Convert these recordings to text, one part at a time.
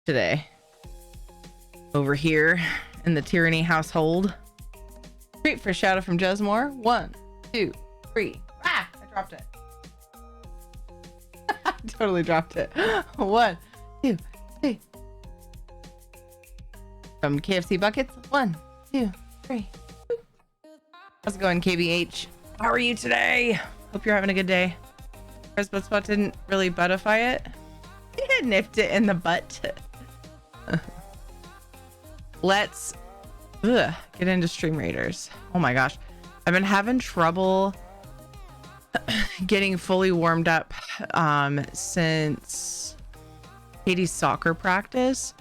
today. Over here in the Tyranny household. Treat for shout out from Jesmore. 1, 2, 3. Ah, I dropped it. I totally dropped it. 1, 2, 3. From KFC Buckets. 1, 2, 3. How's it going, KBH? How are you today? Hope you're having a good day. Spot didn't really buttify it. He nipped it in the butt. Let's get into Stream Raiders. Oh my gosh. I've been having trouble getting fully warmed up since Katie's soccer practice.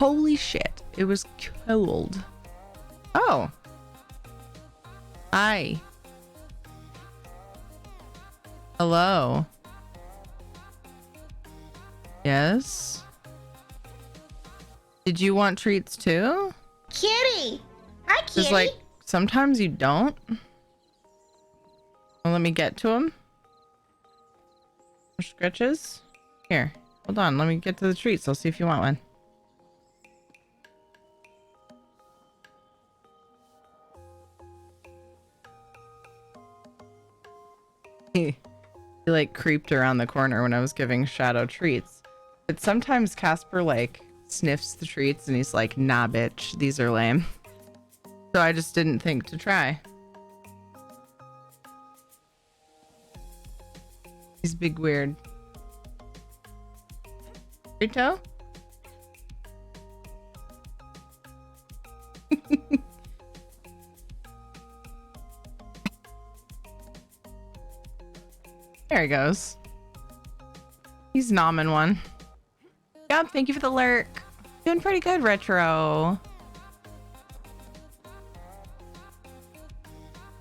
Holy shit. It was cold. Oh. Hi. Hello. Yes. Did you want treats too? Kitty. Hi, Kitty. Just like sometimes you don't. Well, let me get to him. Scratches. Here. Hold on. Let me get to the treats. I'll see if you want one. He like creeped around the corner when I was giving Shadow treats. But sometimes Casper like sniffs the treats and he's like, nah, bitch, these are lame. So I just didn't think to try. He's big weird. Rito? There he goes. He's nomming one. Yep, thank you for the lurk. Doing pretty good, Retro.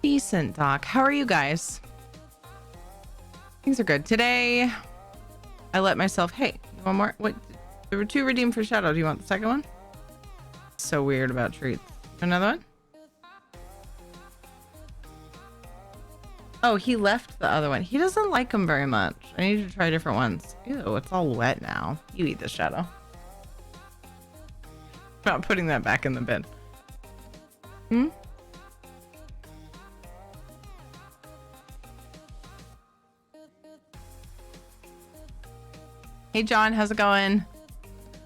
Decent, Doc. How are you guys? Things are good. Today, I let myself... Hey, you want more? What? There were 2 redeemed for Shadow. Do you want the second one? So weird about treats. Another one? Oh, he left the other one. He doesn't like them very much. I need to try different ones. Ew, it's all wet now. You eat the Shadow. Not putting that back in the bin. Hmm? Hey, John, how's it going?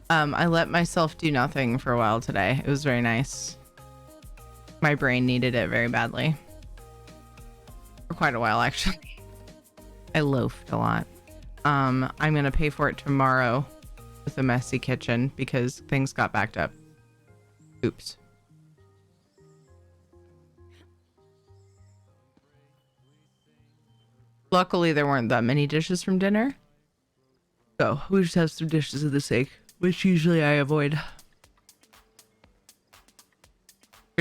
I let myself do nothing for a while today. It was very nice. My brain needed it very badly. For quite a while, actually. I loafed a lot. I'm gonna pay for it tomorrow with a messy kitchen because things got backed up. Oops. Luckily, there weren't that many dishes from dinner. So we just have some dishes of the sake, which usually I avoid.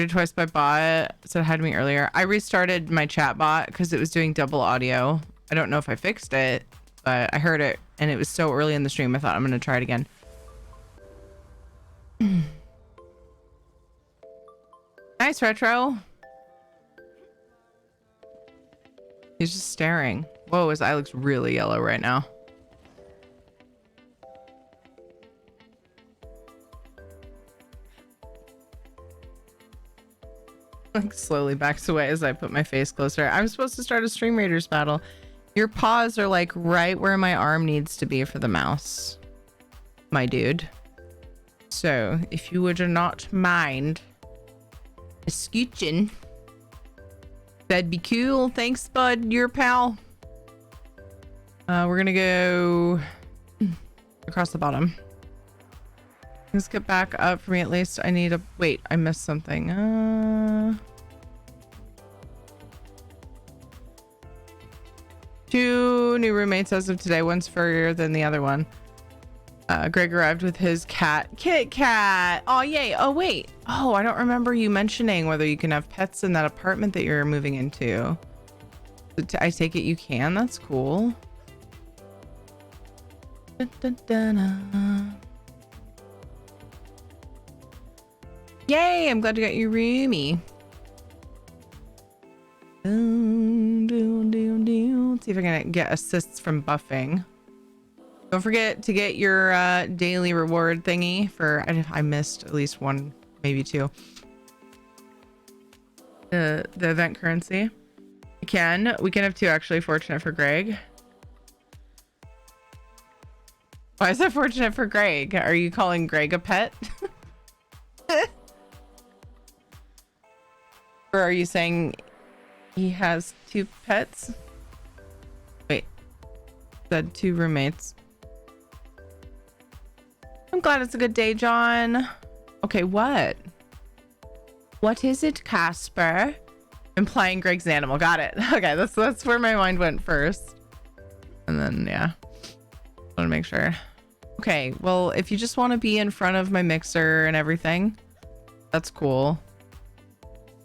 Twice by bot said hi to me earlier. I restarted my chat bot because it was doing double audio. I don't know if I fixed it, but I heard it and it was so early in the stream. I thought I'm gonna try it again. Nice, Retro. He's just staring. Whoa, his eye looks really yellow right now. Like slowly backs away as I put my face closer. I'm supposed to start a Stream Raiders battle. Your paws are like right where my arm needs to be for the mouse, my dude. So if you would not mind a scooching, that'd be cool. Thanks, bud. You're a pal. We're gonna go across the bottom. Let's get back up for me at least. I need a... Wait, I missed something. 2 new roommates as of today. One's furrier than the other one. Greg arrived with his cat. Kit Kat! Oh, yay. Oh, wait. Oh, I don't remember you mentioning whether you can have pets in that apartment that you're moving into. I take it you can? That's cool. Dun, dun, dun, dun. Yay, I'm glad you got your roomie. Let's see if I can get assists from buffing. Don't forget to get your daily reward thingy for, I missed at least one, maybe two. The event currency. We can have two actually. Fortunate for Greg. Why is that fortunate for Greg? Are you calling Greg a pet? Or are you saying he has two pets? Wait, said two roommates. I'm glad it's a good day, John. Okay, what? What is it, Casper? Implying Greg's an animal. Got it. Okay, that's where my mind went first. And then, yeah. I want to make sure. Okay, well, if you just want to be in front of my mixer and everything, that's cool.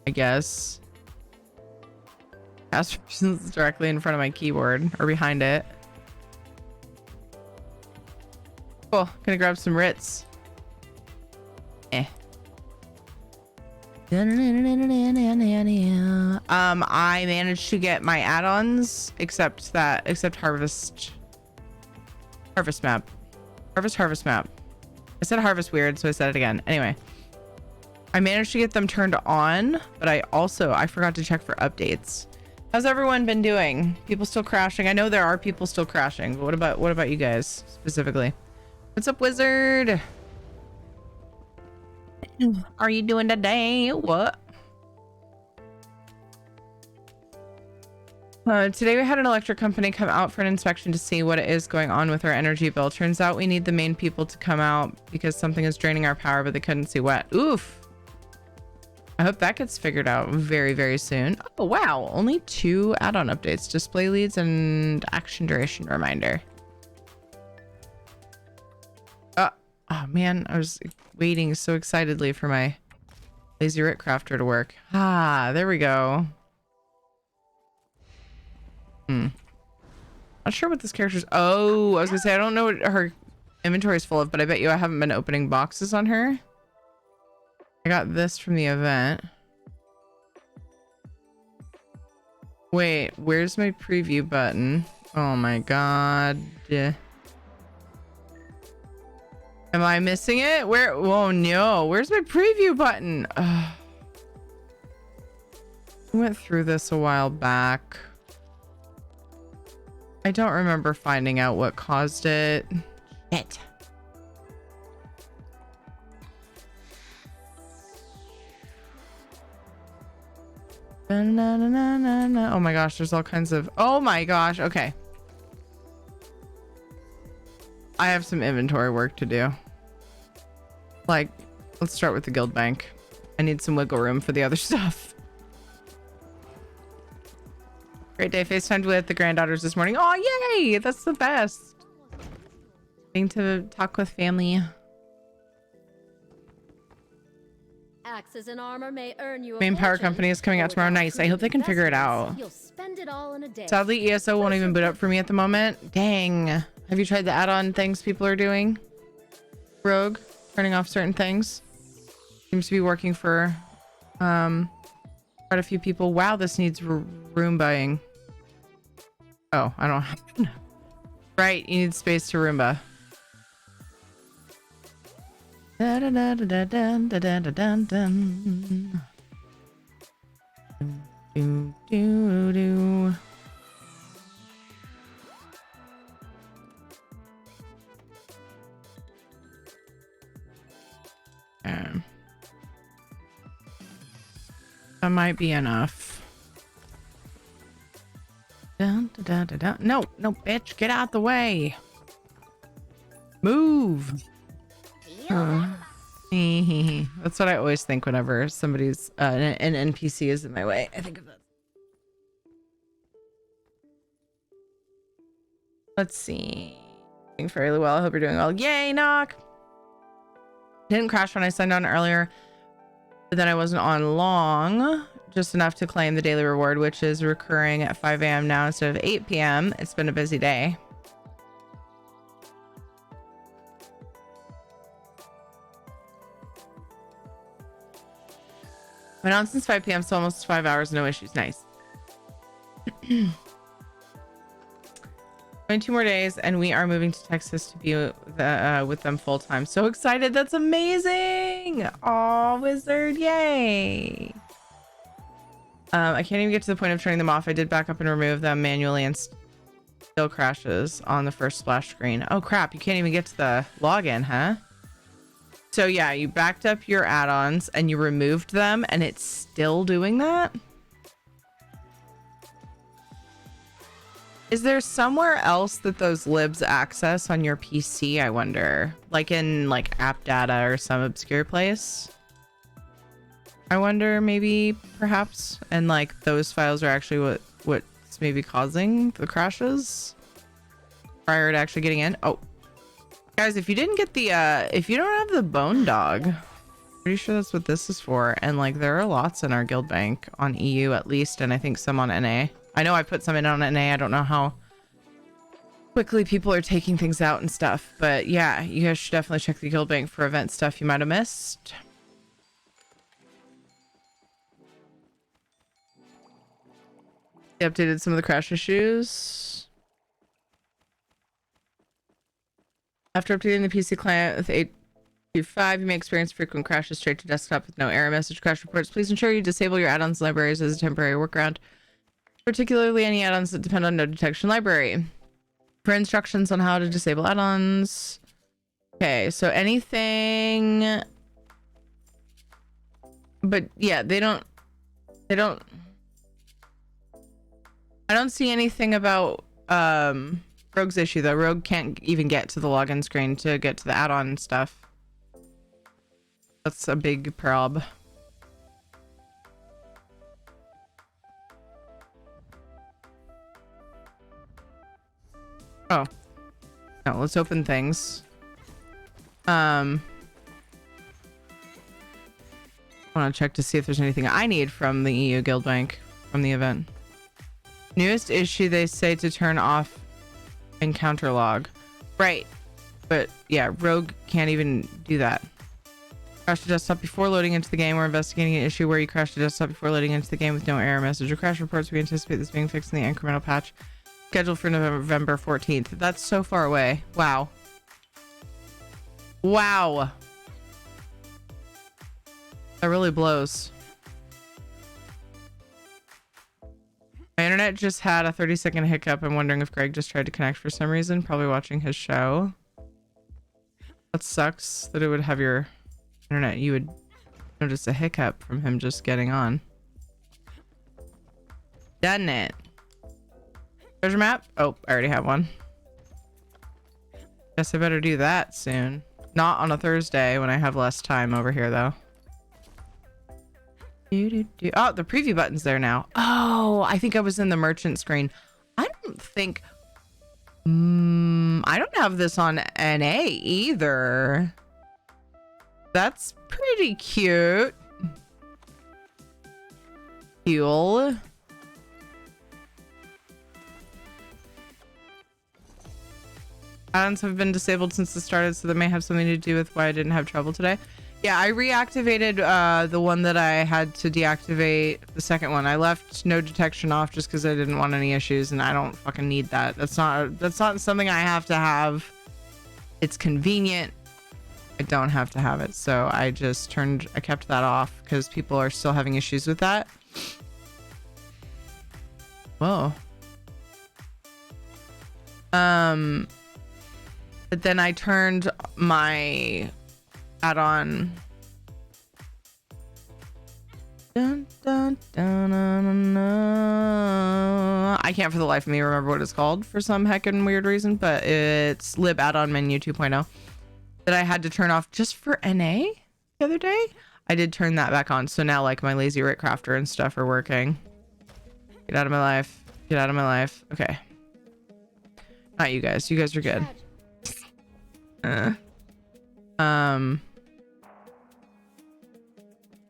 I guess. Casper's directly in front of my keyboard or behind it. Cool. Gonna grab some Ritz. I managed to get my add-ons except harvest map. Harvest map. I said harvest weird, so I said it again. Anyway, I managed to get them turned on, but I forgot to check for updates. How's everyone been doing? People still crashing? I know there are people still crashing, but what about you guys specifically? What's up, Wizard? Are you doing today? What? Today we had an electric company come out for an inspection to see what is going on with our energy bill. Turns out we need the main people to come out because something is draining our power, but they couldn't see what. Oof. I hope that gets figured out very, very soon. Oh, wow. Only 2 add-on updates. Display leads and action duration reminder. Oh, man. I was waiting so excitedly for my Lazy Rit Crafter to work. Ah, there we go. Not sure what this character's. Oh, I was gonna say I don't know what her inventory is full of, but I bet you I haven't been opening boxes on her. I got this from the event. Wait, where's my preview button? Oh my god. Am I missing it? Where? Oh no, where's my preview button? Ugh. I went through this a while back. I don't remember finding out what caused it. Shit. Oh my gosh, there's all kinds of... Oh my gosh, okay. I have some inventory work to do. Like, let's start with the guild bank. I need some wiggle room for the other stuff. Great day. FaceTimed with the granddaughters this morning. Oh, yay! That's the best. Getting to talk with family. Axes and armor may earn you a Main power fortune, company is coming out tomorrow. Nice. I hope they can figure it out. You'll spend it all in a day. Sadly, ESO won't even boot up for me at the moment. Dang. Have you tried the add-on things people are doing? Rogue, turning off certain things. Seems to be working for quite a few people. Wow, this needs room buying. Oh, I don't have... Right, you need space to Roomba. Da da da da da da da da da da. Do do do. That might be enough. Dun, dun, dun, dun. No, bitch, get out the way. Move. That's what I always think whenever somebody's an NPC is in my way. I think of that. Let's see. Doing fairly well. I hope you're doing well. Yay, knock. Didn't crash when I signed on earlier, but then I wasn't on long. Just enough to claim the daily reward, which is recurring at 5 a.m. now instead of 8 p.m. It's been a busy day. Been on since 5 p.m. so almost 5 hours, no issues. Nice. 22 more days, and we are moving to Texas to be with them full time. So excited! That's amazing! Oh, wizard! Yay! I can't even get to the point of turning them off. I did back up and remove them manually, and still crashes on the first splash screen. Oh crap! You can't even get to the login, huh? So yeah, you backed up your add-ons and you removed them, and it's still doing that. Is there somewhere else that those libs access on your PC, I wonder? Like in like app data or some obscure place? I wonder, maybe, perhaps. And like those files are actually what's maybe causing the crashes prior to actually getting in. Oh, guys, if you didn't get the, if you don't have the bone dog, pretty sure that's what this is for. And like there are lots in our guild bank on EU at least, and I think some on NA. I know I put some in on NA. I don't know how quickly people are taking things out and stuff. But yeah, you guys should definitely check the guild bank for event stuff you might have missed. They updated some of the crash issues. After updating the PC client with 8.5, you may experience frequent crashes straight to desktop with no error message crash reports. Please ensure you disable your add-ons libraries as a temporary workaround, particularly any add-ons that depend on no detection library. For instructions on how to disable add-ons. Okay, so anything, but yeah, I don't see anything about Rogue's issue though. Rogue can't even get to the login screen to get to the add-on stuff. That's a big prob. Oh. No, let's open things. I want to check to see if there's anything I need from the EU Guild Bank from the event. Newest issue, they say to turn off encounter log. Right. But yeah, Rogue can't even do that. Crash the desktop before loading into the game. We're investigating an issue where you crashed the desktop before loading into the game with no error message or crash reports. We anticipate this being fixed in the incremental patch scheduled for November 14th. That's so far away. Wow. Wow. That really blows. My internet just had a 30-second hiccup. I'm wondering if Greg just tried to connect for some reason. Probably watching his show. That sucks that it would have your internet. You would notice a hiccup from him just getting on. Doesn't it? Treasure map? Oh, I already have one. Guess I better do that soon. Not on a Thursday when I have less time over here though. Oh, the preview button's there now. Oh, I think I was in the merchant screen. I don't think... I don't have this on NA either. That's pretty cute. Fuel. Add-ons have been disabled since it started, so that may have something to do with why I didn't have trouble today. Yeah, I reactivated the one that I had to deactivate, the second one. I left no detection off just because I didn't want any issues, and I don't fucking need that. That's not something I have to have. It's convenient. I don't have to have it, so I kept that off because people are still having issues with that. Whoa. But then I turned my add-on. Dun, dun, dun, dun, dun, dun. I can't for the life of me remember what it's called for some heckin' weird reason, but it's lib add-on menu 2.0 that I had to turn off just for NA the other day. I did turn that back on, so now like my lazy Rick crafter and stuff are working. Get out of my life. Get out of my life. Okay. Not you guys. You guys are good.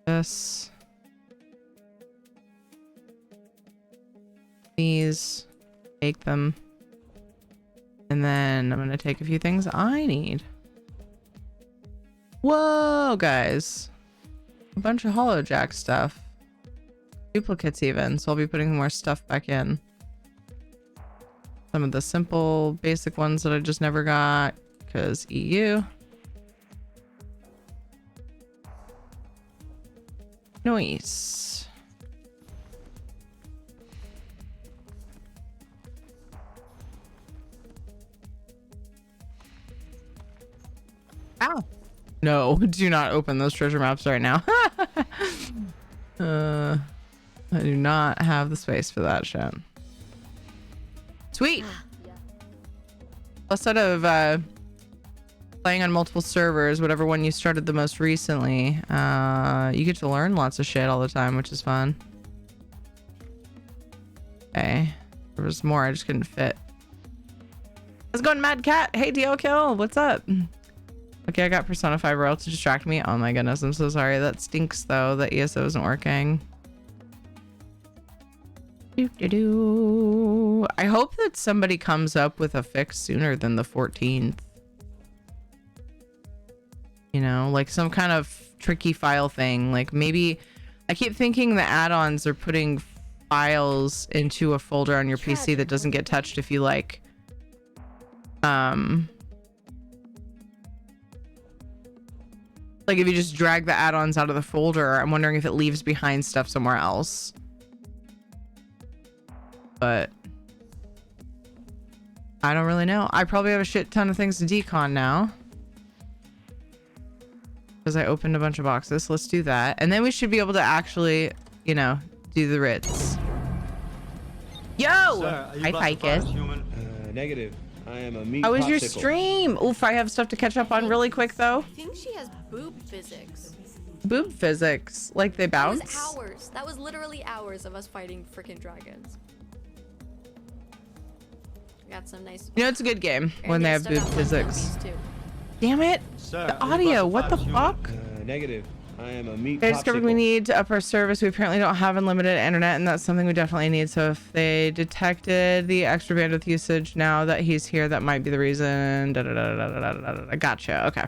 This. These. Take them. And then I'm gonna take a few things I need. Whoa, guys. A bunch of hollow jack stuff. Duplicates even, so I'll be putting more stuff back in. some of the simple basic ones that I just never got because EU. Noise. Ow. No, do not open those treasure maps right now. I do not have the space for that shit. Sweet. Instead of playing on multiple servers, whatever one you started the most recently, you get to learn lots of shit all the time, which is fun. Okay. There was more, I just couldn't fit. How's it going, Mad Cat? Hey, DL Kill, what's up? Okay, I got Persona 5 Royal to distract me. Oh my goodness, I'm so sorry. That stinks though, that ESO isn't working. I hope that somebody comes up with a fix sooner than the 14th. You know, like some kind of tricky file thing. Like maybe, I keep thinking the add-ons are putting files into a folder on your PC that doesn't get touched if you like, like if you just drag the add-ons out of the folder. I'm wondering if it leaves behind stuff somewhere else. But I don't really know. I probably have a shit ton of things to decon now because I opened a bunch of boxes. Let's do that. And then we should be able to actually, you know, do the Ritz. Yo! Hi, Ficus. Negative. I am a meat How was your popsicle. stream? Oof, I have stuff to catch up on really quick though. I think she has boob physics. Boob physics. Like they That bounce? was hours. That was literally hours of us fighting freaking dragons. We got some nice. You know, it's a good game when they have stuff boob out from physics. Too. Damn it. Sir, The audio, what the fuck? Negative. I am a meat They discovered we need to up our service. We apparently don't have unlimited internet, and that's something we definitely need. So if they detected the extra bandwidth usage now that he's here, that might be the reason. Gotcha. Okay.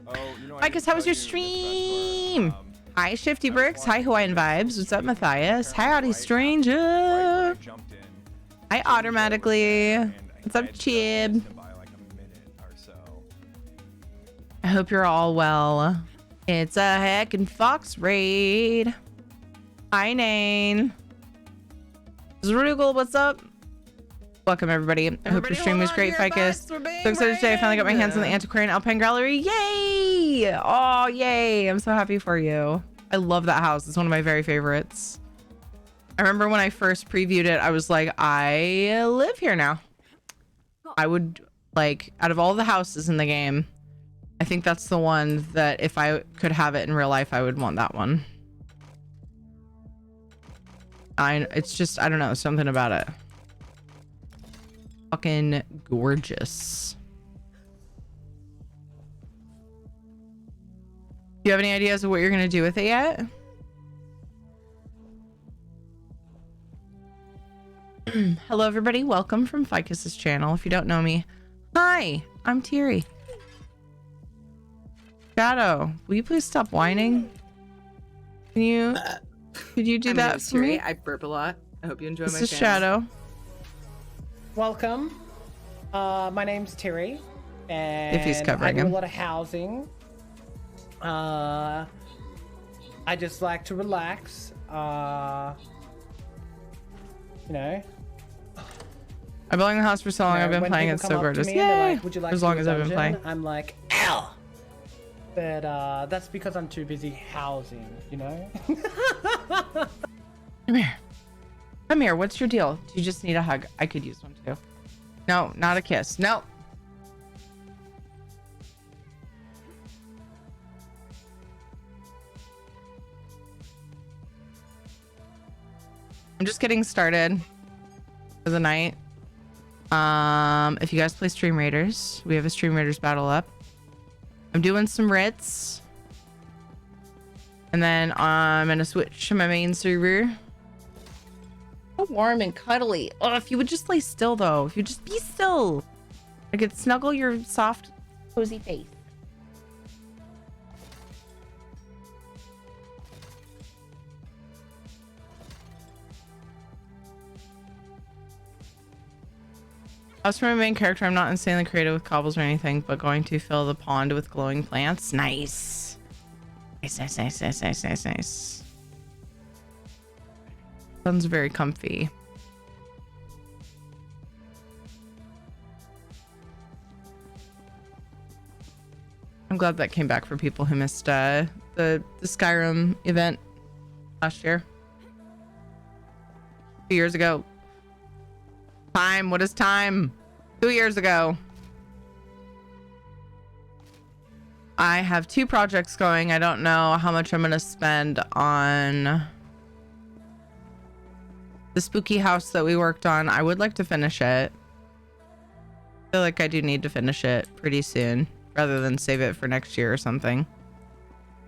Oh, you know, Ficus, how was your stream? Hi, Shifty Bricks. Hi, Hawaiian Vibes. What's up, Matthias? Hi, Audie Stranger. Hi, Automatically. What's up, Chib? I hope you're all well. It's a heckin' Fox raid. Hi, Nane. Zrugel, what's up? Welcome, everybody. I hope your stream was great, Ficus. So excited today. I finally got my hands on the Antiquarian Alpine Gallery. Yay! Oh, yay. I'm so happy for you. I love that house. It's one of my very favorites. I remember when I first previewed it, I was like, I live here now. I would, like, out of all the houses in the game, I think that's the one that if I could have it in real life, I would want that one. It's just, I don't know, something about it. Fucking gorgeous. Do you have any ideas of what you're gonna do with it yet? Hello, everybody. Welcome from Ficus's channel. If you don't know me, hi, I'm Thierry. Shadow, will you please stop whining? Could you do that for me? I burp a lot. I hope you enjoy This my is channel. Shadow. Welcome. My name's Terry, and If he's covering I do him. a lot of housing. I just like to relax. You know. I've been playing the house for so long. I've been when playing it people so come up to gorgeous. me and they're Yay! like, would you like As to long do a as I've been dungeon? playing. I'm like, ow. But that's because I'm too busy housing. You know. Come here. Come here. What's your deal? Do you just need a hug? I could use one too. No, not a kiss. No. I'm just getting started for the night. If you guys play Stream Raiders, we have a Stream Raiders battle up. I'm doing some Ritz. And then I'm gonna switch to my main server. So warm and cuddly. Oh, if you would just lay still though. If you just be still. I could snuggle your soft, cozy face. As for my main character, I'm not insanely creative with cobbles or anything, but going to fill the pond with glowing plants. Nice. Nice. Sounds very comfy. I'm glad that came back for people who missed the Skyrim event last year. 2 years ago. Time. What is time? 2 years ago. I have 2 projects going. I don't know how much I'm going to spend on the spooky house that we worked on. I would like to finish it. I feel like I do need to finish it pretty soon rather than save it for next year or something.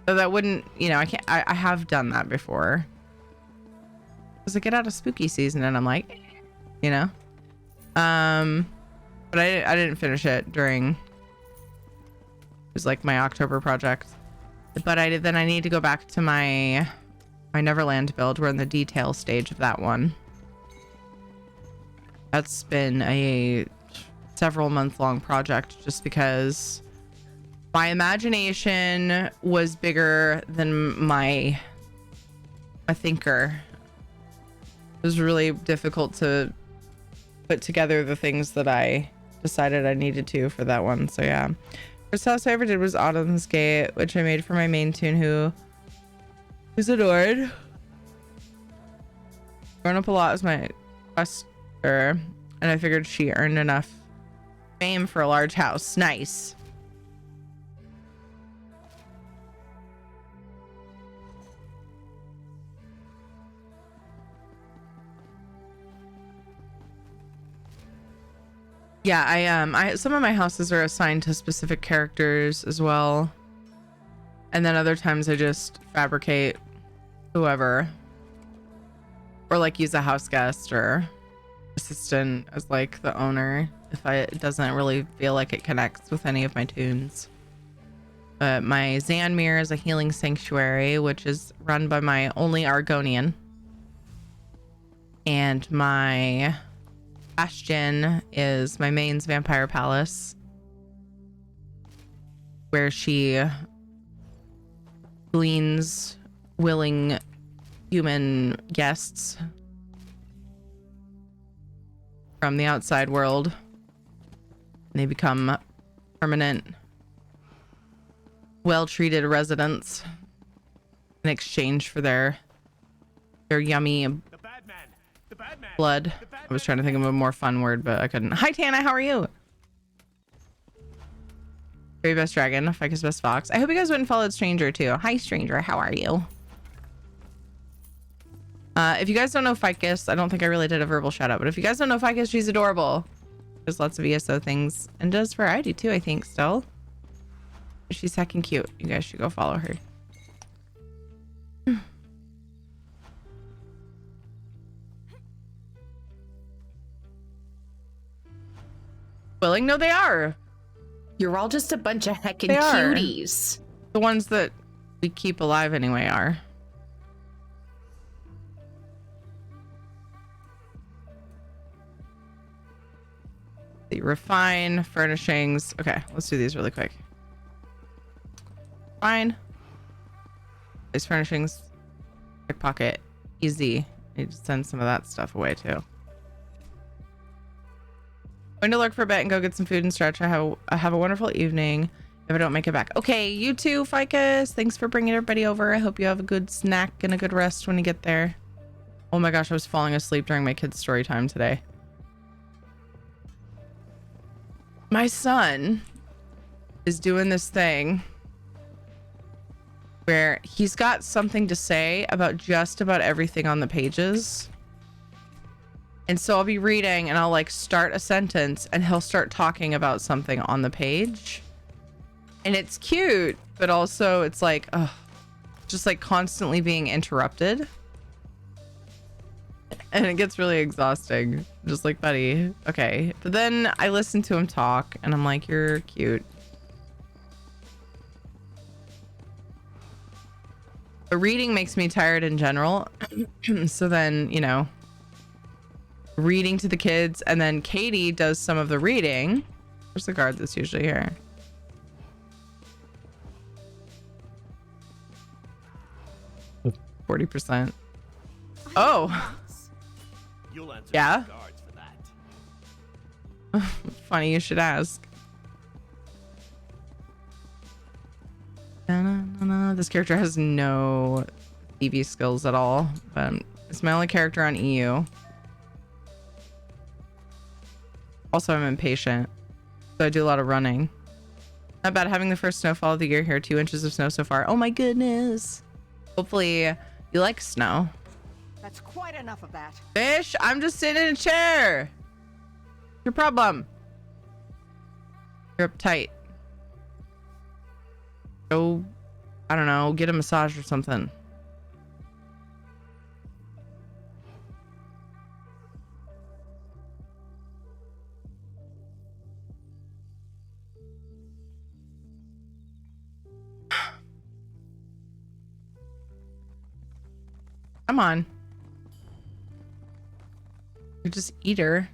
So that wouldn't, you know, I have done that before. Because I get out of spooky season and I'm like, you know. But I didn't finish it during, it was like my October project. But then I need to go back to my Neverland build. We're in the detail stage of that one. That's been a several month long project just because my imagination was bigger than my thinker. It was really difficult to put together the things that I decided I needed to for that one. So yeah. First house I ever did was Autumn's Gate, which I made for my main tune who's adored. Grown Up a Lot is my quester, and I figured she earned enough fame for a large house. Nice. Yeah, I some of my houses are assigned to specific characters as well. And then other times I just fabricate whoever. Or like use a house guest or assistant as like the owner if it doesn't really feel like it connects with any of my tunes. But my Zanmir is a healing sanctuary, which is run by my only Argonian. And my Bastion is my main's vampire palace, where she gleans willing human guests from the outside world. And they become permanent, well-treated residents in exchange for their yummy blood. I was trying to think of a more fun word, but I couldn't. Hi, Tana. How are you? Very best dragon. Ficus best fox. I hope you guys went and followed Stranger too. Hi, Stranger. How are you? If you guys don't know Ficus, I don't think I really did a verbal shout out, but if you guys don't know Ficus, she's adorable. There's lots of ESO things and does variety too, I think, still. She's heckin' cute. You guys should go follow her. Willing? No, they are. You're all just a bunch of heckin' They are. cuties. The ones that we keep alive anyway are. The refine furnishings. Okay, let's do these really quick. Fine. These furnishings. Pickpocket. Easy. Need to send some of that stuff away too. Going to lurk for a bit and go get some food and stretch. I have a wonderful evening if I don't make it back. Okay, you too, Ficus. Thanks for bringing everybody over. I hope you have a good snack and a good rest when you get there. Oh my gosh, I was falling asleep during my kids' story time today. My son is doing this thing where he's got something to say about just about everything on the pages. And so I'll be reading and I'll like start a sentence and he'll start talking about something on the page. And it's cute, but also it's like, ugh, just like constantly being interrupted. And it gets really exhausting. Just like, buddy, okay. But then I listen to him talk and I'm like, you're cute. But reading makes me tired in general. So then, you know, reading to the kids, and then Katie does some of the reading. Where's the guard that's usually here? %. Oh. You'll answer Yeah? the guards for that. Funny you should ask. This character has no EV skills at all, but it's my only character on EU. Also, I'm impatient, so I do a lot of running. Not bad having the first snowfall of the year here. 2 inches of snow so far. Oh my goodness. Hopefully you like snow. That's quite enough of that. Fish, I'm just sitting in a chair. Your problem. You're uptight. Go, I don't know, get a massage or something. Come on. You're just eater.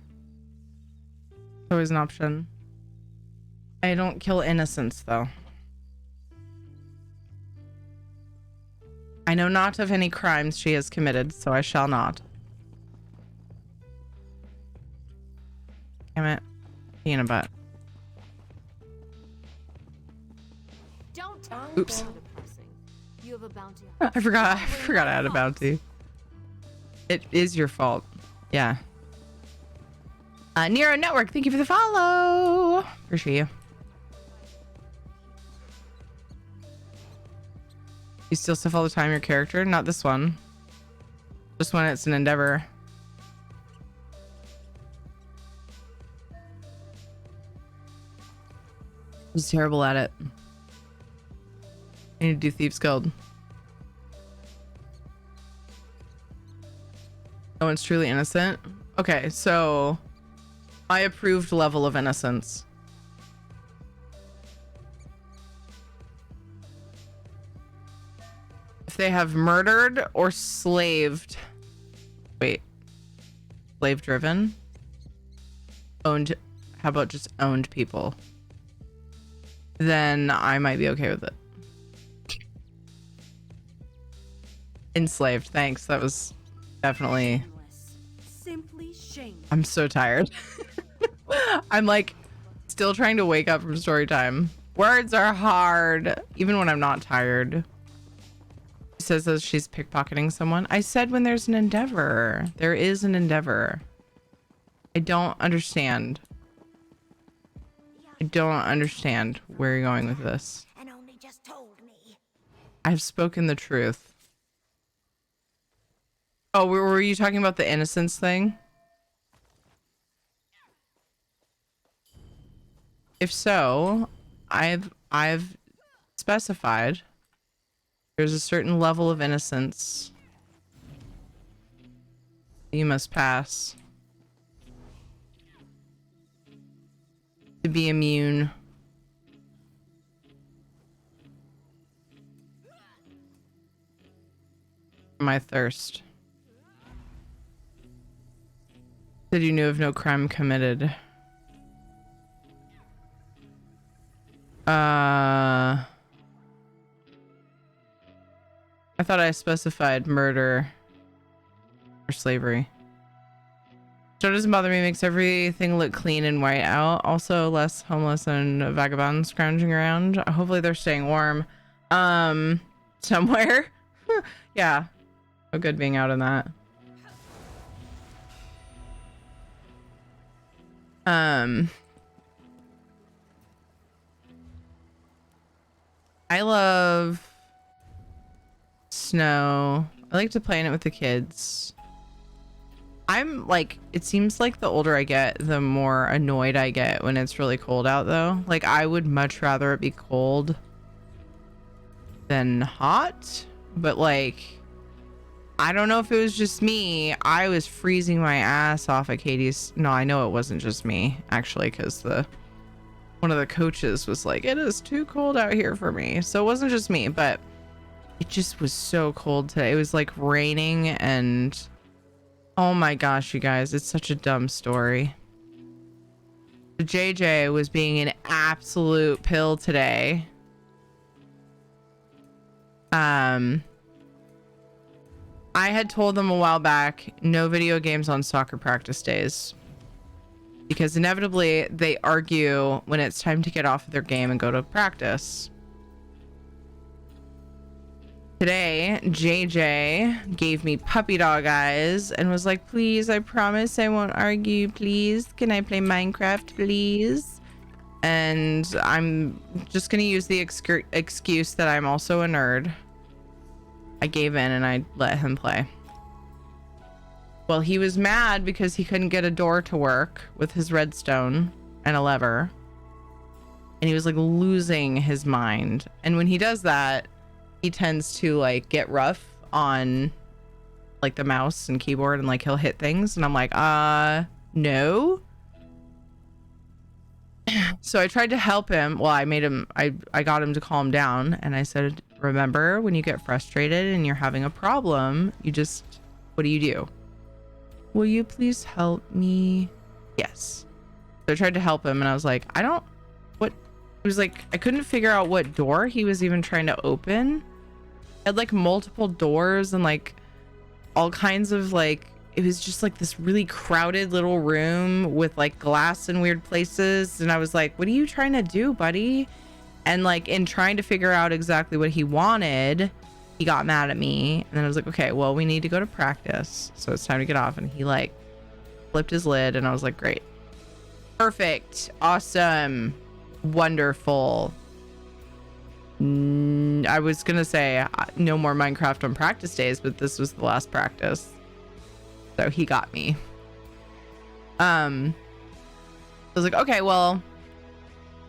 Always an option. I don't kill innocents though. I know not of any crimes she has committed, so I shall not. Damn it. Pee in a butt. Don't tell Oops. You have a bounty. I forgot I had a bounty. It is your fault. Yeah. Nero Network, thank you for the follow. Appreciate you. You steal stuff all the time, your character? Not this one. Just when it's an endeavor. He's terrible at it. I need to do Thieves Guild. No one's truly innocent. Okay, so my approved level of innocence. If they have murdered or slaved. Wait. Slave driven? Owned. How about just owned people? Then I might be okay with it. Enslaved. Thanks. That was definitely. Simply shameless. I'm so tired. I'm like still trying to wake up from story time. Words are hard, even when I'm not tired. She says that she's pickpocketing someone. I said when there's an endeavor. There is an endeavor. I don't understand. I don't understand where you're going with this. And only just told me. I've spoken the truth. Oh, were you talking about the innocence thing? If so, I've specified there's a certain level of innocence you must pass to be immune. From my thirst. Said you knew of no crime committed. I thought I specified murder or slavery. So doesn't bother me, makes everything look clean and white out. Also less homeless and vagabonds scrounging around. Hopefully they're staying warm. Somewhere. Yeah. No good being out in that. I love snow. I like to play in it with the kids. I'm like, it seems like the older I get, the more annoyed I get when it's really cold out though. Like I would much rather it be cold than hot, but like, I don't know if it was just me. I was freezing my ass off at Katie's. No, I know it wasn't just me actually, because one of the coaches was like, it is too cold out here for me. So it wasn't just me, but it just was so cold today. It was like raining and Oh my gosh, you guys, it's such a dumb story. JJ was being an absolute pill today. I had told them a while back, no video games on soccer practice days. Because inevitably they argue when it's time to get off of their game and go to practice. Today, JJ gave me puppy dog eyes and was like, please, I promise I won't argue. Please, can I play Minecraft, please? And I'm just going to use the excuse that I'm also a nerd. I gave in and I let him play. Well, he was mad because he couldn't get a door to work with his redstone and a lever. And he was like losing his mind. And when he does that, he tends to like get rough on like the mouse and keyboard and like he'll hit things. And I'm like, no. So I tried to help him. Well, I got him to calm down. And I said, remember when you get frustrated and you're having a problem, what do? Will you please help me? Yes. So I tried to help him and I was like, it was like, I couldn't figure out what door he was even trying to open. It had like multiple doors and like all kinds of like, it was just like this really crowded little room with like glass in weird places. And I was like, what are you trying to do, buddy? And like in trying to figure out exactly what he wanted, he got mad at me. And then I was like, okay, well, we need to go to practice. So it's time to get off. And he like flipped his lid and I was like, great. Perfect. Awesome. Wonderful. I was going to say no more Minecraft on practice days, but this was the last practice. So he got me. I was like, okay, well,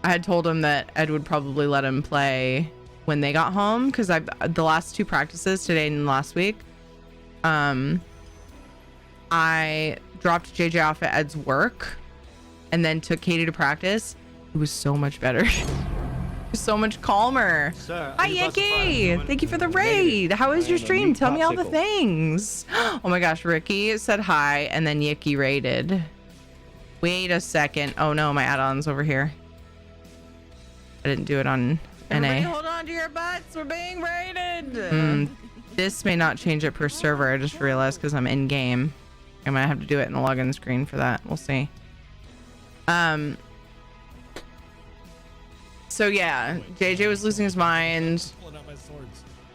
I had told him that Ed would probably let him play when they got home because the last two practices today and last week, I dropped JJ off at Ed's work and then took Katie to practice. It was so much better. So much calmer. Sir, Hi, Yicky. Thank you for the raid. How was your stream? Tell me all the things. Oh my gosh, Ricky said hi and then Yicky raided. Wait a second. Oh no, my add-on's over here. I didn't do it on Everybody NA. hold on to your butts. We're being raided. This may not change it per server. I just realized because I'm in game. I might have to do it in the login screen for that. We'll see. So yeah, JJ was losing his mind.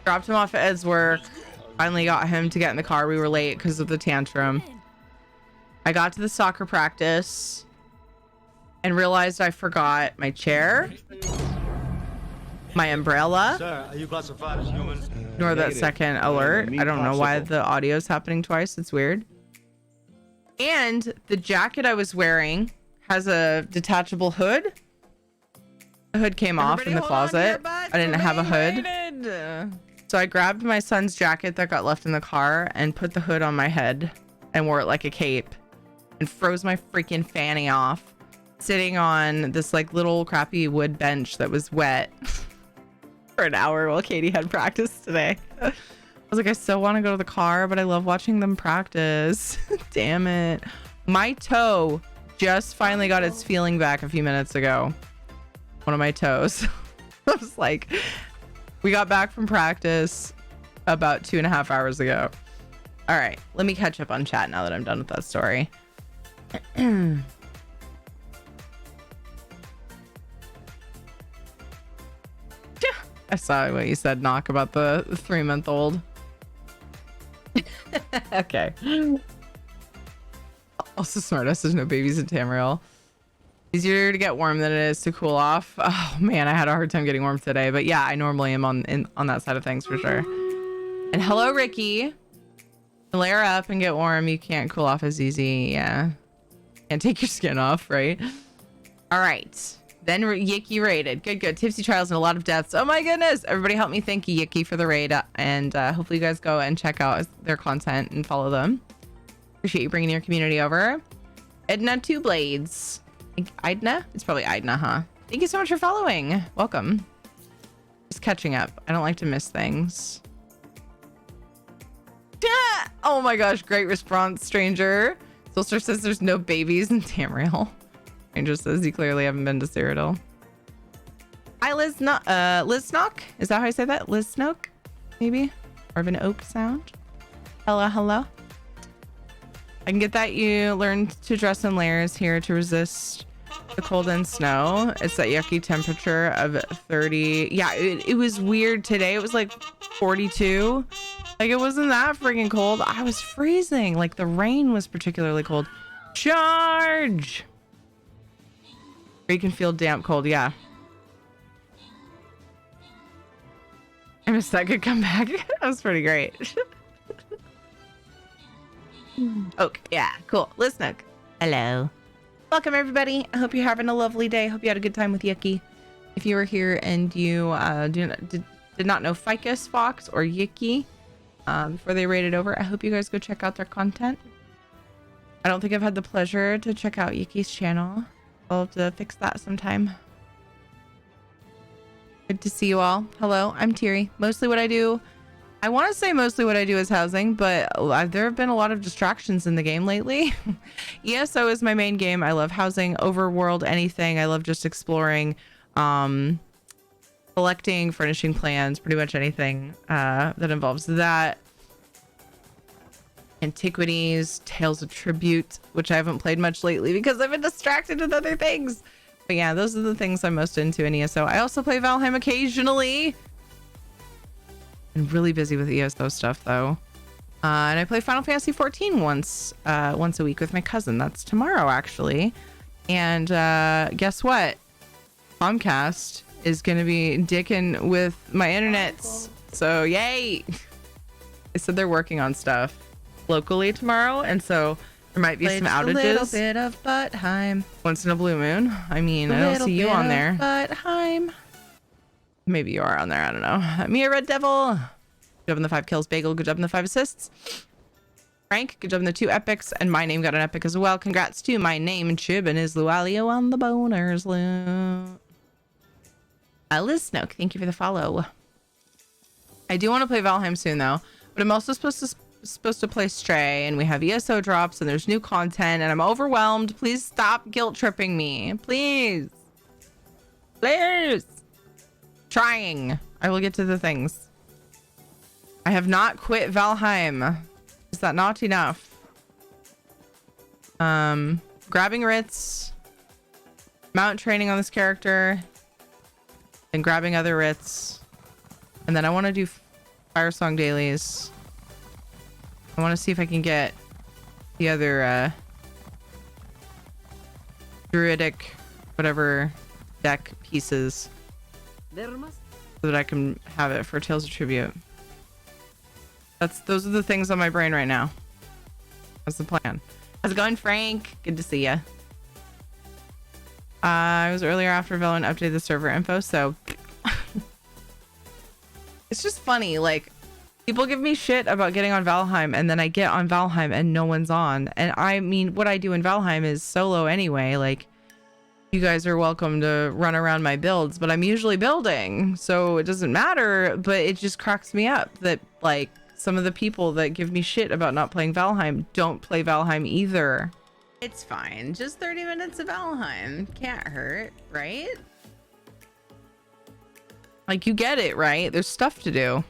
Dropped him off at Ed's work. Finally got him to get in the car. We were late because of the tantrum. I got to the soccer practice and realized I forgot my chair, my umbrella, Sir, are you classified as human? nor that Negative. second I am a alert. meat I don't know why popsicle. the audio's happening twice. It's weird. And the jacket I was wearing has a detachable hood. The hood came off in the closet. I didn't have a hood. So I grabbed my son's jacket that got left in the car and put the hood on my head and wore it like a cape and froze my freaking fanny off sitting on this like little crappy wood bench that was wet for an hour while Katie had practice today. I was like, I still want to go to the car, but I love watching them practice. Damn it. My toe just finally got its feeling back a few minutes ago. One of my toes. I was like, we got back from practice about 2.5 hours ago. All right, let me catch up on chat now that I'm done with that story. I saw what you said, Knock, about the 3-month-old. Okay. Also, smartass, there's no babies in Tamriel. Easier to get warm than it is to cool off. Oh man, I had a hard time getting warm today, but yeah, I normally am on that side of things for sure. And hello, Ricky. Layer up and get warm. You can't cool off as easy. Yeah, can't take your skin off, right? All right. Then Yicky raided. Good. Tipsy trials and a lot of deaths. Oh my goodness. Everybody help me thank Yicky for the raid. And hopefully you guys go and check out their content and follow them. Appreciate you bringing your community over. Edna Two Blades. Idna? It's probably Idna, huh? Thank you so much for following. Welcome. Just catching up. I don't like to miss things. Oh my gosh, great response, Stranger. Solster says there's no babies in Tamriel. Stranger says you clearly haven't been to Cyrodiil. Hi, Liz Snock? Is that how I say that? Liz Snook? Maybe? Or of an oak sound? Hello, hello. I can get that. You learn to dress in layers here to resist the cold and snow. It's that yucky temperature of 30. Yeah, it was weird today. It was like 42. Like, it wasn't that freaking cold. I was freezing. Like, the rain was particularly cold. Charge! Or you can feel damp cold. Yeah. I missed that good comeback. That was pretty great. Okay, yeah, cool. Listen, hello. Welcome, everybody. I hope you're having a lovely day. Hope you had a good time with Yucky. If you were here and you did not know Ficus Fox or Yucky before they raided over, I hope you guys go check out their content. I don't think I've had the pleasure to check out Yucky's channel. I'll have to fix that sometime. Good to see you all. Hello, I'm Teary. Mostly what I do, I want to say mostly what I do is housing, but there have been a lot of distractions in the game lately. ESO is my main game. I love housing, overworld, anything. I love just exploring, collecting, furnishing plans, pretty much anything that involves that. Antiquities, Tales of Tribute, which I haven't played much lately because I've been distracted with other things. But yeah, those are the things I'm most into in ESO. I also play Valheim occasionally. I'm really busy with ESO stuff though. And I play Final Fantasy 14 once a week with my cousin. That's tomorrow actually. And guess what? Comcast is gonna be dicking with my internets. So yay! They said they're working on stuff locally tomorrow, and so there might be some outages. A little bit of Buttheim. Once in a blue moon. I mean, I don't see you on there. Buttheim. Maybe you are on there. I don't know. Mia Red Devil. Good job in the 5 kills. Bagel. Good job in the 5 assists. Frank. Good job in the 2 epics. And my name got an epic as well. Congrats to my name. Chibin is Lualio on the boners loot. Liz Snoke. Thank you for the follow. I do want to play Valheim soon though, but I'm also supposed to play Stray, and we have ESO drops and there's new content and I'm overwhelmed. Please stop guilt tripping me. Please. Trying. I will get to the things. I have not quit Valheim. Is that not enough? Grabbing writs, mount training on this character, and grabbing other writs, and then I want to do FIRESONG dailies. I want to see if I can get the other druidic whatever deck pieces so that I can have it for Tales of Tribute. Those are the things on my brain right now. That's the plan. How's it going, Frank? Good to see ya. I was earlier after Valorant updated the server info, so it's just funny, like people give me shit about getting on Valheim, and then I get on Valheim and no one's on. And I mean, what I do in Valheim is solo anyway. Like, you guys are welcome to run around my builds, but I'm usually building, so it doesn't matter. But it just cracks me up that, like, some of the people that give me shit about not playing Valheim don't play Valheim either. It's fine. Just 30 minutes of Valheim. Can't hurt, right? Like, you get it, right? There's stuff to do.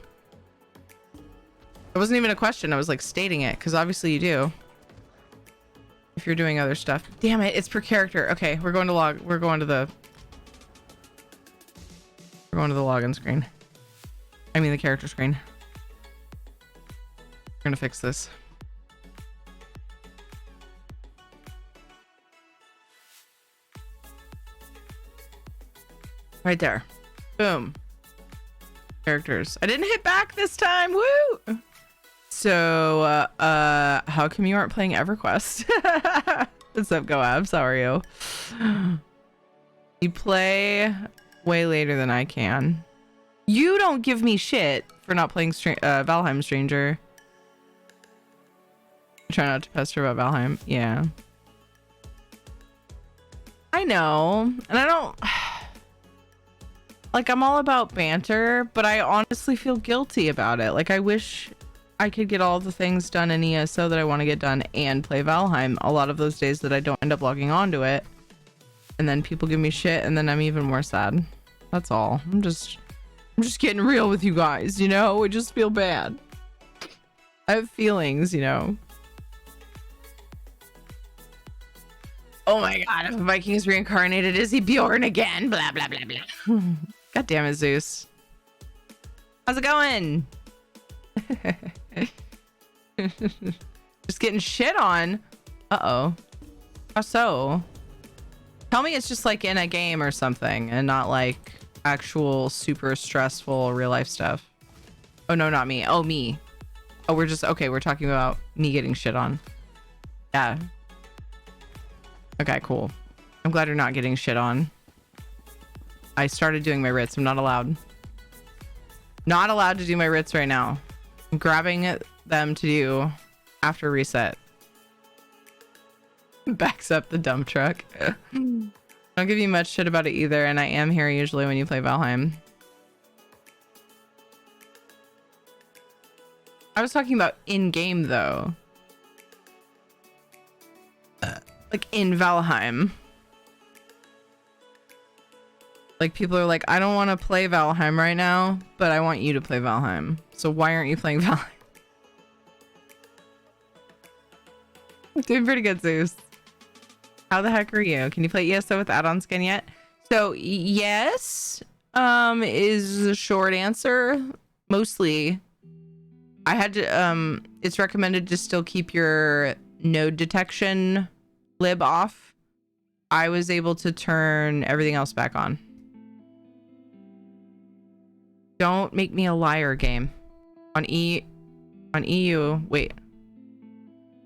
It wasn't even a question. I was like stating it because obviously you do. If you're doing other stuff. Damn it, it's per character. Okay, we're going to the login screen. I mean the character screen. We're gonna fix this. Right there. Boom. Characters. I didn't hit back this time. Woo! So, how come you aren't playing EverQuest? What's up, Goabs? How are you? You play way later than I can. You don't give me shit for not playing Valheim, Stranger. Try not to pester about Valheim. Yeah. I know. And I don't... Like, I'm all about banter, but I honestly feel guilty about it. Like, I wish I could get all the things done in ESO that I want to get done and play Valheim a lot of those days that I don't end up logging on to it. And then people give me shit and then I'm even more sad. That's all. I'm just getting real with you guys, you know? I just feel bad. I have feelings, you know? Oh my god, if a Viking's reincarnated, is he Bjorn again? Blah, blah, blah, blah. God damn it, Zeus. How's it going? Just getting shit on. Uh-oh. How so? Tell me it's just like in a game or something and not like actual super stressful real life stuff. Oh no, not me. Oh, me. Oh, we're just, okay, we're talking about me getting shit on. Yeah. Okay, cool. I'm glad you're not getting shit on. I started doing my writs. I'm not allowed. Not allowed to do my writs right now. I'm grabbing them to do after reset. Backs up the dump truck. Don't give you much shit about it either, and I am here usually when you play Valheim. I was talking about in-game though. Like in Valheim. Like people are like, I don't want to play Valheim right now, but I want you to play Valheim. So why aren't you playing Valheim? Doing pretty good, Zeus. How the heck are you? Can you play ESO with add-on skin yet? So yes, is the short answer. Mostly. I had to, it's recommended to still keep your node detection lib off. I was able to turn everything else back on. Don't make me a liar, game. On EU, wait.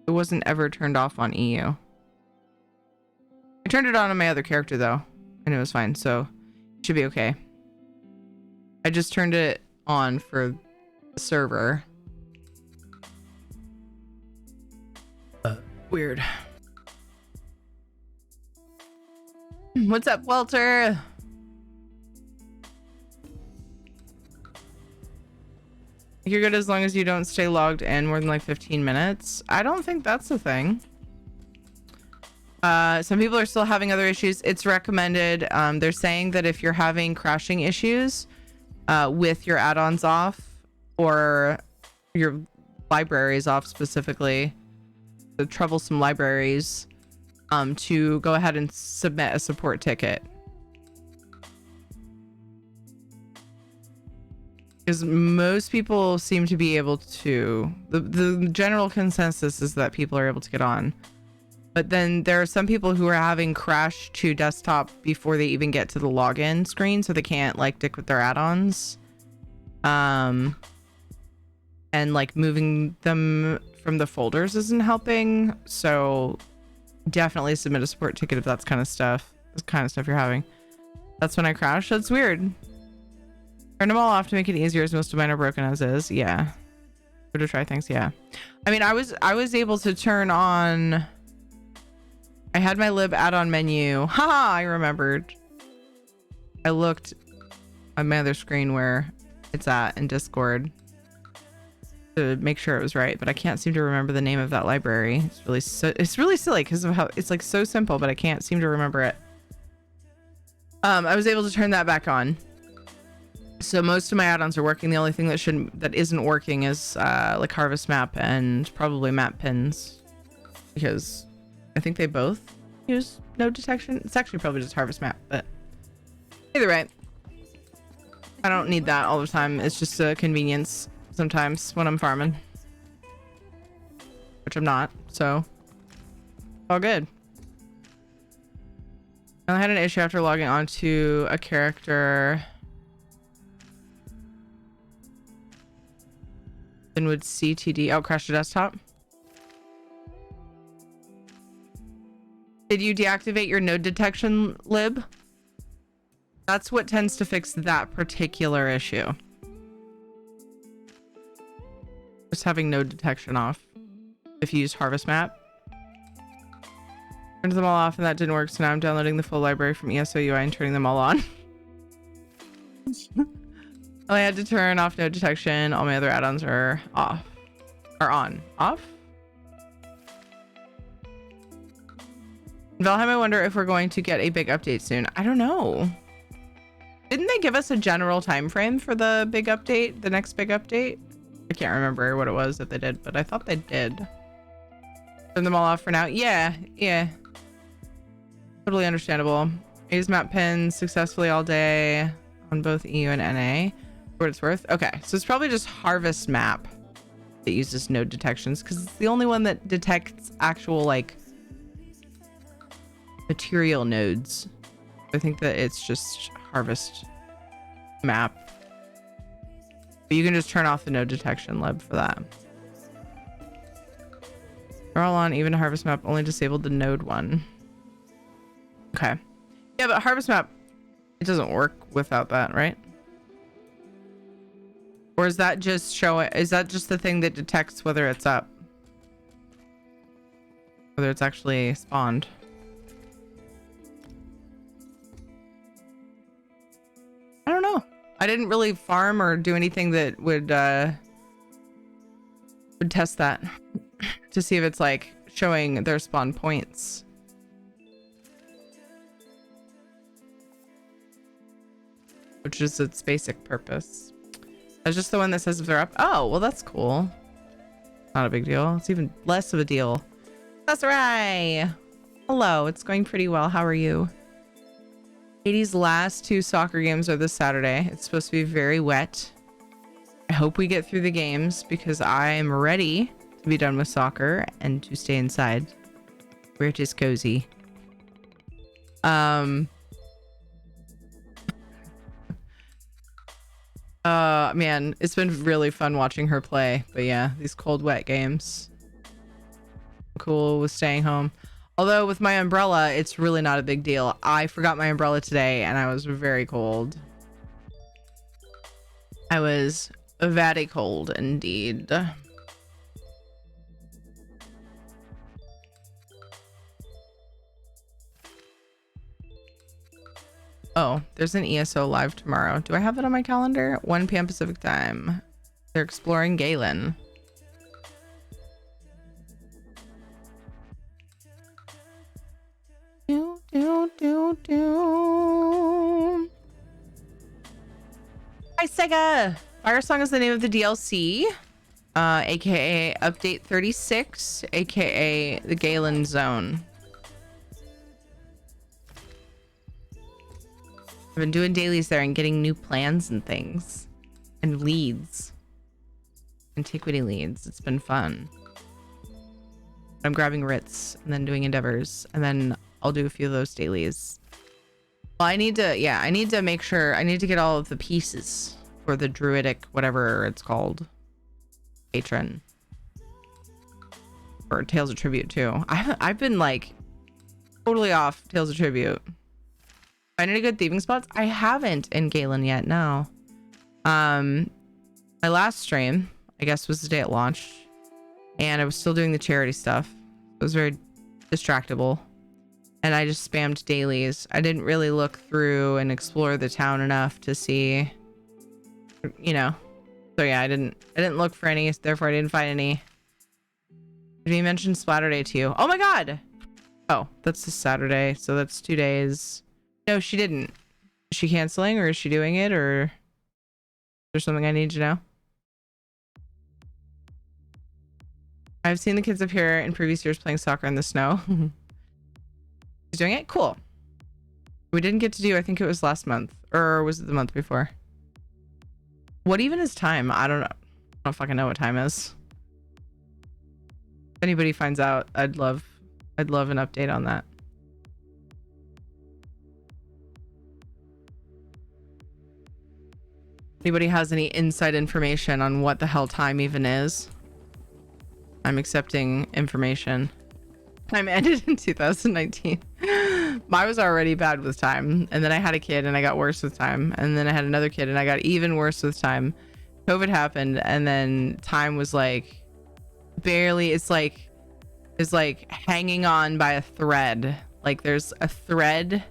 It wasn't ever turned off on EU. I turned it on my other character though, and it was fine, so it should be okay. I just turned it on for the server. Weird. What's up, Walter? You're good as long as you don't stay logged in more than like 15 minutes. I don't think that's the thing. Some people are still having other issues. It's recommended. They're saying that if you're having crashing issues with your add-ons off or your libraries off specifically, the troublesome libraries, to go ahead and submit a support ticket. Because most people seem to be able to, the general consensus is that people are able to get on. But then there are some people who are having crash to desktop before they even get to the login screen, so they can't like dick with their add-ons. And like moving them from the folders isn't helping. So definitely submit a support ticket if that's kind of stuff you're having. That's when I crash. That's weird. Turn them all off to make it easier, as most of mine are broken as is. Yeah. Go to try things. Yeah. I mean, I was able to turn on. I had my lib add-on menu. Haha, I remembered. I looked on my other screen where it's at in Discord to make sure it was right, but I can't seem to remember the name of that library. It's really silly because of how it's like so simple, but I can't seem to remember it. I was able to turn that back on. So most of my add-ons are working. The only thing that isn't working is like harvest map and probably map pins, because I think they both use node detection. It's actually probably just harvest map, but either way, I don't need that all the time. It's just a convenience sometimes when I'm farming, which I'm not, so all good. I had an issue after logging onto a character. Then would CTD crash the desktop. Did you deactivate your node detection lib? That's what tends to fix that particular issue. Just having node detection off. If you use harvest map. Turned them all off and that didn't work, so now I'm downloading the full library from ESO UI and turning them all on. I had to turn off node detection. All my other add-ons are off. Are on. Off? Valheim, I wonder if we're going to get a big update soon. I don't know. Didn't they give us a general time frame for the big update? The next big update? I can't remember what it was that they did, but I thought they did. Turn them all off for now. Yeah. Totally understandable. Use map pins successfully all day on both EU and NA. For what it's worth. Okay, so it's probably just harvest map that uses node detections because it's the only one that detects actual like material nodes. I think that it's just harvest map. But you can just turn off the node detection lib for that. They're all on, even harvest map only disabled the node one. Okay. Yeah, but harvest map, it doesn't work without that, right? Or is that just is that just the thing that detects whether it's up? Whether it's actually spawned? I don't know. I didn't really farm or do anything that would test that to see if it's like showing their spawn points. Which is its basic purpose. That's just the one that says if they're up. Oh, well, that's cool. Not a big deal. It's even less of a deal. That's right. Hello, it's going pretty well. How are you? Katie's last 2 soccer games are this Saturday. It's supposed to be very wet. I hope we get through the games because I am ready to be done with soccer and to stay inside where it is cozy. Man, it's been really fun watching her play. But yeah, these cold, wet games. Cool with staying home. Although with my umbrella, it's really not a big deal. I forgot my umbrella today and I was very cold. I was very cold indeed. Oh, there's an ESO live tomorrow. Do I have it on my calendar? 1 p.m. Pacific time. They're exploring Galen. Hi, Sega! FIRESONG is the name of the DLC, aka Update 36, aka the Galen Zone. I've been doing dailies there and getting new plans and things. And leads. Antiquity leads. It's been fun. I'm grabbing writs and then doing endeavors. And then I'll do a few of those dailies. Well, I need to make sure. I need to get all of the pieces for the druidic, whatever it's called. Patron. Or Tales of Tribute too. I've been like totally off Tales of Tribute. Finding a good thieving spots? I haven't in Galen yet, no. My last stream, I guess, was the day it launched. And I was still doing the charity stuff. It was very distractible. And I just spammed dailies. I didn't really look through and explore the town enough to see, you know. So yeah, I didn't look for any, therefore I didn't find any. Did he mention Splatter Day to you? Oh my god! Oh, that's this Saturday, so that's 2 days. No, she didn't. Is she canceling or is she doing it or is there something I need to know? I've seen the kids up here in previous years playing soccer in the snow. She's doing it? Cool. We didn't get to do, I think it was last month or was it the month before? What even is time? I don't know. I don't fucking know what time is. If anybody finds out, I'd love an update on that. Anybody has any inside information on what the hell time even is? I'm accepting information. Time ended in 2019. I was already bad with time. And then I had a kid and I got worse with time. And then I had another kid and I got even worse with time. COVID happened and then time was like barely, it's like hanging on by a thread. Like there's a thread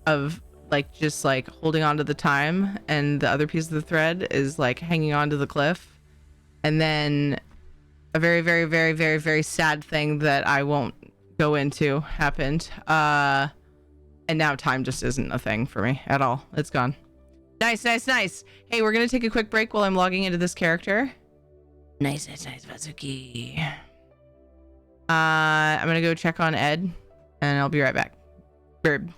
of like just like holding on to the time and the other piece of the thread is like hanging on to the cliff, and then a very, very, very, very, very sad thing that I won't go into happened. And now time just isn't a thing for me at all. It's gone. Nice, nice, nice. Hey, we're gonna take a quick break while I'm logging into this character. Nice, nice, nice, Vazuki. I'm gonna go check on Ed, and I'll be right back. Bird.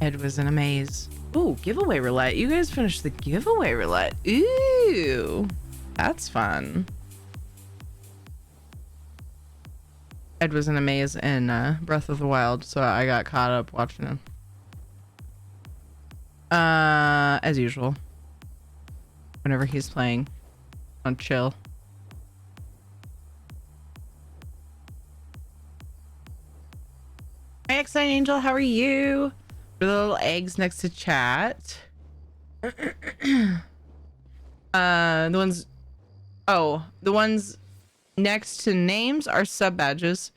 Ed was in a maze. Ooh, giveaway roulette. You guys finished the giveaway roulette. Ooh, that's fun. Ed was in a maze in Breath of the Wild, so I got caught up watching him. As usual. Whenever he's playing on chill. Hi, Exciting Angel, how are you? The little eggs next to chat. The ones next to names are sub badges.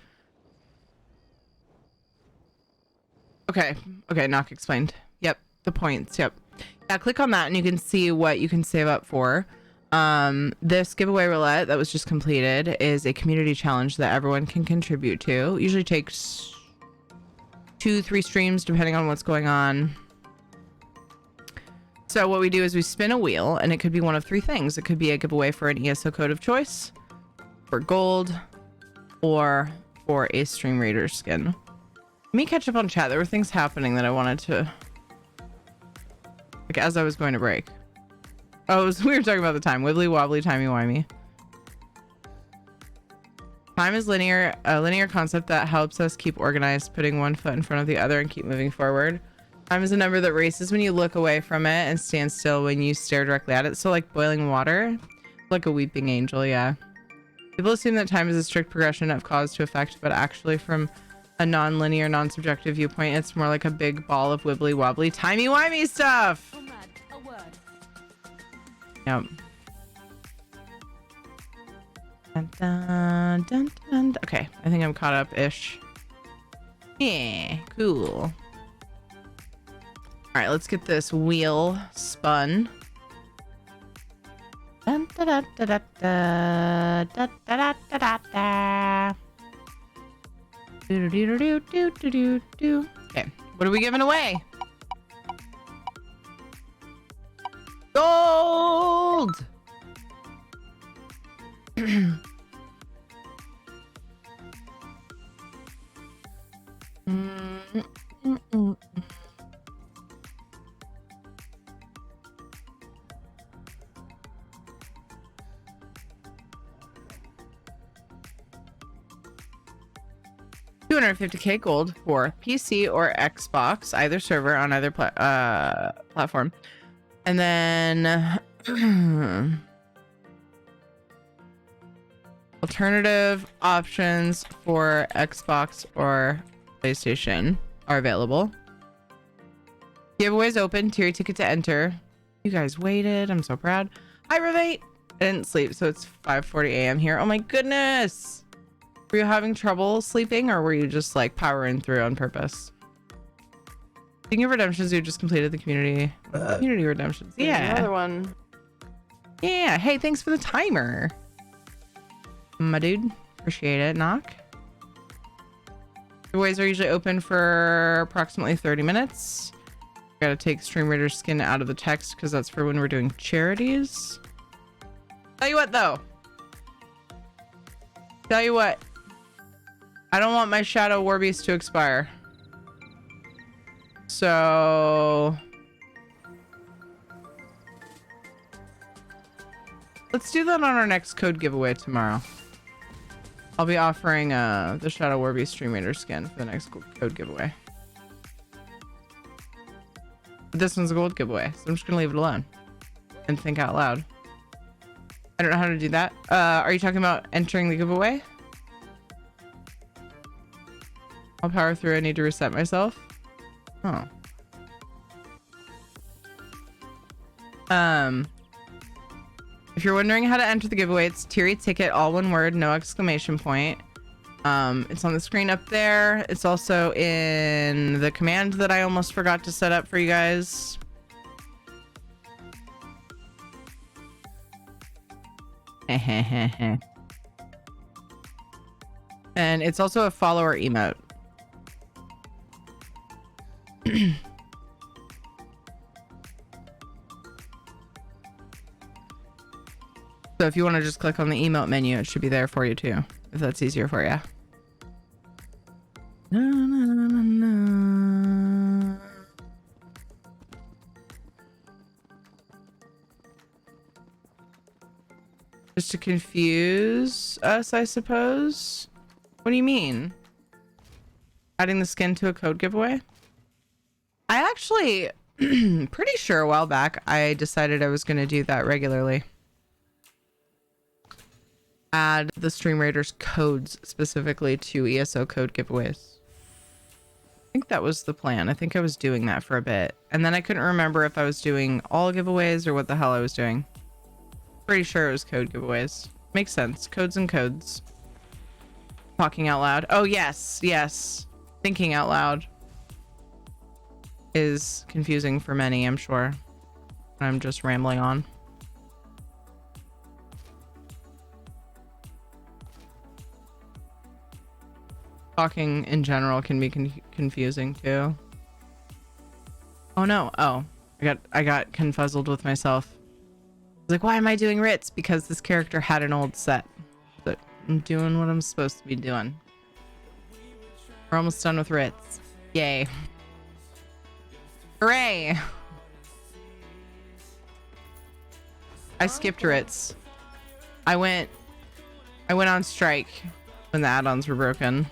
Okay, Knock explained. Yep, the points, yep. Yeah, click on that and you can see what you can save up for. This giveaway roulette that was just completed is a community challenge that everyone can contribute to. It usually takes 2-3 streams depending on what's going on. So what we do is we spin a wheel and it could be one of 3 things. It could be a giveaway for an ESO code of choice, for gold, or for a Stream Raider skin. Let me catch up on chat. There were things happening that I wanted to, like, as I was going to break. Oh, we were talking about the time. Wibbly wobbly, timey wimey. Time is linear, a linear concept that helps us keep organized, putting one foot in front of the other and keep moving forward. Time is a number that races when you look away from it and stands still when you stare directly at it. So like boiling water, like a weeping angel, yeah. People assume that time is a strict progression of cause to effect, but actually from a non-linear, non-subjective viewpoint, it's more like a big ball of wibbly wobbly, timey wimey stuff. Yep. Dun, dun, dun, dun. Okay, I think I'm caught up-ish. Yeah, cool. All right, let's get this wheel spun. Dun, da, da, da, da, da, da, da, da, da, da. Do, do, do, do, do, do, do. Okay, what are we giving away? Gold! Mm-mm-mm-mm. 250k gold for PC or Xbox, either server on either platform. And then alternative options for Xbox or PlayStation are available. Giveaways open. Tier ticket to enter. You guys waited. I'm so proud. Hi, Revate. I didn't sleep, so it's 5:40 a.m. here. Oh my goodness. Were you having trouble sleeping, or were you just like powering through on purpose? Speaking of redemptions, you just completed the community redemptions. Yeah. Another one. Yeah. Hey, thanks for the timer, my dude. Appreciate it. Knock. Giveaways are usually open for approximately 30 minutes. Gotta take Stream Raider skin out of the text because that's for when we're doing charities. Tell you what, though. Tell you what. I don't want my Shadow Warbeast to expire. So let's do that on our next code giveaway tomorrow. I'll be offering the Shadow Warbeast Stream Raider skin for the next code giveaway. But this one's a gold giveaway, so I'm just gonna leave it alone and think out loud. I don't know how to do that. Are you talking about entering the giveaway? I'll power through. I need to reset myself. Oh. If you're wondering how to enter the giveaway, it's Teary Ticket, all one word, no exclamation point. It's on the screen up there. It's also in the command that I almost forgot to set up for you guys. And it's also a follower emote. So if you want to just click on the emote menu, it should be there for you too, if that's easier for you. Na, na, na, na. Just to confuse us, I suppose. What do you mean? Adding the skin to a code giveaway? I actually, pretty sure a while back, I decided I was going to do that regularly. Add the Stream Raiders codes specifically to ESO code giveaways. I think that was the plan. I think I was doing that for a bit. And then I couldn't remember if I was doing all giveaways or what the hell I was doing. Pretty sure it was code giveaways. Makes sense. Codes and codes. Talking out loud. Oh, yes. Yes. Thinking out loud is confusing for many, I'm sure. I'm just rambling on. Talking in general can be confusing too. Oh no. Oh, I got confuzzled with myself. I was like, why am I doing Ritz? Because this character had an old set. But I'm doing what I'm supposed to be doing. We're almost done with Ritz. Yay. Hooray. I skipped Ritz. I went on strike when the add-ons were broken.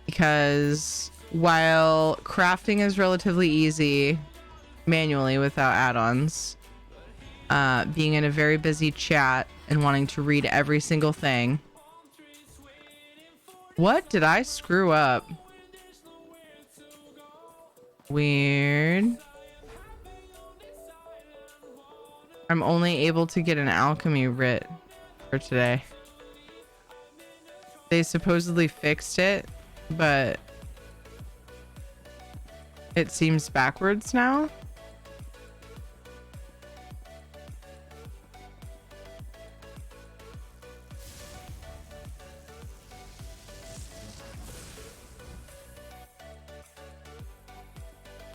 Because while crafting is relatively easy manually without add-ons, being in a very busy chat and wanting to read every single thing. What did I screw up? Weird. I'm only able to get an alchemy writ for today. They supposedly fixed it, but it seems backwards now.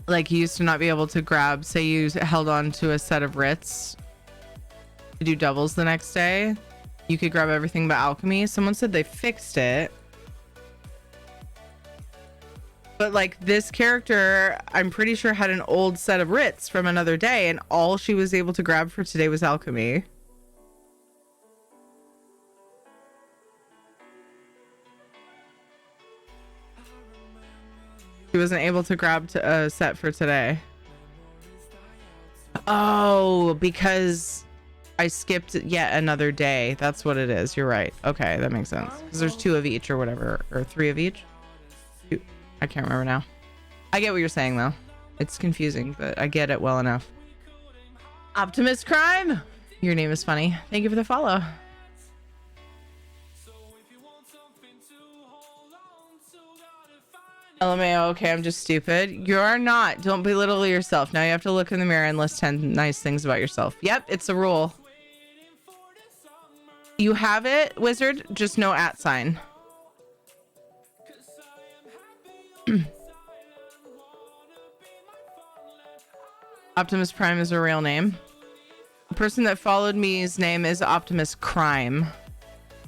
Like, you used to not be able to grab, say you held on to a set of writs to do doubles the next day, you could grab everything but alchemy. Someone said they fixed it. But like, this character, I'm pretty sure had an old set of writs from another day, and all she was able to grab for today was alchemy. She wasn't able to grab a set for today. Oh, because I skipped yet another day. That's what it is. You're right. Okay, that makes sense. Because there's 2 of each or whatever, or 3 of each. I can't remember now. I get what you're saying though. It's confusing, but I get it well enough. Optimus Crime, your name is funny. Thank you for the follow. LMAO, okay, I'm just stupid. You're not. Don't belittle yourself. Now you have to look in the mirror and list 10 nice things about yourself. Yep, it's a rule. You have it, wizard, just no @ sign. Optimus Prime is a real name. The person that followed me's name is Optimus Crime.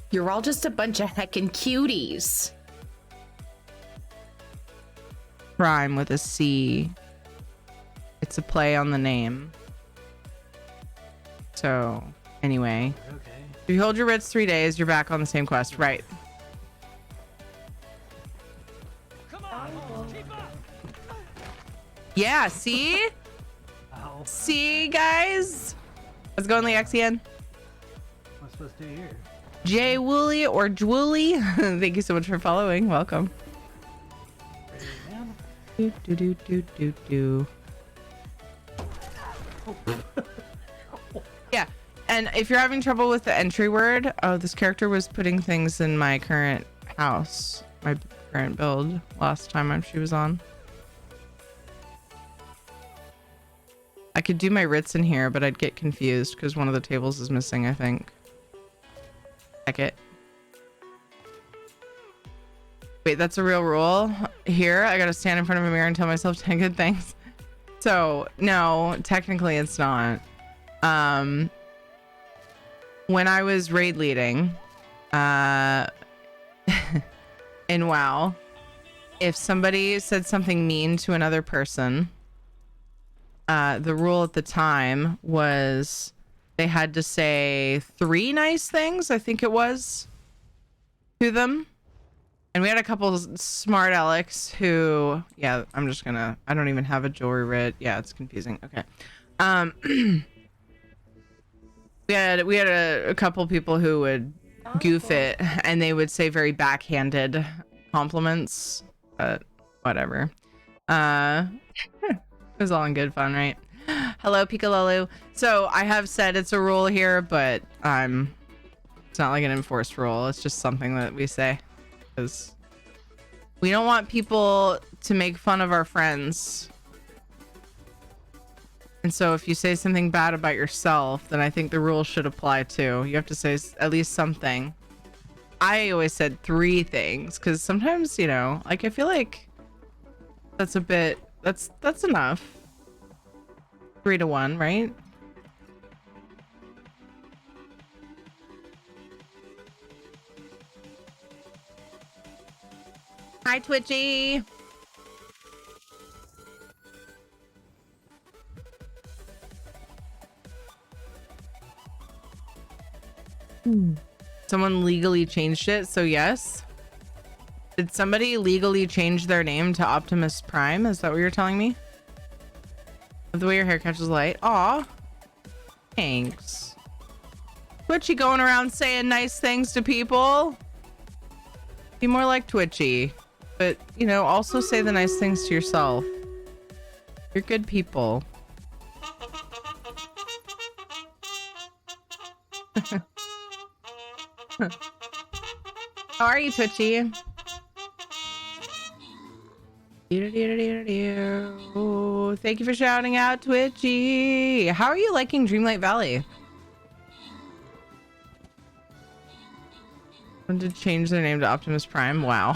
You're all just a bunch of heckin' cuties. Crime with a C. It's a play on the name. So, anyway. Okay. If you hold your writs 3 days, you're back on the same quest. Right. Come on, keep up. Yeah, see? Ow. See, guys? How's it going, Lexian? What's supposed to do here? Jay Wooly or Jwooly. Thank you so much for following. Welcome. Do, do, do, do, do, do. Yeah, and if you're having trouble with the entry word, oh, this character was putting things in my current house, my current build last time she was on. I could do my writs in here, but I'd get confused because one of the tables is missing, I think. Check it. Wait, that's a real rule? Here, I gotta stand in front of a mirror and tell myself 10 good things. So, no, technically it's not. When I was raid leading, in WoW, if somebody said something mean to another person, the rule at the time was they had to say 3 nice things, I think it was, to them. And we had a couple smart Alex who, yeah, I don't even have a jewelry writ. Yeah, it's confusing. Okay. we had a couple people who would goof it, and they would say very backhanded compliments, but whatever. It was all in good fun, right? Hello, Piccolo. So I have said it's a rule here, but it's not like an enforced rule. It's just something that we say, because we don't want people to make fun of our friends. And so if you say something bad about yourself, then I think the rule should apply too. You have to say at least something. I always said 3 things, because sometimes, you know, like I feel like that's enough. 3 to 1, right? Hi, Twitchy. Someone legally changed it, so yes. Did somebody legally change their name to Optimus Prime? Is that what you're telling me? The way your hair catches light. Aw. Thanks. Twitchy going around saying nice things to people. Be more like Twitchy. But, you know, also say the nice things to yourself. You're good people. How are you, Twitchy? Thank you for shouting out, Twitchy. How are you liking Dreamlight Valley? When did change their name to Optimus Prime? Wow.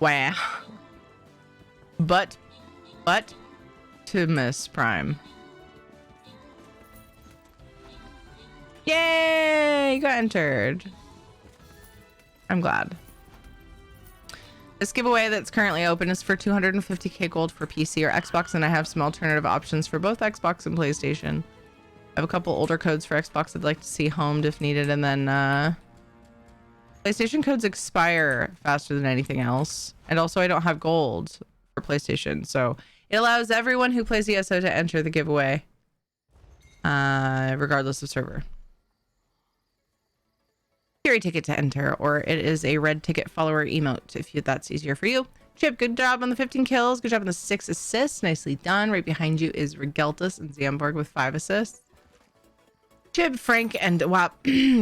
Wow. But Optimus Prime. Yay! You got entered. I'm glad. This giveaway that's currently open is for 250k gold for PC or Xbox, and I have some alternative options for both Xbox and PlayStation. I have a couple older codes for Xbox I'd like to see homed if needed, and then PlayStation codes expire faster than anything else. And also I don't have gold for PlayStation, so it allows everyone who plays ESO to enter the giveaway, regardless of server. Theory ticket to enter, or it is a red ticket follower emote if that's easier for you. Chip, good job on the 15 kills. Good job on the 6 assists. Nicely done. Right behind you is Regeltus and Zamborg with 5 assists. Chip, Frank, and Dewap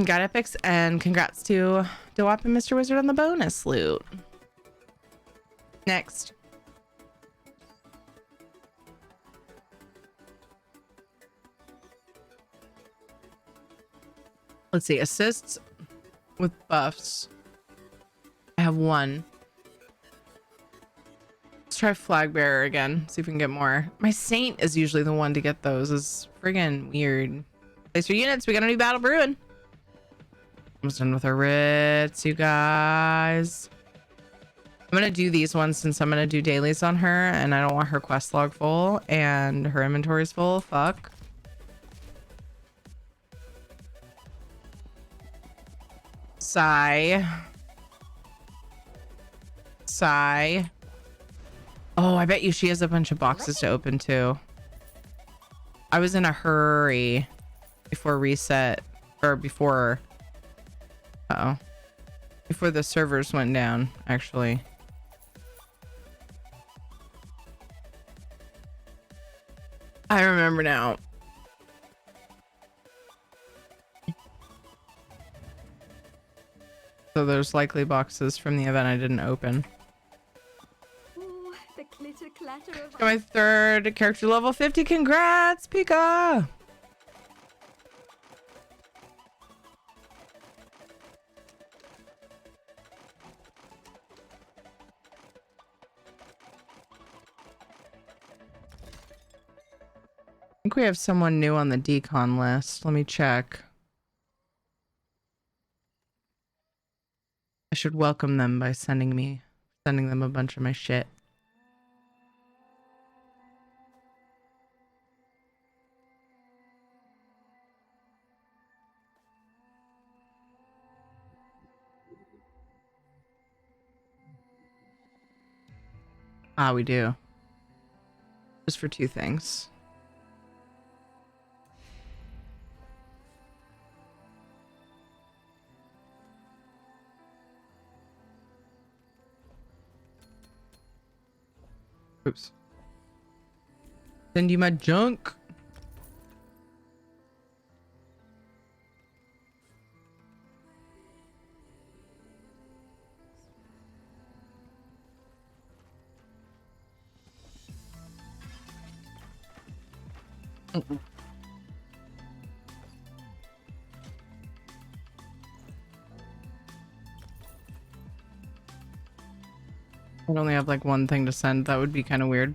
got epics, and congrats to Dewap and Mr. Wizard on the bonus loot. Next. Let's see, assists with buffs. I have 1. Let's try Flag Bearer again, see if we can get more. My Saint is usually the one to get those. It's friggin' weird. Place your units. We got a new Battle Bruin. Almost done with our writs, you guys. I'm gonna do these ones since I'm gonna do dailies on her, and I don't want her quest log full and her inventory's full. Fuck. Sigh. Oh, I bet you she has a bunch of boxes to open too. I was in a hurry before reset, or before before the servers went down, actually. I remember now. So there's likely boxes from the event I didn't open. Ooh, the clitter clatter of Got my 3rd character level 50. Congrats, Pika! I think we have someone new on the decon list. Let me check. I should welcome them by sending them a bunch of my shit. Ah, we do. Just for 2 things. Oops. Send you my junk. I only have like 1 thing to send. That would be kind of weird.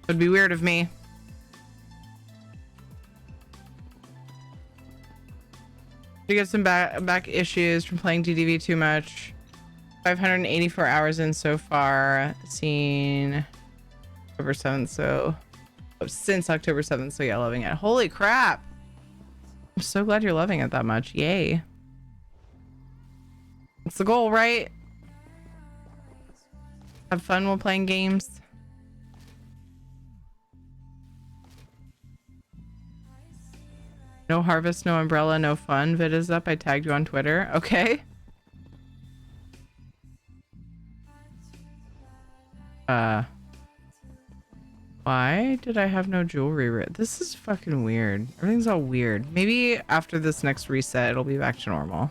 Would be weird of me. You get some back issues from playing DDV too much. 584 hours in so far. Seen October 7th, so since October 7th, so yeah, loving it. Holy crap. I'm so glad you're loving it that much. Yay. It's the goal, right? Have fun while playing games. No harvest, no umbrella, no fun. Vid is up. I tagged you on Twitter. Okay. Why did I have no jewelry? This is fucking weird. Everything's all weird. Maybe after this next reset, it'll be back to normal.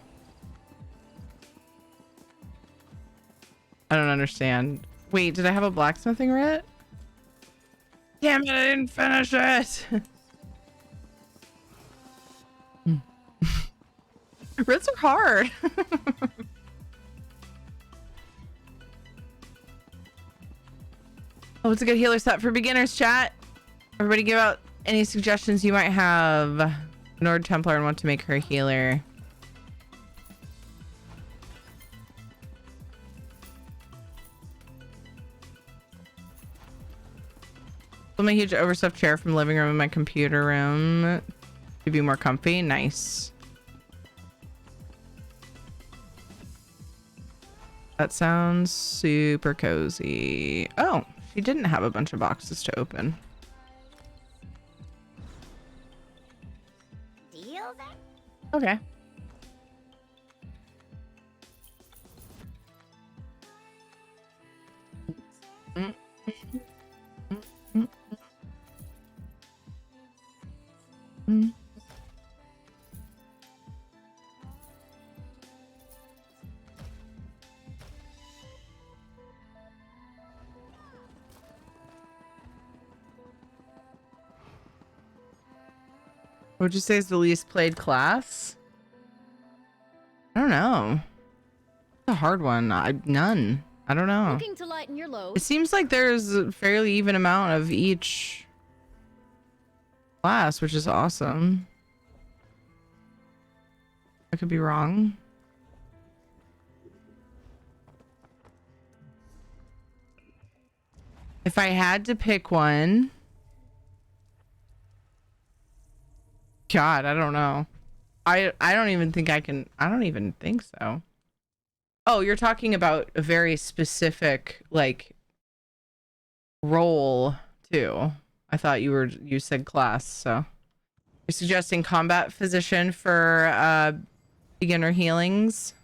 I don't understand. Wait, did I have a blacksmithing writ? Damn it, I didn't finish it. Writs are hard. Oh, it's a good healer set for beginners, chat. Everybody give out any suggestions you might have. Nord Templar and want to make her a healer. Pull my huge overstuffed chair from the living room in my computer room to be more comfy. Nice. That sounds super cozy. Oh, she didn't have a bunch of boxes to open. Deal then? Okay. What would you say is the least played class? I don't know. It's a hard one. None. I don't know. Looking to lighten your load. It seems like there's a fairly even amount of each class, which is awesome. I could be wrong. If I had to pick one, God, I don't know. I don't even think I can. I don't even think so. Oh, you're talking about a very specific like role too. I thought you said class, so you're suggesting combat physician for beginner healings.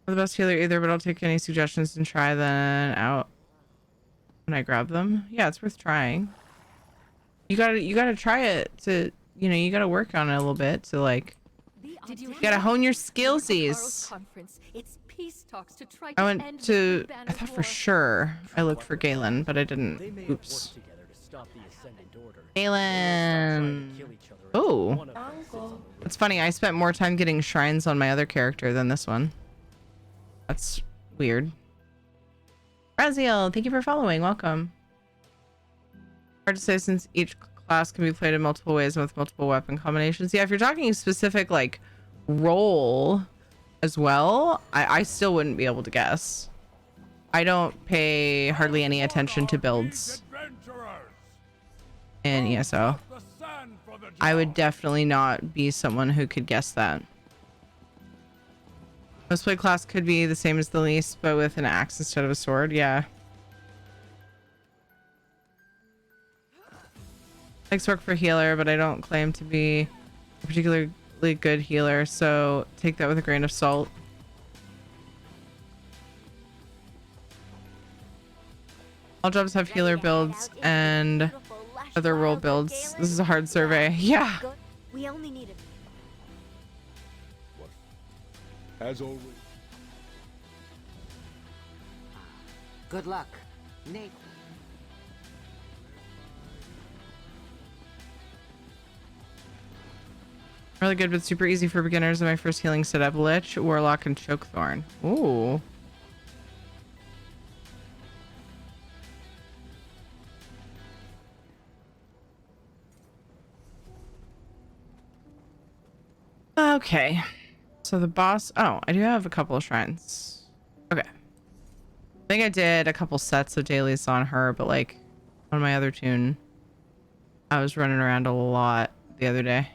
I'm the best healer either, but I'll take any suggestions and try them out when I grab them. Yeah, it's worth trying. You gotta try it to, you gotta work on it a little bit to like, you gotta hone your skillsies. I went to, I thought for sure I looked for Galen, but I didn't. Oops. Galen. Oh, it's funny. I spent more time getting shrines on my other character than this one. That's weird. Raziel, thank you for following. Welcome. Hard to say since each class can be played in multiple ways and with multiple weapon combinations. Yeah, if you're talking specific like role as well, I still wouldn't be able to guess. I don't pay hardly any attention to builds in ESO. I would definitely not be someone who could guess that. Most play class could be the same as the least, but with an axe instead of a sword. Yeah. Likes work for healer, but I don't claim to be a particularly good healer, so take that with a grain of salt. All jobs have healer builds and other role builds. This is a hard survey. Yeah. We only need it. As always. Good luck, Nate. Really good, but super easy for beginners. In my first healing setup, Lich, Warlock, and Chokethorn. Ooh. Okay. So the boss... Oh, I do have a couple of shrines. Okay. I think I did a couple sets of dailies on her, but like on my other tune, I was running around a lot the other day.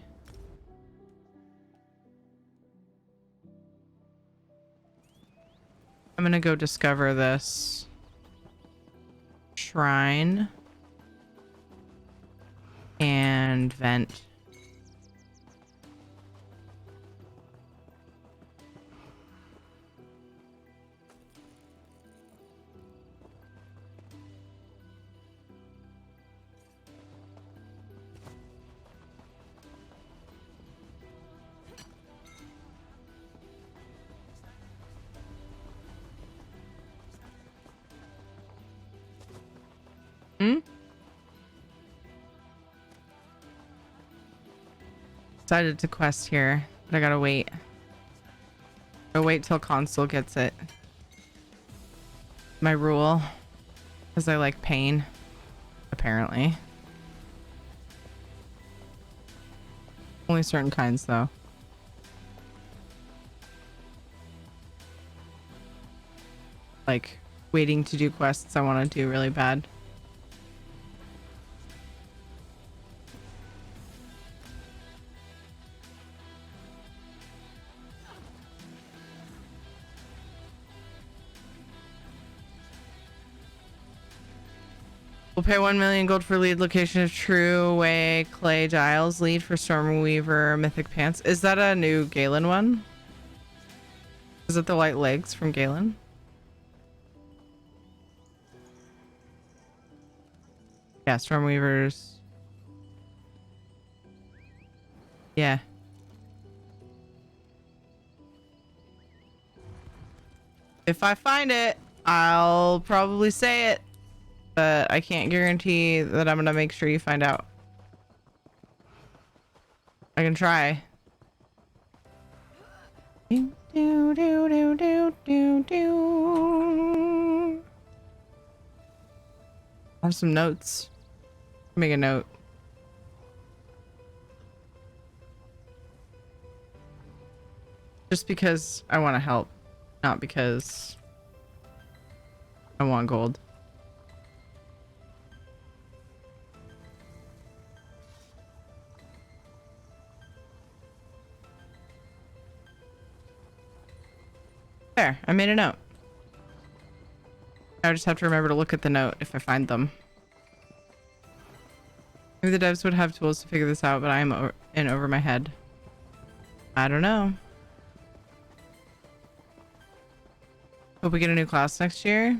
I'm gonna go discover this shrine and vent. Decided to quest here, but I gotta wait. I'll wait till console gets it. My rule, because I like pain, apparently. Only certain kinds, though. Like waiting to do quests I want to do really bad. We'll pay 1 million gold for lead location of True Way Clay Giles. Lead for Stormweaver Mythic Pants. Is that a new Galen one? Is it the white legs from Galen? Yeah, Stormweavers. Yeah. If I find it, I'll probably say it. But I can't guarantee that I'm gonna make sure you find out. I can try. Do, do, do, do, do, do. I have some notes. Make a note. Just because I want to help, not because I want gold. There, I made a note. I just have to remember to look at the note if I find them. Maybe the devs would have tools to figure this out, but I am in over my head. I don't know. Hope we get a new class next year.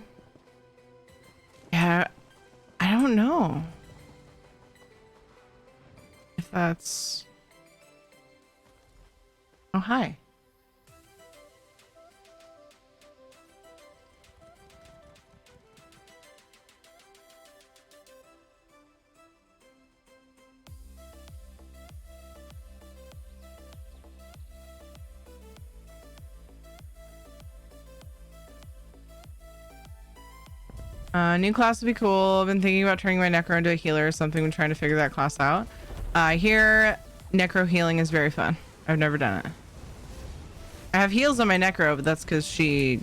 Yeah, I don't know if that's... Oh, hi. New class would be cool. I've been thinking about turning my necro into a healer or something when trying to figure that class out. I hear necro healing is very fun. I've never done it. I have heals on my necro, but that's because she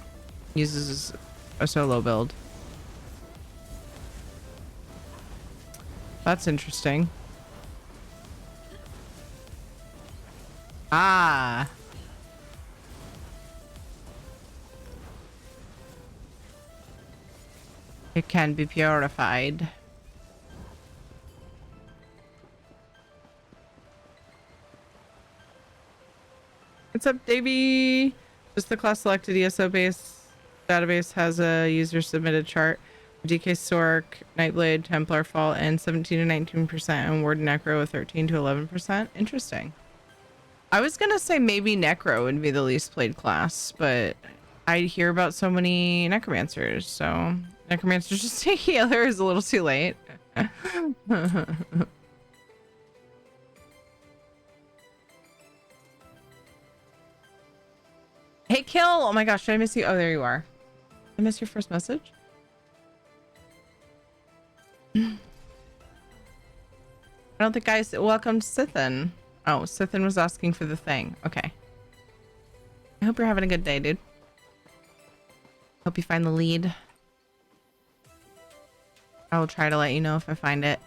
uses a solo build. That's interesting. Ah. It can be purified. What's up, Davey? Just the class selected ESO base database has a user submitted chart. DK Sork, Nightblade, Templar Fall, and 17 to 19%, and Warden Necro with 13 to 11%. Interesting. I was gonna say maybe Necro would be the least played class, but I hear about so many Necromancers, so Necromancers just take healer is a little too late. Hey, Kill! Oh my gosh, did I miss you? Oh, there you are. I missed your first message. I don't think I welcomed Sithin. Oh, Sithin was asking for the thing. Okay. I hope you're having a good day, dude. Hope you find the lead. I will try to let you know if I find it.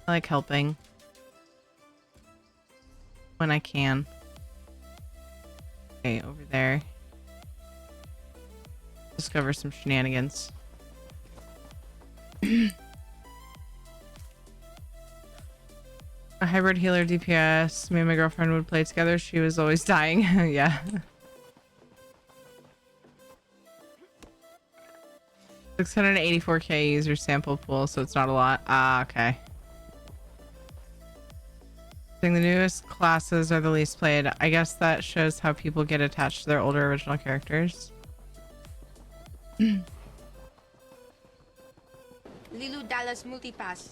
I like helping when I can. Okay, over there. Discover some shenanigans. A hybrid healer DPS. Me and my girlfriend would play together. She was always dying. Yeah. 684k user sample pool, so it's not a lot. Ah, okay. I think the newest classes are the least played. I guess that shows how people get attached to their older original characters. Lilu Dallas Multipass.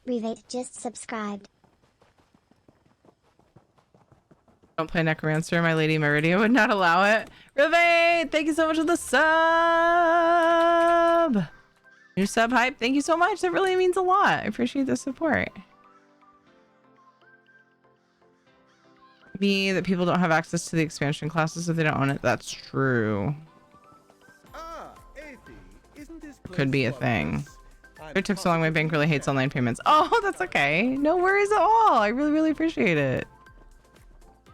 Revate just subscribed. Don't play Necromancer. My Lady Meridia would not allow it. Revate! Thank you so much for the sub! New sub hype. Thank you so much. That really means a lot. I appreciate the support. Be that people don't have access to the expansion classes if they don't own it. That's true. Could be a thing. It took so long. My bank really hates online payments. Oh, that's okay. No worries at all. I really, really appreciate it.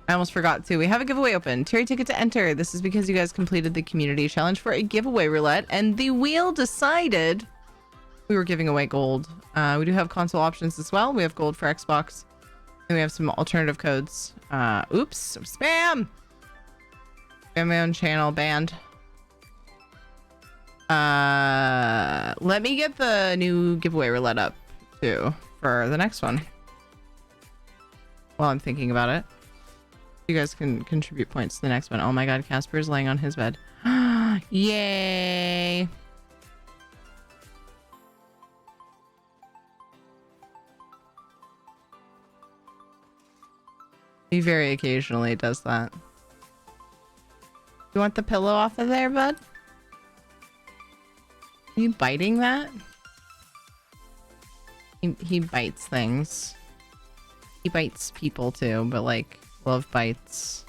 I almost forgot to. We have a giveaway open. Terry ticket to enter. This is because you guys completed the community challenge for a giveaway roulette, and the wheel decided we were giving away gold. We do have console options as well. We have gold for Xbox, and we have some alternative codes. Oops, spam. Spam my own channel banned. Let me get the new giveaway roulette up too for the next one while I'm thinking about it. You guys can contribute points to the next one. Oh my god, Casper is laying on his bed. Yay. He very occasionally does that. You want the pillow off of there, bud? Are you biting that? He bites things. He bites people too, but like love bites.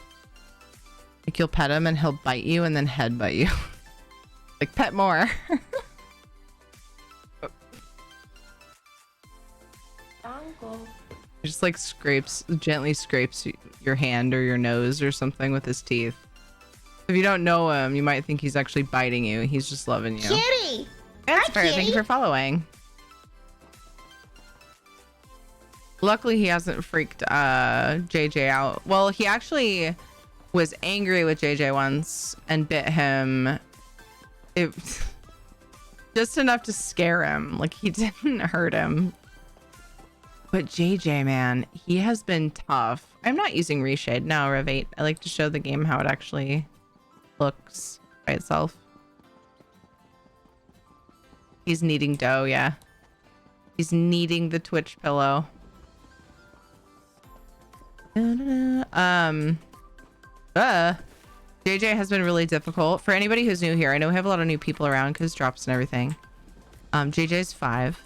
Like you'll pet him and he'll bite you and then headbutt you. Like pet more. He just like gently scrapes your hand or your nose or something with his teeth. If you don't know him, you might think he's actually biting you. He's just loving you. Kitty! That's fair. Thank you for following. Luckily, he hasn't freaked JJ out. Well, he actually was angry with JJ once and bit him. Just enough to scare him. Like, he didn't hurt him. But JJ, man, he has been tough. I'm not using Reshade now, Rev8. I like to show the game how it actually looks by itself. He's kneading dough, yeah. He's kneading the Twitch pillow. JJ has been really difficult. For anybody who's new here, I know we have a lot of new people around because drops and everything. JJ's 5.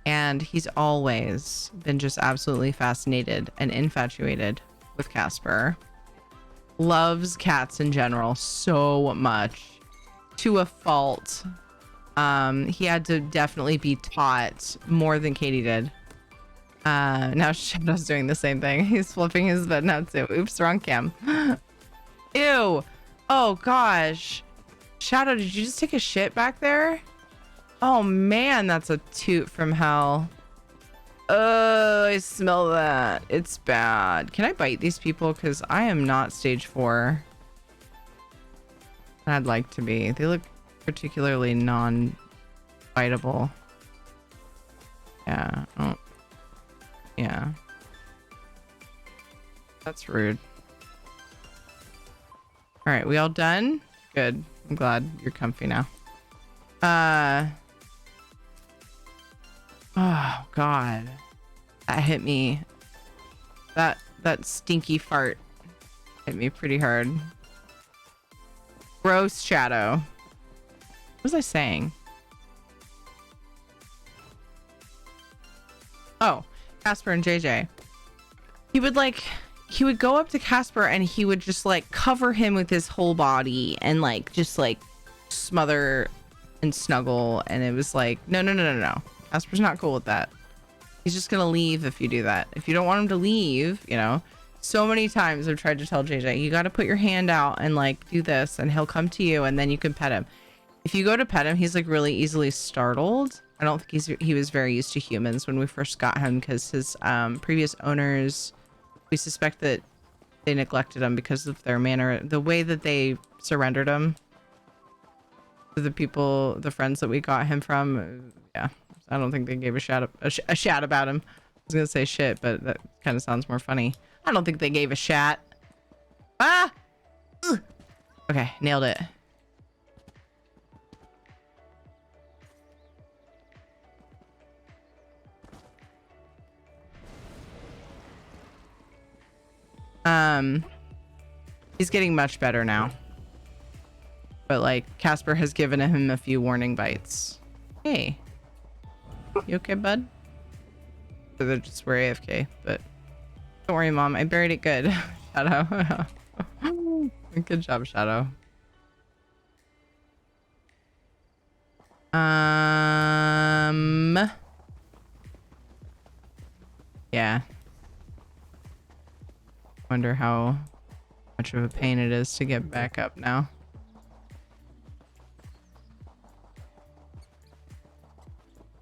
And he's always been just absolutely fascinated and infatuated with Casper. Loves cats in general so much. To a fault. He had to definitely be taught more than Katie did. Now Shadow's doing the same thing. He's flipping his bed now too. Oops, wrong cam. Ew. Oh gosh. Shadow, did you just take a shit back there? Oh man, that's a toot from hell. Oh, I smell that. It's bad. Can I bite these people? Because I am not stage 4. I'd like to be. They look particularly non-biteable. Yeah. Oh. Yeah. That's rude. All right, we all done? Good. I'm glad you're comfy now. Oh God, that hit me. That stinky fart hit me pretty hard. Gross, Shadow. What was I saying? Oh, Casper and JJ. He would go up to Casper and he would just like cover him with his whole body and like just like smother and snuggle, and it was like no. Casper's not cool with that. He's just gonna leave if you do that. If you don't want him to leave, you know. So many times I've tried to tell JJ, you got to put your hand out and like do this, and he'll come to you, and then you can pet him. If you go to pet him, he's like really easily startled. I don't think he was very used to humans when we first got him, because his previous owners, we suspect that they neglected him because of their manner, the way that they surrendered him to the friends that we got him from. Yeah, I don't think they gave a shat about him. I was gonna say shit, but that kind of sounds more funny. I don't think they gave a shat. Ah! Ugh. Okay, nailed it. He's getting much better now. But like Casper has given him a few warning bites. Hey. You okay, bud? So they're just we're AFK, but don't worry, Mom. I buried it good. Shadow. Good job, Shadow. Yeah. Wonder how much of a pain it is to get back up now.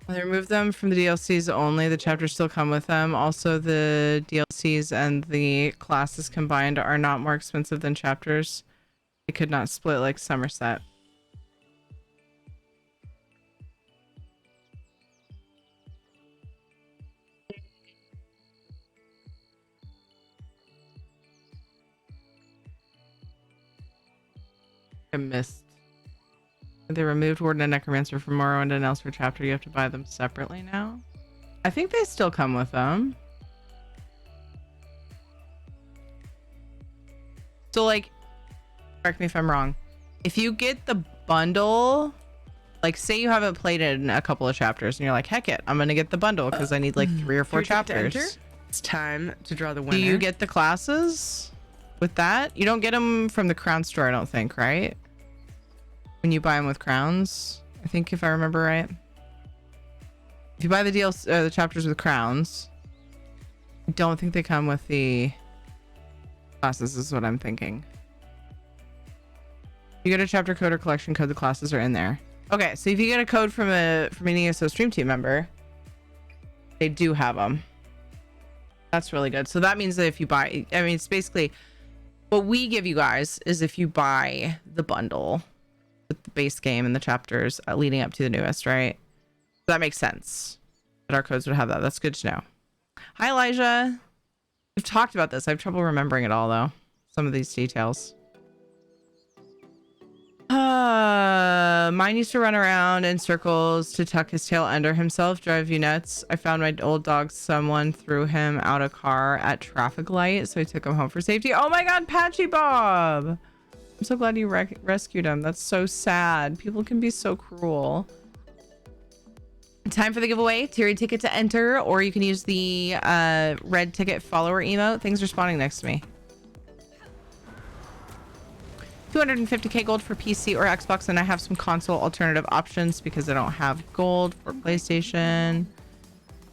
They remove them from the DLCs only. The chapters still come with them. Also, the DLCs and the classes combined are not more expensive than chapters. They could not split like Somerset. I missed. They removed Warden and Necromancer from Morrowind and elsewhere chapter. You have to buy them separately now. I think they still come with them. So like, correct me if I'm wrong. If you get the bundle, like say you haven't played it in a couple of chapters and you're like, heck it, I'm going to get the bundle because I need like 3 or 4 chapters. It's time to draw the winner. Do you get the classes with that? You don't get them from the Crown store, I don't think, right? When you buy them with crowns, I think, if I remember right. If you buy the DLC, the chapters with crowns, I don't think they come with the classes, is what I'm thinking. You get a chapter code or collection code, the classes are in there. Okay, so if you get a code from an ESO Stream Team member, they do have them. That's really good. So that means that if you buy, I mean, it's basically what we give you guys is if you buy the bundle with the base game and the chapters leading up to the newest, right? That makes sense that our codes would have that. That's good to know. Hi, Elijah. We've talked about this. I have trouble remembering it all, though. Some of these details. Mine used to run around in circles to tuck his tail under himself, drive you nuts. I found my old dog. Someone threw him out a car at traffic light, so I took him home for safety. Oh my God, Patchy Bob. I'm so glad you rescued him. That's so sad. People can be so cruel. Time for the giveaway. Tier ticket to enter, or you can use the red ticket follower emote. Things are spawning next to me. 250k gold for PC or Xbox, and I have some console alternative options because I don't have gold for PlayStation. And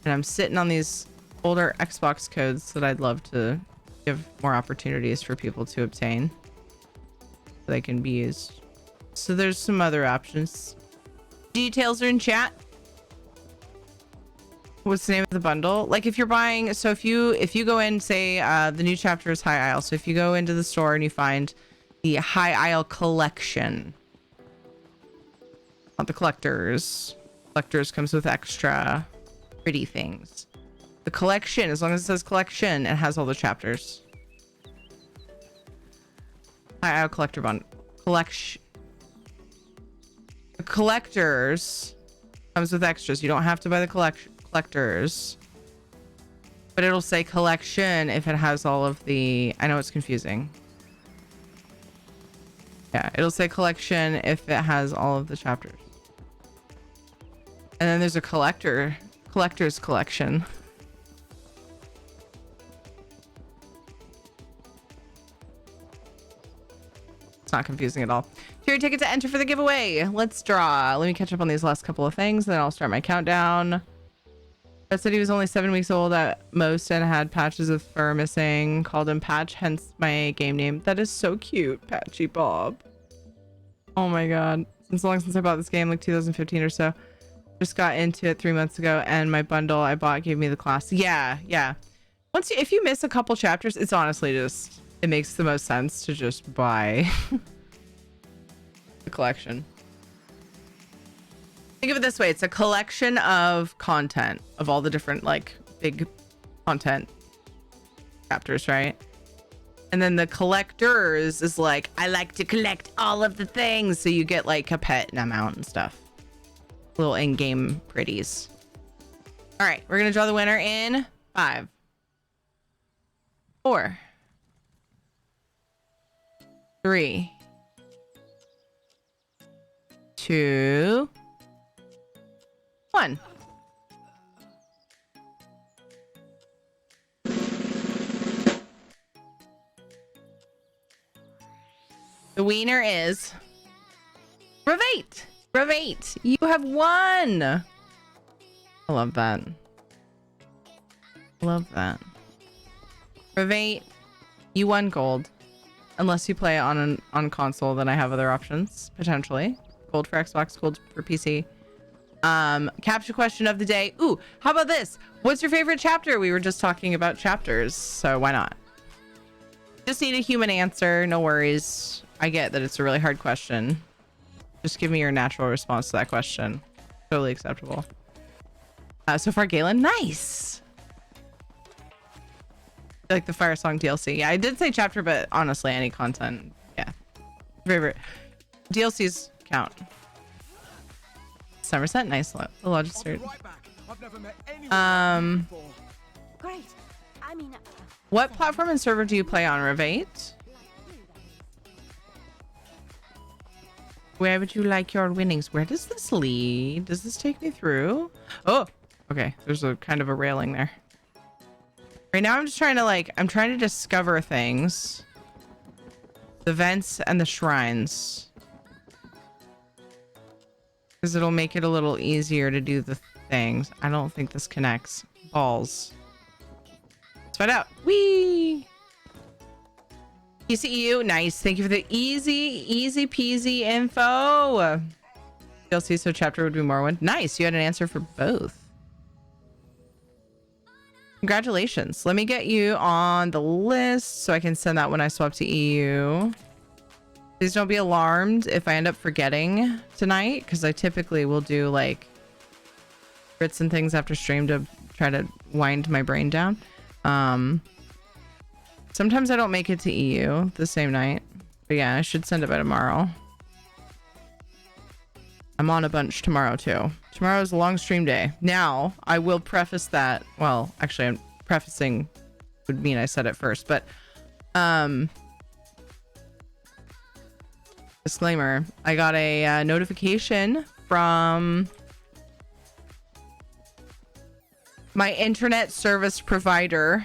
I'm sitting on these older Xbox codes that I'd love to give more opportunities for people to obtain. They can be used So there's some other options. Details are in chat. What's the name of the bundle? Like if you're buying, so if you go in, say the new chapter is High Isle. So if you go into the store and you find the High Isle collection, not the collectors. Collectors comes with extra pretty things. The collection, as long as it says collection, it has all the chapters. High Isle collector bundle. Collection. The collectors comes with extras. You don't have to buy the collectors, but it'll say collection if it has all of the, I know it's confusing. Yeah, it'll say collection if it has all of the chapters. And then there's a collector's collection. It's not confusing at all. Tier ticket to enter for the giveaway. Let's draw. Let me catch up on these last couple of things, then I'll start my countdown. Brett said he was only 7 weeks old at most and had patches of fur missing. Called him Patch, hence my game name. That is so cute, Patchy Bob. Oh my god. Since long since I bought this game, like 2015 or so. Just got into it 3 months ago, and my bundle I bought gave me the class. Yeah. If you miss a couple chapters, it's honestly just, it makes the most sense to just buy the collection. Think of it this way. It's a collection of content of all the different like big content chapters, right? And then the collectors is like, I like to collect all of the things. So you get like a pet and amount and stuff. Little in-game pretties. All right. We're going to draw the winner in 5, 4, 3, 2, 1. The winner is Ravate. Ravate, you have won. I love that. Love that. Ravate, you won gold. Unless you play on console, then I have other options potentially. Gold for Xbox, gold for PC. Capture question of the day. Ooh, how about this? What's your favorite chapter? We were just talking about chapters, so why not? Just need a human answer, no worries. I get that it's a really hard question. Just give me your natural response to that question. Totally acceptable. So far, Galen, nice. Like the FIRESONG DLC. Yeah, I did say chapter, but honestly, any content. Yeah. Favorite. DLCs count. Somerset, nice. Logister. Great. I mean, What platform and server do you play on, Ravate? Where would you like your winnings? Where does this lead? Does this take me through? Oh, okay. There's a kind of a railing there. Right now I'm just trying to I'm trying to discover things. The vents and the shrines. Because it'll make it a little easier to do the things. I don't think this connects. Balls. Let's find out. Whee! PCEU, nice. Thank you for the easy peasy info. DLC, so chapter would be more one. Nice. You had an answer for both. Congratulations. Let me get you on the list so I can send that when I swap to EU. Please don't be alarmed if I end up forgetting tonight, because I typically will do like bits and things after stream to try to wind my brain down. Sometimes I don't make it to EU the same night, but yeah, I should send it by tomorrow. I'm on a bunch tomorrow too. Tomorrow's a long stream day. Now, I will preface that. Well, actually, I'm prefacing would mean I said it first, but disclaimer, I got a notification from my internet service provider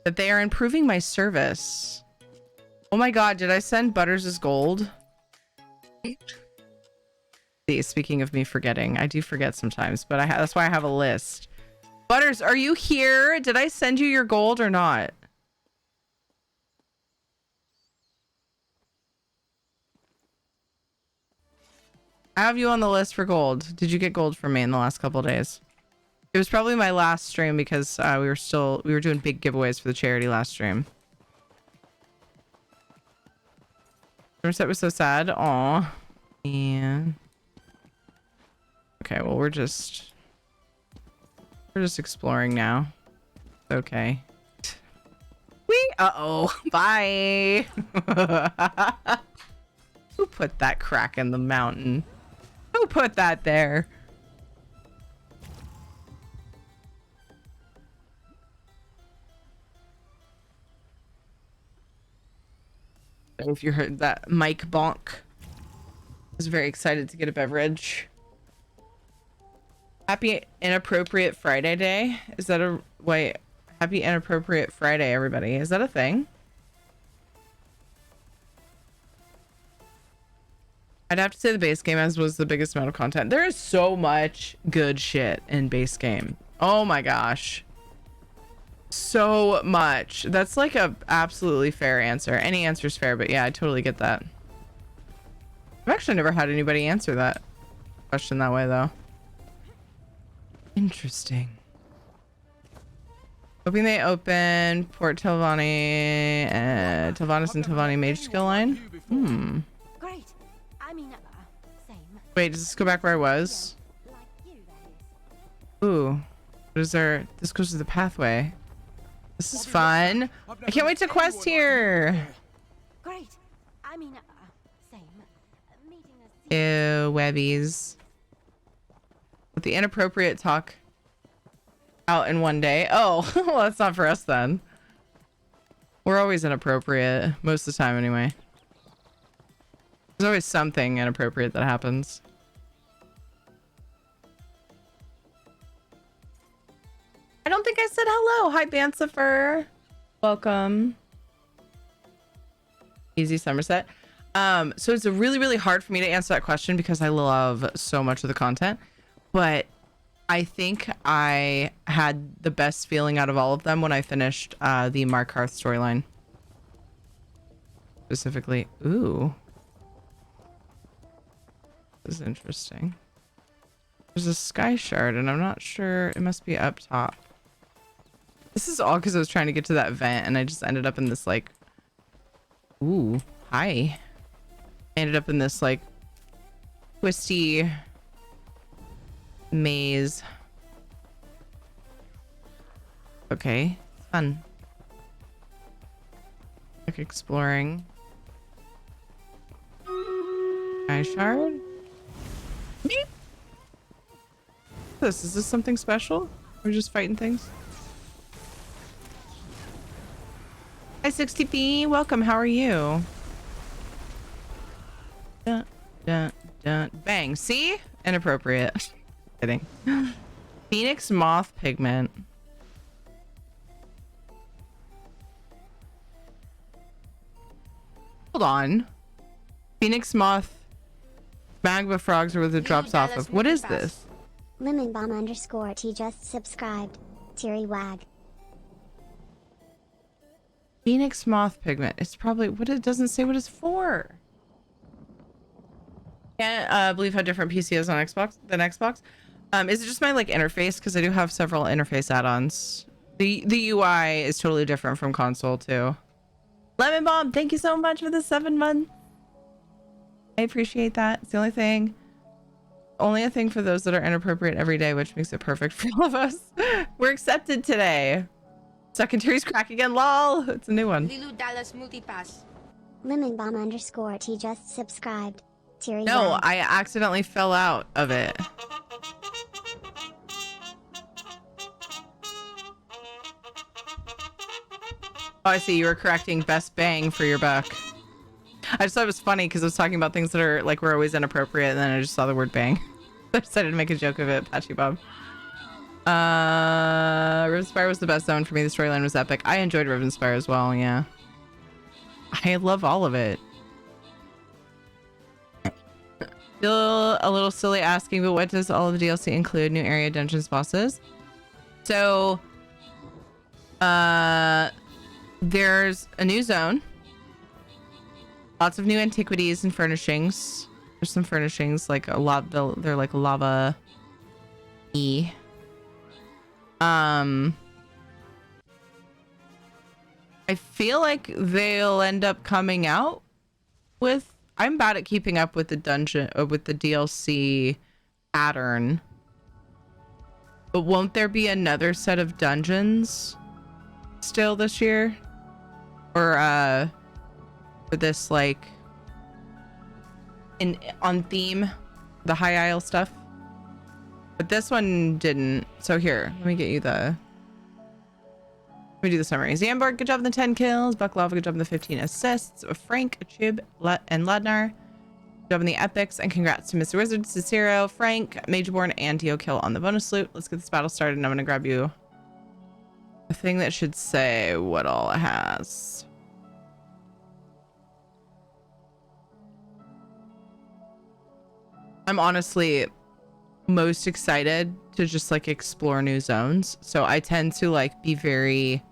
that they are improving my service. Oh my god, did I send Butters as gold? See, speaking of me forgetting, I do forget sometimes, but that's why I have a list. Butters, are you here? Did I send you your gold or not? I have you on the list for gold. Did you get gold from me in the last couple days? It was probably my last stream because we were doing big giveaways for the charity last stream. Somerset was so sad. Aw. And okay, well we're just exploring now. Okay. Uh-oh. Bye. Who put that crack in the mountain? Who put that there? If you heard that mic bonk, I was very excited to get a beverage. Happy Inappropriate Friday Day. Is that a wait? Happy Inappropriate Friday, everybody. Is that a thing? I'd have to say the base game as was the biggest amount of content. There is so much good shit in base game. Oh my gosh. So much. That's like a absolutely fair answer. Any answer's fair, but yeah, I totally get that. I've actually never had anybody answer that question that way though. Interesting. Hoping they open Port Telvanni, Telvannis and Telvanni mage skill line. Great. I mean, same. Wait, does this go back where I was? Like you, that is. Ooh. What is there? This goes to the pathway. This is fun. I can't wait to quest here. Great. I mean, same. Meeting Ew, webbies. With the inappropriate talk out in one day. Oh, well, that's not for us then. We're always inappropriate. Most of the time anyway. There's always something inappropriate that happens. I don't think I said hello. Hi, Bancifer. Welcome. Easy Somerset. So it's really, really hard for me to answer that question because I love so much of the content. But I think I had the best feeling out of all of them when I finished the Markarth storyline. Specifically. Ooh. This is interesting. There's a sky shard and I'm not sure. It must be up top. This is all because I was trying to get to that vent and I just ended up in this like... Ooh. Hi. I ended up in this like twisty maze. Okay. Fun. Like exploring. Sky shard? Meep. Is this something special? We're just fighting things? Hi 60p, welcome, how are you? Dun, dun, dun. Bang, see? Inappropriate. Kidding. Phoenix moth pigment. Hold on. Phoenix moth magma frogs are where it drops off of. What is this? Lemon bomb _ T just subscribed. Teary wag. Phoenix moth pigment. It's probably what it doesn't say what it's for. Can't believe how different PC is on Xbox than Xbox. Is it just my like interface? Because I do have several interface add-ons. The UI is totally different from console too. Lemon Bomb, thank you so much for the 7 months. I appreciate that. It's the only thing. Only a thing for those that are inappropriate every day, which makes it perfect for all of us. We're accepted today. Secondary's crack again, lol. It's a new one. Lilu Dallas Multipass. Lemon bomb _ T just subscribed. Teary No, wag. I accidentally fell out of it. Oh, I see. You were correcting best bang for your buck. I just thought it was funny because I was talking about things that are like were always inappropriate, and then I just saw the word bang. I decided to make a joke of it. Patchy Bob. Rivenspire was the best zone for me. The storyline was epic. I enjoyed Rivenspire as well. Yeah, I love all of it. Feel a little silly asking, but what does all of the DLC include? New area, dungeons, bosses. So, there's a new zone. Lots of new antiquities and furnishings. There's some furnishings like a lot. They're like lava. I feel like they'll end up coming out with. I'm bad at keeping up with the dungeon with the DLC pattern. But won't there be another set of dungeons still this year? Or for this like on theme, the High Isle stuff? But this one didn't. So here, let me get you the. Let me do the summary. Zamborg, good job on the 10 kills. Bucklava, good job on the 15 assists. Frank, Chib, and Ladnar, good job on the epics. And congrats to Mr. Wizard, Cicero, Frank, Mageborn, and Dio kill on the bonus loot. Let's get this battle started, and I'm going to grab you a thing that should say what all it has. I'm honestly most excited to just like explore new zones. So I tend to like be very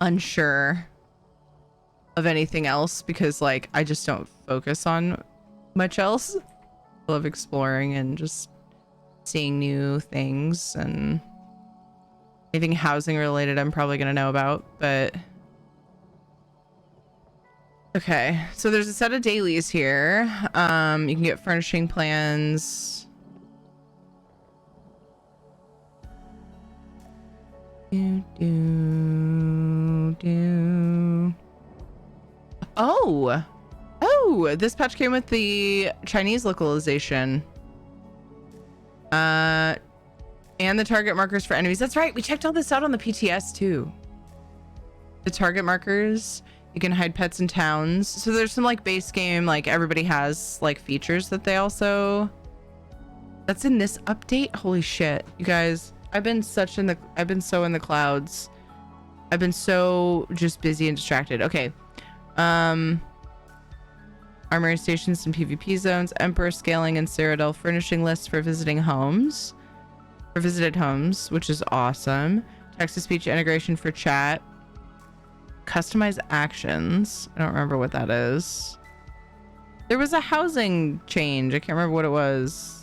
unsure of anything else because like I just don't focus on much else. I love exploring and just seeing new things, and anything housing related I'm probably gonna know about, but okay, so there's a set of dailies here. You can get furnishing plans. Oh, this patch came with the Chinese localization. And the target markers for enemies. That's right, we checked all this out on the PTS too. The target markers. You can hide pets in towns. So there's some like base game, like everybody has like features that they also. That's in this update. Holy shit, you guys! I've been so in the clouds. I've been so just busy and distracted. Okay, armory stations and PvP zones, Emperor scaling and Cyrodiil furnishing lists for visiting homes, for visited homes, which is awesome. Text-to-speech integration for chat. Customize actions. I don't remember what that is. There was a housing change. I can't remember what it was.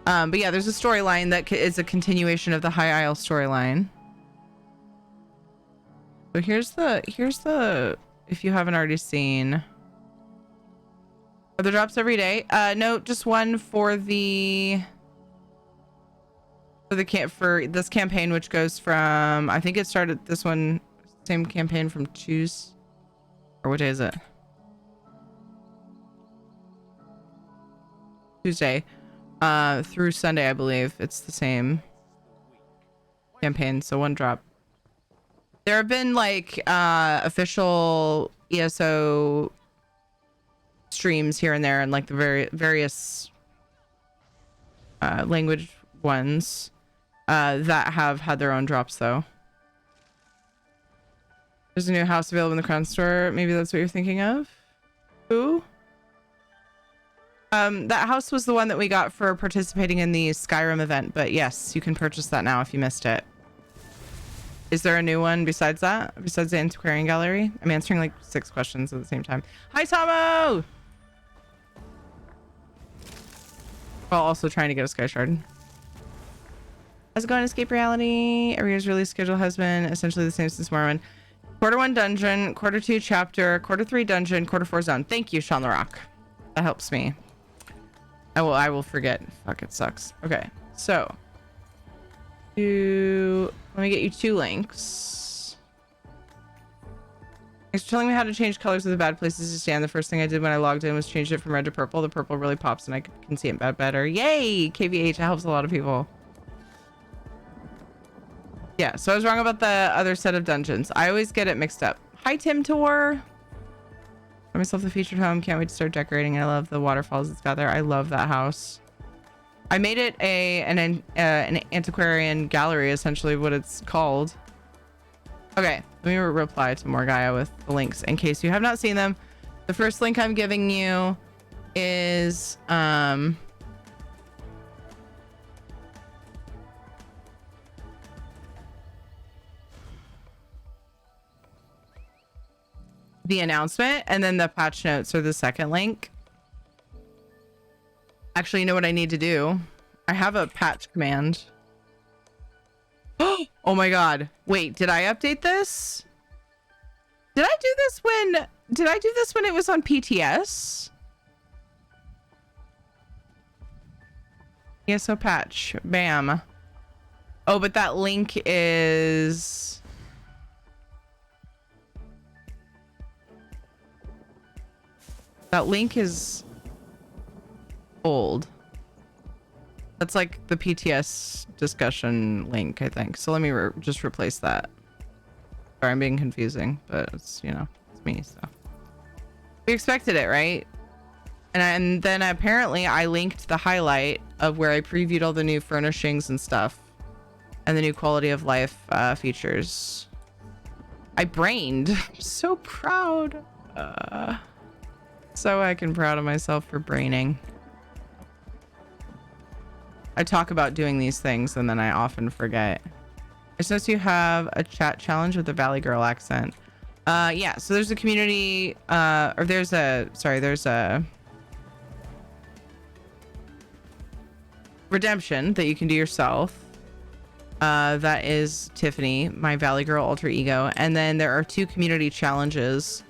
But yeah, there's a storyline that is a continuation of the High Isle storyline. So here's the if you haven't already seen. Are there drops every day? No, just one for the for this campaign, which goes from, I think it started this one, same campaign from Tuesday, or what day is it? Tuesday through Sunday, I believe. It's the same campaign, so one drop. There have been like official ESO streams here and there, and like the various language ones that have had their own drops though. There's a new house available in the Crown Store. Maybe that's what you're thinking of. Who? That house was the one that we got for participating in the Skyrim event, but yes, you can purchase that now if you missed it. Is there a new one besides that? Besides the Antiquarian Gallery? I'm answering like 6 questions at the same time. Hi, Tomo! While also trying to get a Sky Shard. How's it going, Escape Reality? Aria's release schedule has been essentially the same since Morrowind. Quarter 1 dungeon, quarter 2 chapter, quarter 3 dungeon, quarter 4 zone. Thank you, Sean the Rock. That helps me. I will forget. Fuck, it sucks. Okay, so let me get you 2 links. Thanks for telling me how to change colors of the bad places to stand. The first thing I did when I logged in was change it from red to purple. The purple really pops and I can see it better. Yay! KVH, it helps a lot of people. Yeah, so I was wrong about the other set of dungeons. I always get it mixed up. Hi, Tim Tor. Got myself the featured home. Can't wait to start decorating. I love the waterfalls it's got there. I love that house. I made it an antiquarian gallery, essentially what it's called. Okay, let me reply to Morgaya with the links in case you have not seen them. The first link I'm giving you is the announcement, and then the patch notes are the second link. Actually, you know what I need to do? I have a patch command. Oh my god. Wait, did I update this? Did I do this when it was on PTS? ESO patch. Bam. Oh, but that link is... That link is old. That's like the PTS discussion link, I think. So let me just replace that. Sorry, I'm being confusing, but it's, you know, it's me, so. We expected it, right? And then apparently I linked the highlight of where I previewed all the new furnishings and stuff. And the new quality of life features. I brained. I'm so proud. So heckin' proud of myself for braining. I talk about doing these things and then I often forget. I suppose you have a chat challenge with the Valley Girl accent. Yeah, so there's a community, there's a redemption that you can do yourself. That is Tiffany, my Valley Girl alter ego. And then there are 2 community challenges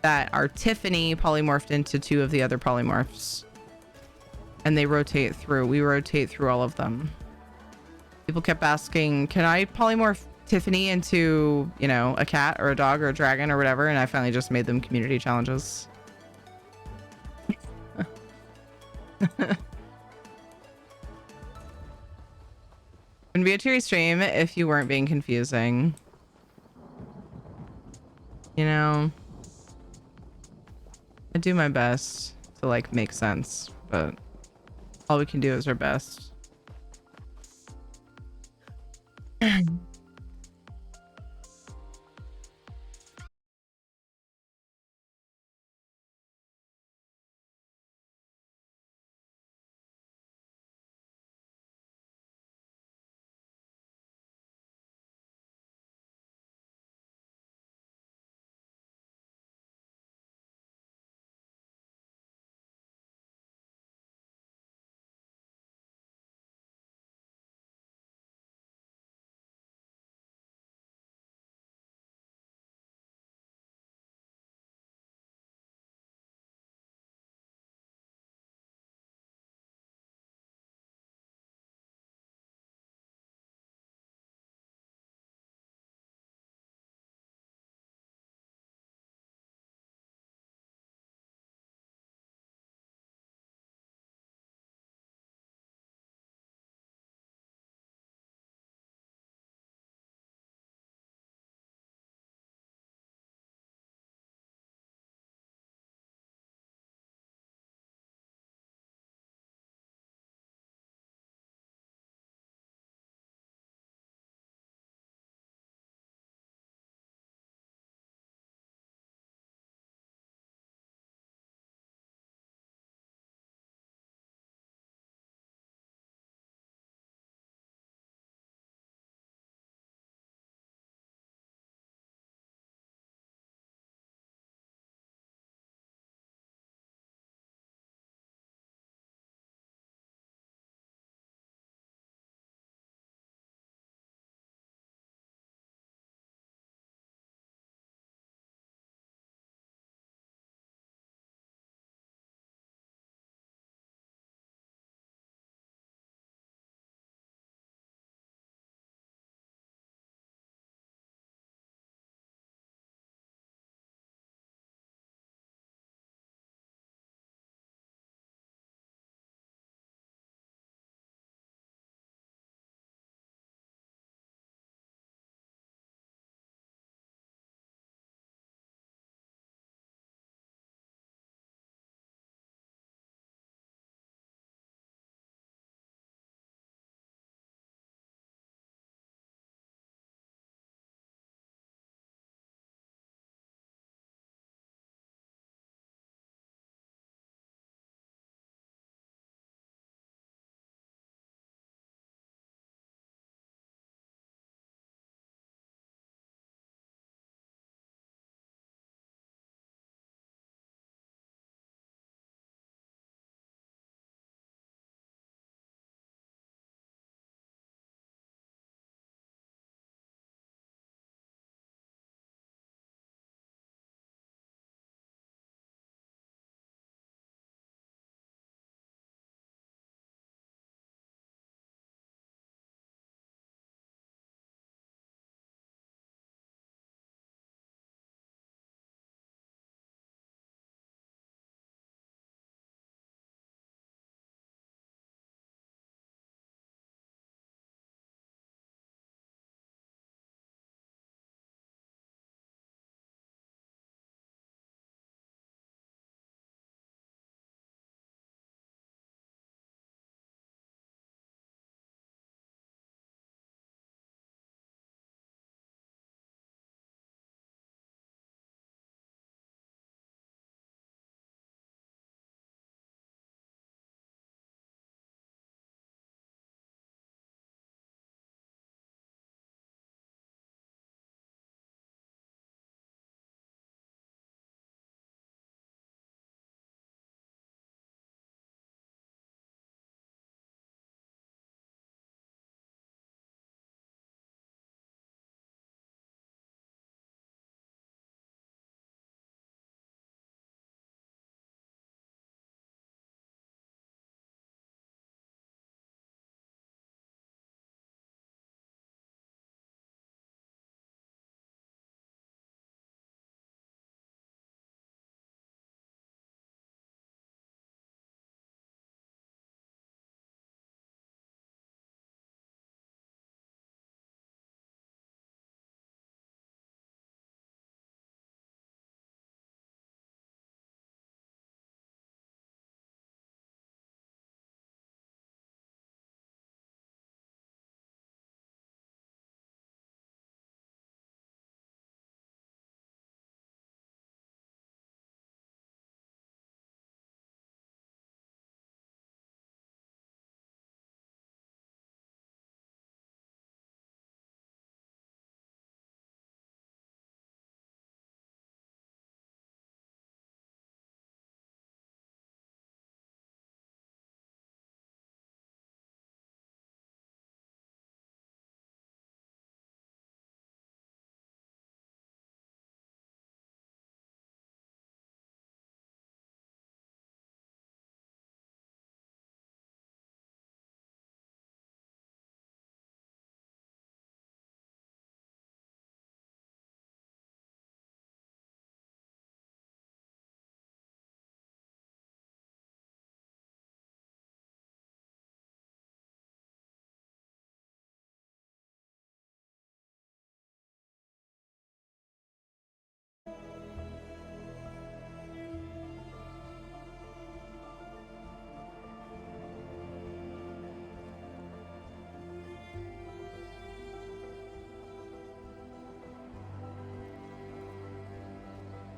that are Tiffany polymorphed into 2 of the other polymorphs. And they rotate through. We rotate through all of them. People kept asking, can I polymorph Tiffany into, you know, a cat or a dog or a dragon or whatever? And I finally just made them community challenges. Wouldn't be a Teary stream if you weren't being confusing. You know, I do my best to like make sense, but all we can do is our best.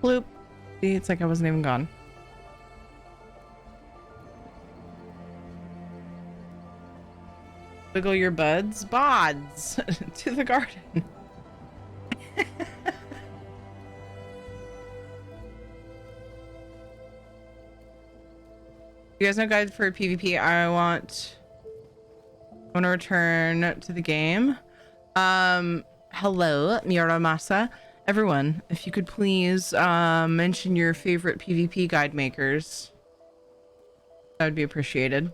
Bloop. See, it's like I wasn't even gone. Wiggle your buds, bods to the garden. You guys know guide for PvP? I want to return to the game. Hello, Miramasa. Everyone, if you could please mention your favorite PvP guide makers. That would be appreciated.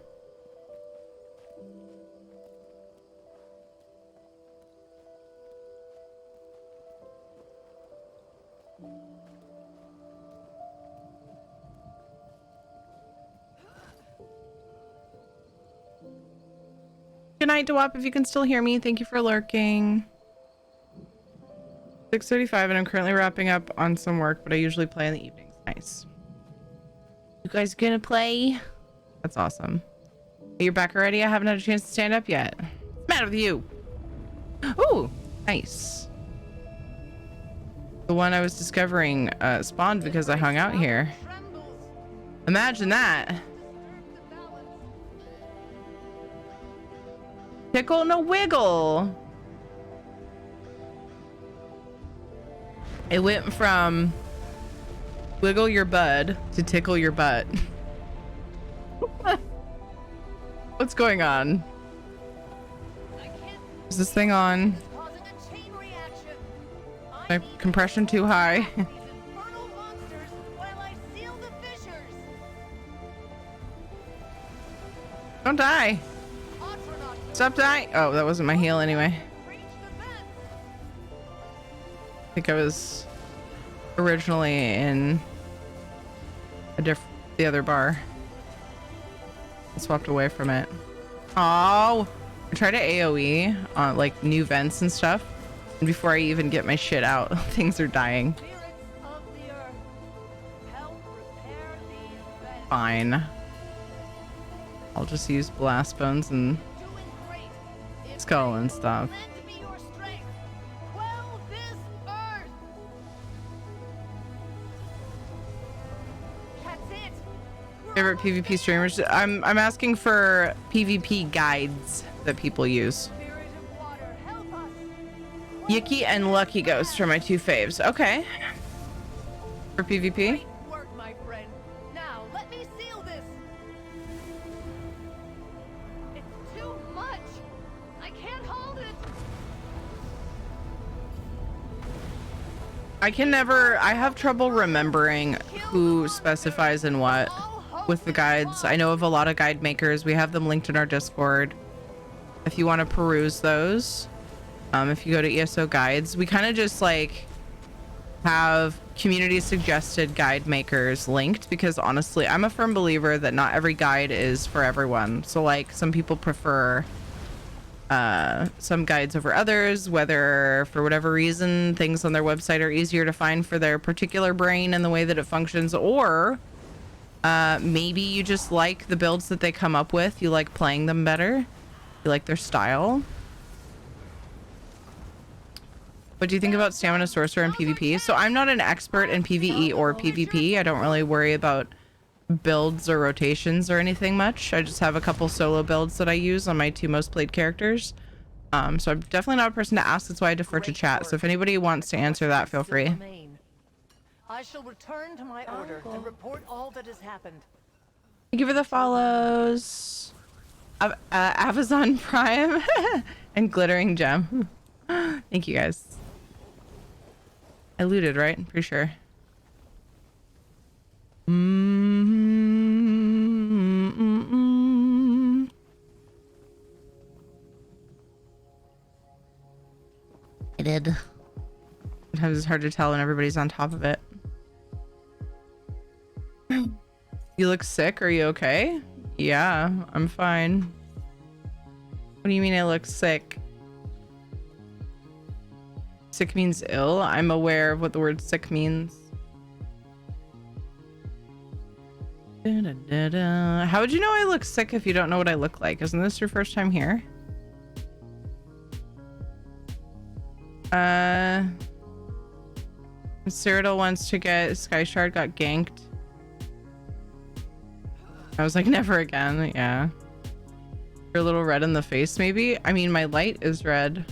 Good night, Dewap, if you can still hear me. Thank you for lurking. 6:35 and I'm currently wrapping up on some work, but I usually play in the evenings. Nice. You guys gonna play? That's awesome. You're back already? I haven't had a chance to stand up yet. What's the matter with you? Ooh, nice. The one I was discovering spawned because I hung out here. Imagine that. Tickle no wiggle. It went from wiggle your bud to tickle your butt. What's going on? Is this thing on? My compression too high? Don't die. Stop dying. Oh, that wasn't my heal anyway. I think I was originally in the other bar. I swapped away from it. Oh, I tried to AoE on like new vents and stuff. And before I even get my shit out, things are dying. Fine. I'll just use blast bones and skull and stuff. Favorite PvP streamers? I'm asking for PvP guides that people use. Yuki and Lucky Ghost are my two faves. Okay. For PvP? I have trouble remembering who specifies in what with the guides. I know of a lot of guide makers. We have them linked in our Discord if you want to peruse those. If you go to ESO guides, we kind of just like have community suggested guide makers linked, because honestly, I'm a firm believer that not every guide is for everyone. So like some people prefer some guides over others, whether for whatever reason things on their website are easier to find for their particular brain and the way that it functions, or maybe you just like the builds that they come up with. You like playing them better. You like their style. What do you think about Stamina Sorcerer and PvP? So I'm not an expert in PvE or PvP. I don't really worry about builds or rotations or anything much. I just have a couple solo builds that I use on my two most played characters. So I'm definitely not a person to ask. That's why I defer to chat. So if anybody wants to answer that, feel free. I shall return to my order and report all that has happened. Thank you for the follows. Amazon Prime and Glittering Gem. Thank you guys. I looted, right? I'm pretty sure. I did. Sometimes it's hard to tell when everybody's on top of it. You look sick. Are you okay? Yeah, I'm fine. What do you mean I look sick? Sick means ill. I'm aware of what the word sick means. How would you know I look sick if you don't know what I look like? Isn't this your first time here? Cyrodiil wants to get Sky Shard got ganked. I was like, never again. Yeah. You're a little red in the face, maybe? I mean, my light is red.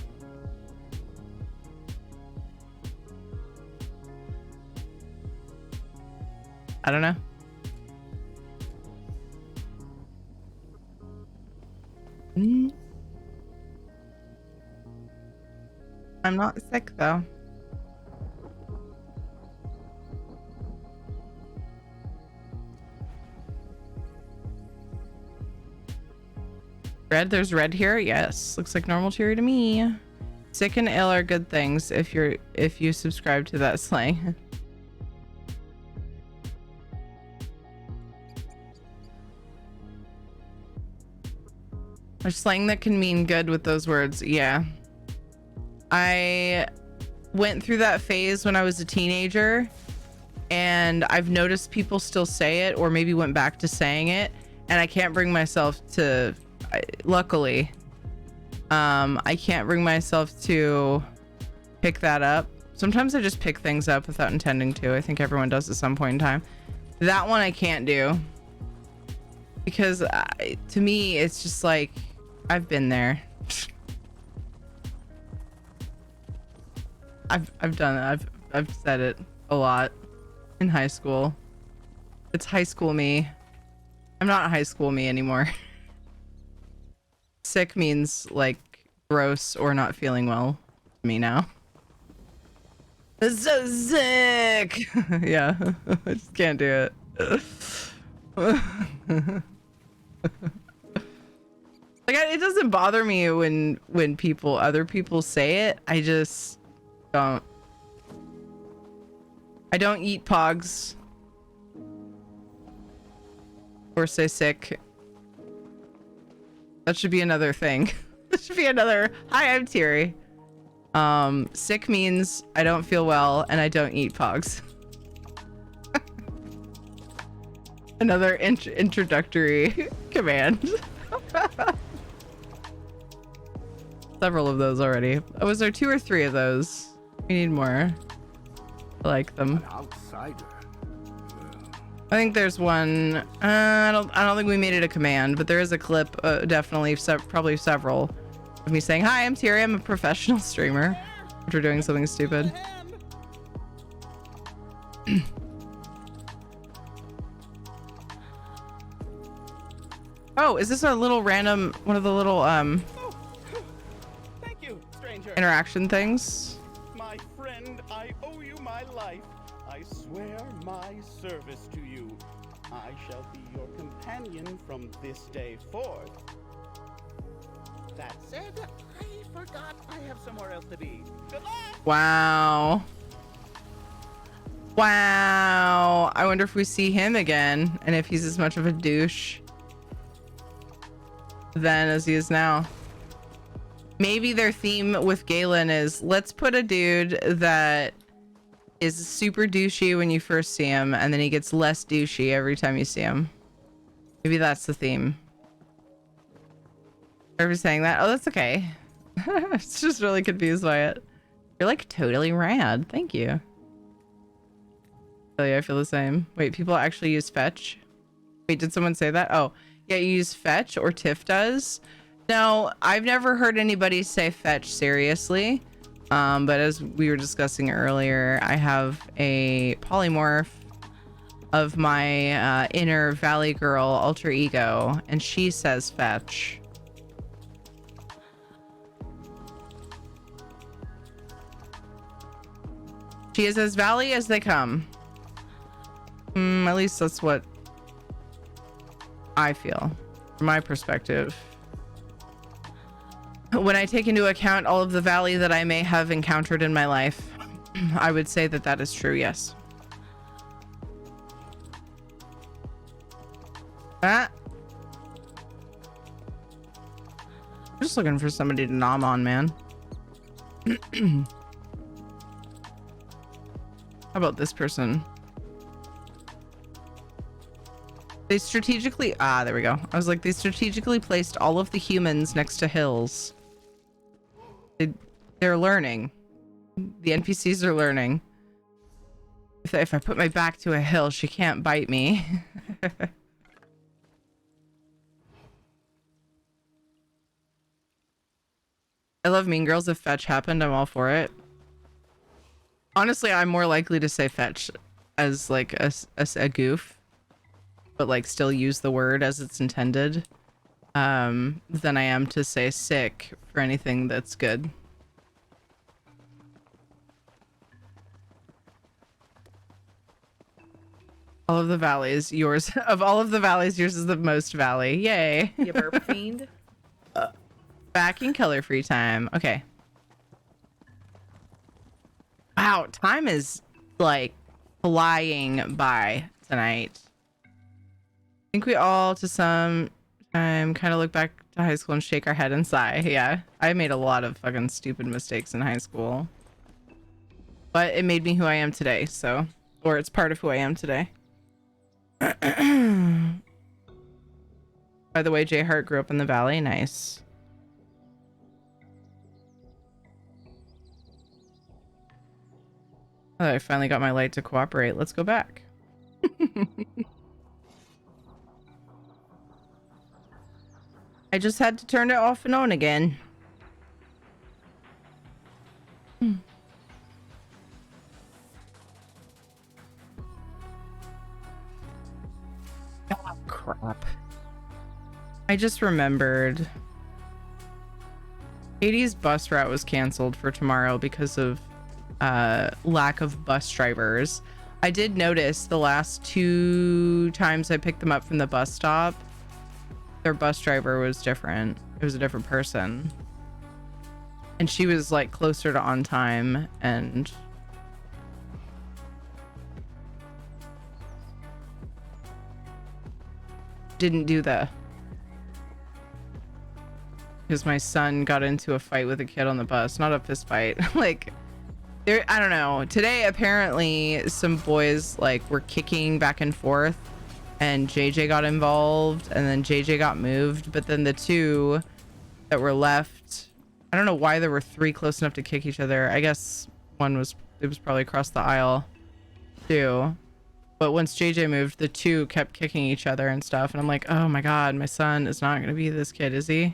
I don't know. I'm not sick though. Red, there's red here. Yes, looks like normal tier to me. Sick and ill are good things if you subscribe to that slang. A slang that can mean good with those words. Yeah. I went through that phase when I was a teenager, and I've noticed people still say it or maybe went back to saying it, and I can't bring myself to, luckily, I can't bring myself to pick that up. Sometimes I just pick things up without intending to. I think everyone does at some point in time. That one I can't do because to me it's just like I've been there. I've done it. I've said it a lot in high school. It's high school me. I'm not high school me anymore. Sick means like gross or not feeling well to me now. It's so sick. Yeah, I just can't do it. Like it doesn't bother me when other people say it. I just don't. I don't eat pogs or say sick. That should be another thing. That should be another. Hi, I'm Thierry. Sick means I don't feel well and I don't eat pogs. Another introductory command. Several of those already. Oh, was there 2 or 3 of those? We need more. I like them. An outsider. I think there's one. I don't think we made it a command, but there is a clip, definitely, probably several, of me saying, "Hi, I'm Thierry. I'm a professional streamer." After doing something stupid. Oh, is this a little random one of the little Thank you, stranger. interaction things? My friend, I owe you my life. I swear my service to you. I shall be your companion from this day forth. That said, I forgot I have somewhere else to be. Good luck! Wow. Wow. I wonder if we see him again and if he's as much of a douche then as he is now. Maybe their theme with Galen is let's put a dude that is super douchey when you first see him and then he gets less douchey every time you see him. Maybe that's the theme. Ever saying that? Oh, that's okay. It's just really confused by it. You're like totally rad. Thank you. Oh yeah, I feel the same. Wait, people actually use fetch? Wait, did someone say that? Oh, yeah, you use fetch or Tiff does. No, I've never heard anybody say fetch seriously. But as we were discussing earlier, I have a polymorph of my inner Valley Girl alter ego, and she says fetch. She is as Valley as they come. At least that's what I feel, from my perspective. When I take into account all of the Valley that I may have encountered in my life, I would say that that is true, yes. I'm just looking for somebody to nom on, man. How about this person? They strategically, there we go. I was like, they strategically placed all of the humans next to hills. They're learning. The NPCs are learning. If I put my back to a hill, she can't bite me. I love Mean Girls. If fetch happened, I'm all for it. Honestly, I'm more likely to say fetch as like a goof, but like still use the word as it's intended, than I am to say sick for anything that's good. All of the valleys, yours of all of the valleys, yours is the most valley. Yay. You burp fiend. Back in color free time. Okay. Wow, time is like flying by tonight. I think we all to some time kind of look back to high school and shake our head and sigh. Yeah, I made a lot of fucking stupid mistakes in high school, but it made me who I am today. So, or it's part of who I am today. By the way, J Hart grew up in the valley. Nice. Oh, I finally got my light to cooperate. Let's go back. I just had to turn it off and on again. Oh, crap. I just remembered. Katie's bus route was canceled for tomorrow because of lack of bus drivers. I did notice the last 2 times I picked them up from the bus stop, their bus driver was different. It was a different person. And she was like closer to on time and didn't do because my son got into a fight with a kid on the bus. Not a fist fight. Like, there, I don't know. Today, apparently, some boys like were kicking back and forth, and JJ got involved, and then JJ got moved. But then the 2 that were left, I don't know why there were 3 close enough to kick each other. I guess it was probably across the aisle too. But once JJ moved, the 2 kept kicking each other and stuff. And I'm like, oh my God, my son is not going to be this kid, is he?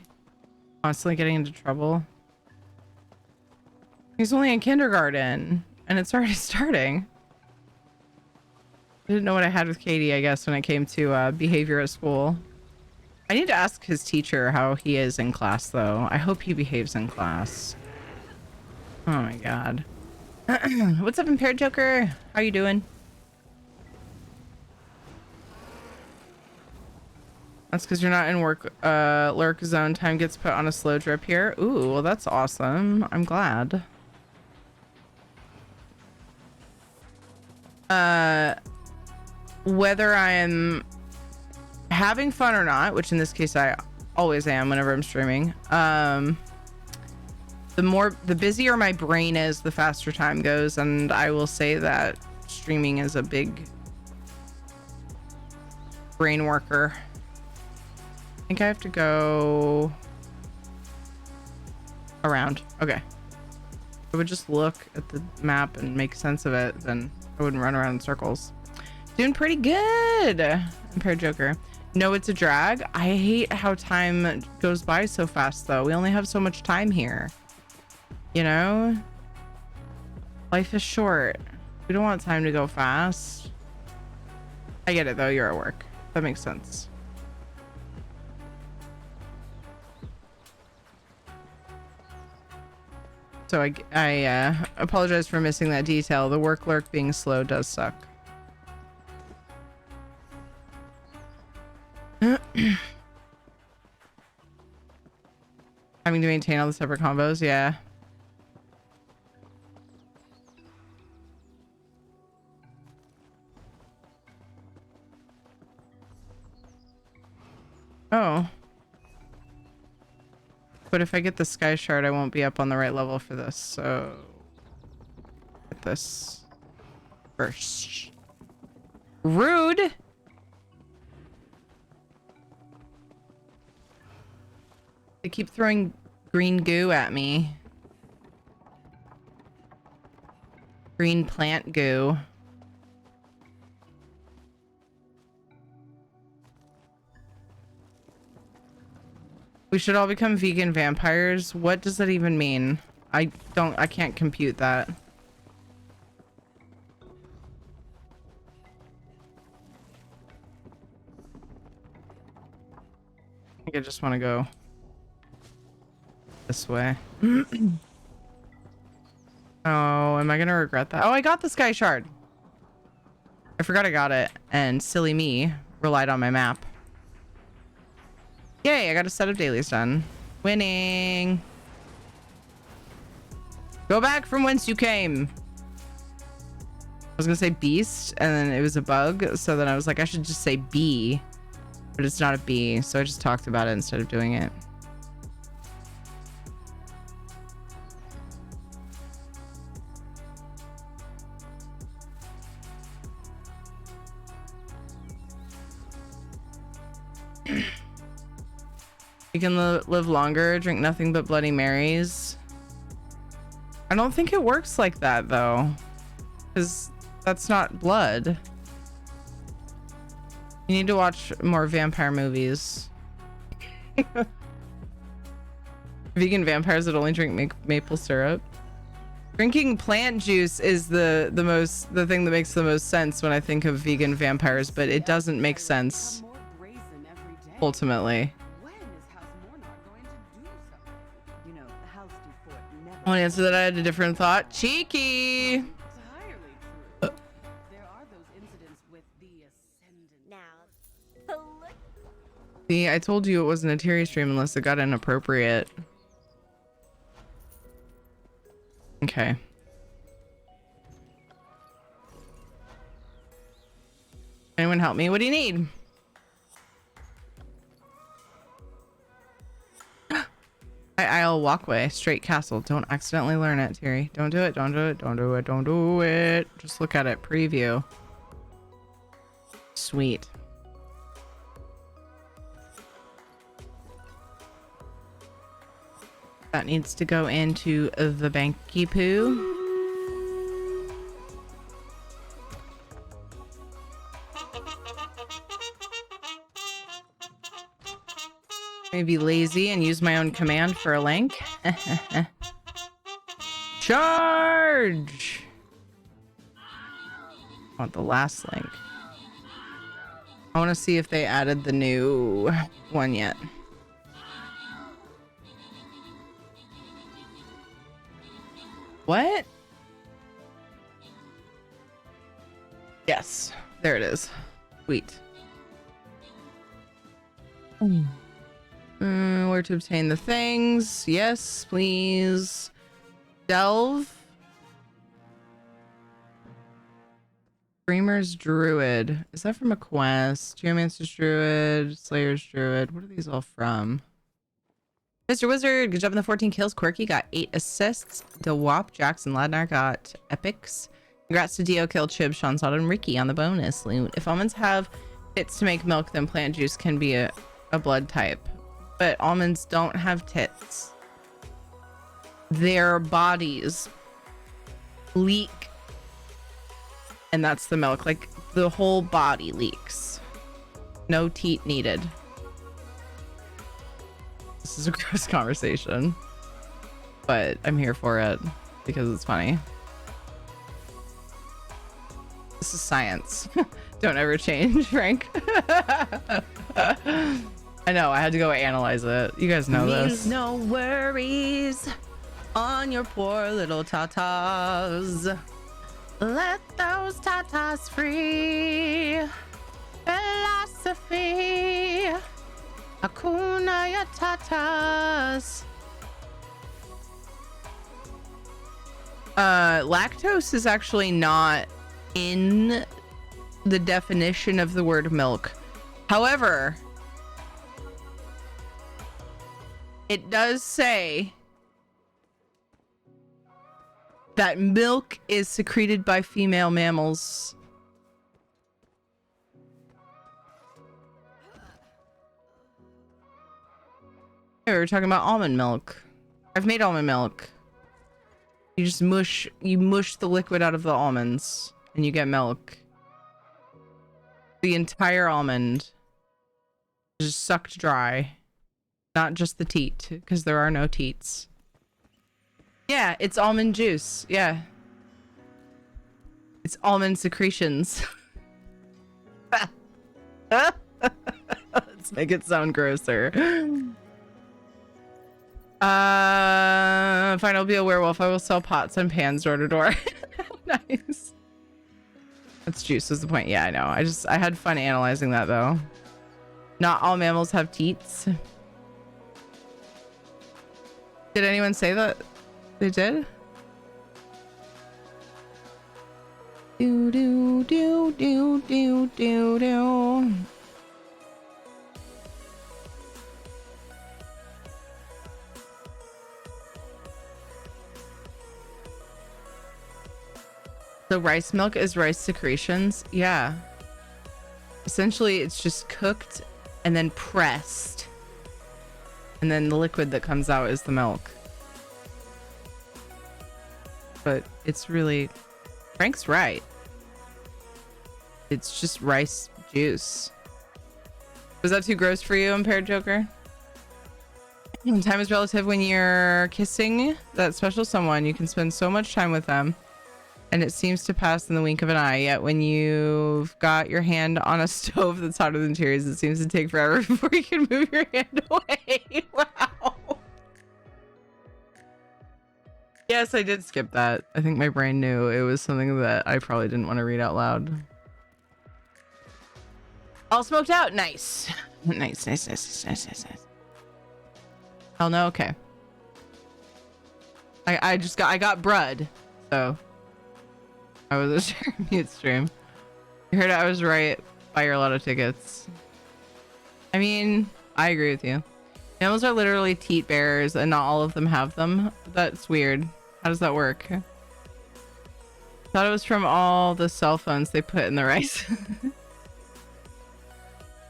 Constantly getting into trouble. He's only in kindergarten and it's already starting. I didn't know what I had with Katie, I guess, when it came to behavior at school. I need to ask his teacher how he is in class, though. I hope he behaves in class. Oh my God. What's up, Impaired Joker? How you doing? That's because you're not in lurk zone. Time gets put on a slow drip here. Ooh, well, that's awesome. I'm glad. Whether I'm having fun or not, which in this case I always am whenever I'm streaming, the busier my brain is, the faster time goes, and I will say that streaming is a big brain worker. I think I have to go around. Okay. If I would just look at the map and make sense of it, then I wouldn't run around in circles. Doing pretty good. Impaired Joker. No, it's a drag. I hate how time goes by so fast, though. We only have so much time here. You know? Life is short. We don't want time to go fast. I get it, though. You're at work. That makes sense. So I apologize for missing that detail. The work lurk being slow does suck. Having to maintain all the separate combos, yeah. Oh. But if I get the sky shard, I won't be up on the right level for this, so get this first. Rude! They keep throwing green goo at me. Green plant goo. We should all become vegan vampires. What does that even mean? I can't compute that. I think I just want to go this way. Oh, am I gonna regret that? Oh, I got the sky shard. I forgot I got it, and silly me relied on my map. Yay, I got a set of dailies done. Winning. Go back from whence you came. I was gonna say beast, and then it was a bug, so then I was like, I should just say bee, but it's not a bee, so I just talked about it instead of doing it. You can live longer, drink nothing but Bloody Marys. I don't think it works like that though, because that's not blood. You need to watch more vampire movies. Vegan vampires that only drink maple syrup. Drinking plant juice is the thing that makes the most sense when I think of vegan vampires, but it doesn't make sense ultimately. I want to answer that. I had a different thought. Cheeky. See, I told you it wasn't a Terry stream unless it got inappropriate. Okay. Anyone help me? What do you need? Isle walkway, straight castle. Don't accidentally learn it, Terry. Don't do it. Don't do it. Don't do it. Don't do it. Just look at it. Preview. Sweet. That needs to go into the banky poo. Maybe lazy and use my own command for a link. Charge! I want the last link. I want to see if they added the new one yet. What? Yes, there it is. Sweet. Where to obtain the things? Yes, please. Delve. Dreamer's Druid. Is that from a quest? Geomancer's Druid. Slayer's Druid. What are these all from? Mr. Wizard, good job on the 14 kills. Quirky got 8 assists. DeWop, Jackson Ladnar got epics. Congrats to Dio, Kill, Chib, Sean Sod, and Ricky on the bonus loot. If almonds have tits to make milk, then plant juice can be a blood type. But almonds don't have tits. Their bodies leak. And that's the milk. Like, the whole body leaks. No teat needed. This is a gross conversation, but I'm here for it because it's funny. This is science. Don't ever change, Frank. I know, I had to go analyze it. You guys know this. No worries on your poor little tatas. Let those tatas free. Philosophy. Hakuna Yatatas. Lactose is actually not in the definition of the word milk. However, it does say that milk is secreted by female mammals. We were talking about almond milk. I've made almond milk. You just mush the liquid out of the almonds and you get milk. The entire almond is just sucked dry. not just the teat, because there are no teats. Yeah, it's almond juice. Yeah. It's almond secretions. Let's make it sound grosser. Fine, I'll be a werewolf. I will sell pots and pans door to door. Nice. That's juice was the point. Yeah, I know. I had fun analyzing that though. Not all mammals have teats. Did anyone say that they did? Do do do do do do do. So rice milk is rice secretions? Yeah. Essentially, it's just cooked and then pressed. And then the liquid that comes out is the milk. But it's really... Frank's right. It's just rice juice. Was that too gross for you, Impaired Joker? Time is relative when you're kissing that special someone. You can spend so much time with them. And it seems to pass in the wink of an eye. Yet when you've got your hand on a stove that's hotter than tears, it seems to take forever before you can move your hand away. Wow. Yes, I did skip that. I think my brain knew it was something that I probably didn't want to read out loud. All smoked out. Nice. Nice. Hell no. Okay. I got Brud. So. I was a sharing mute stream. You heard it, I was right. Buy your lotto tickets. I mean, I agree with you. Mammals are literally teat bearers and not all of them have them. That's weird. How does that work? Thought it was from all the cell phones they put in the rice.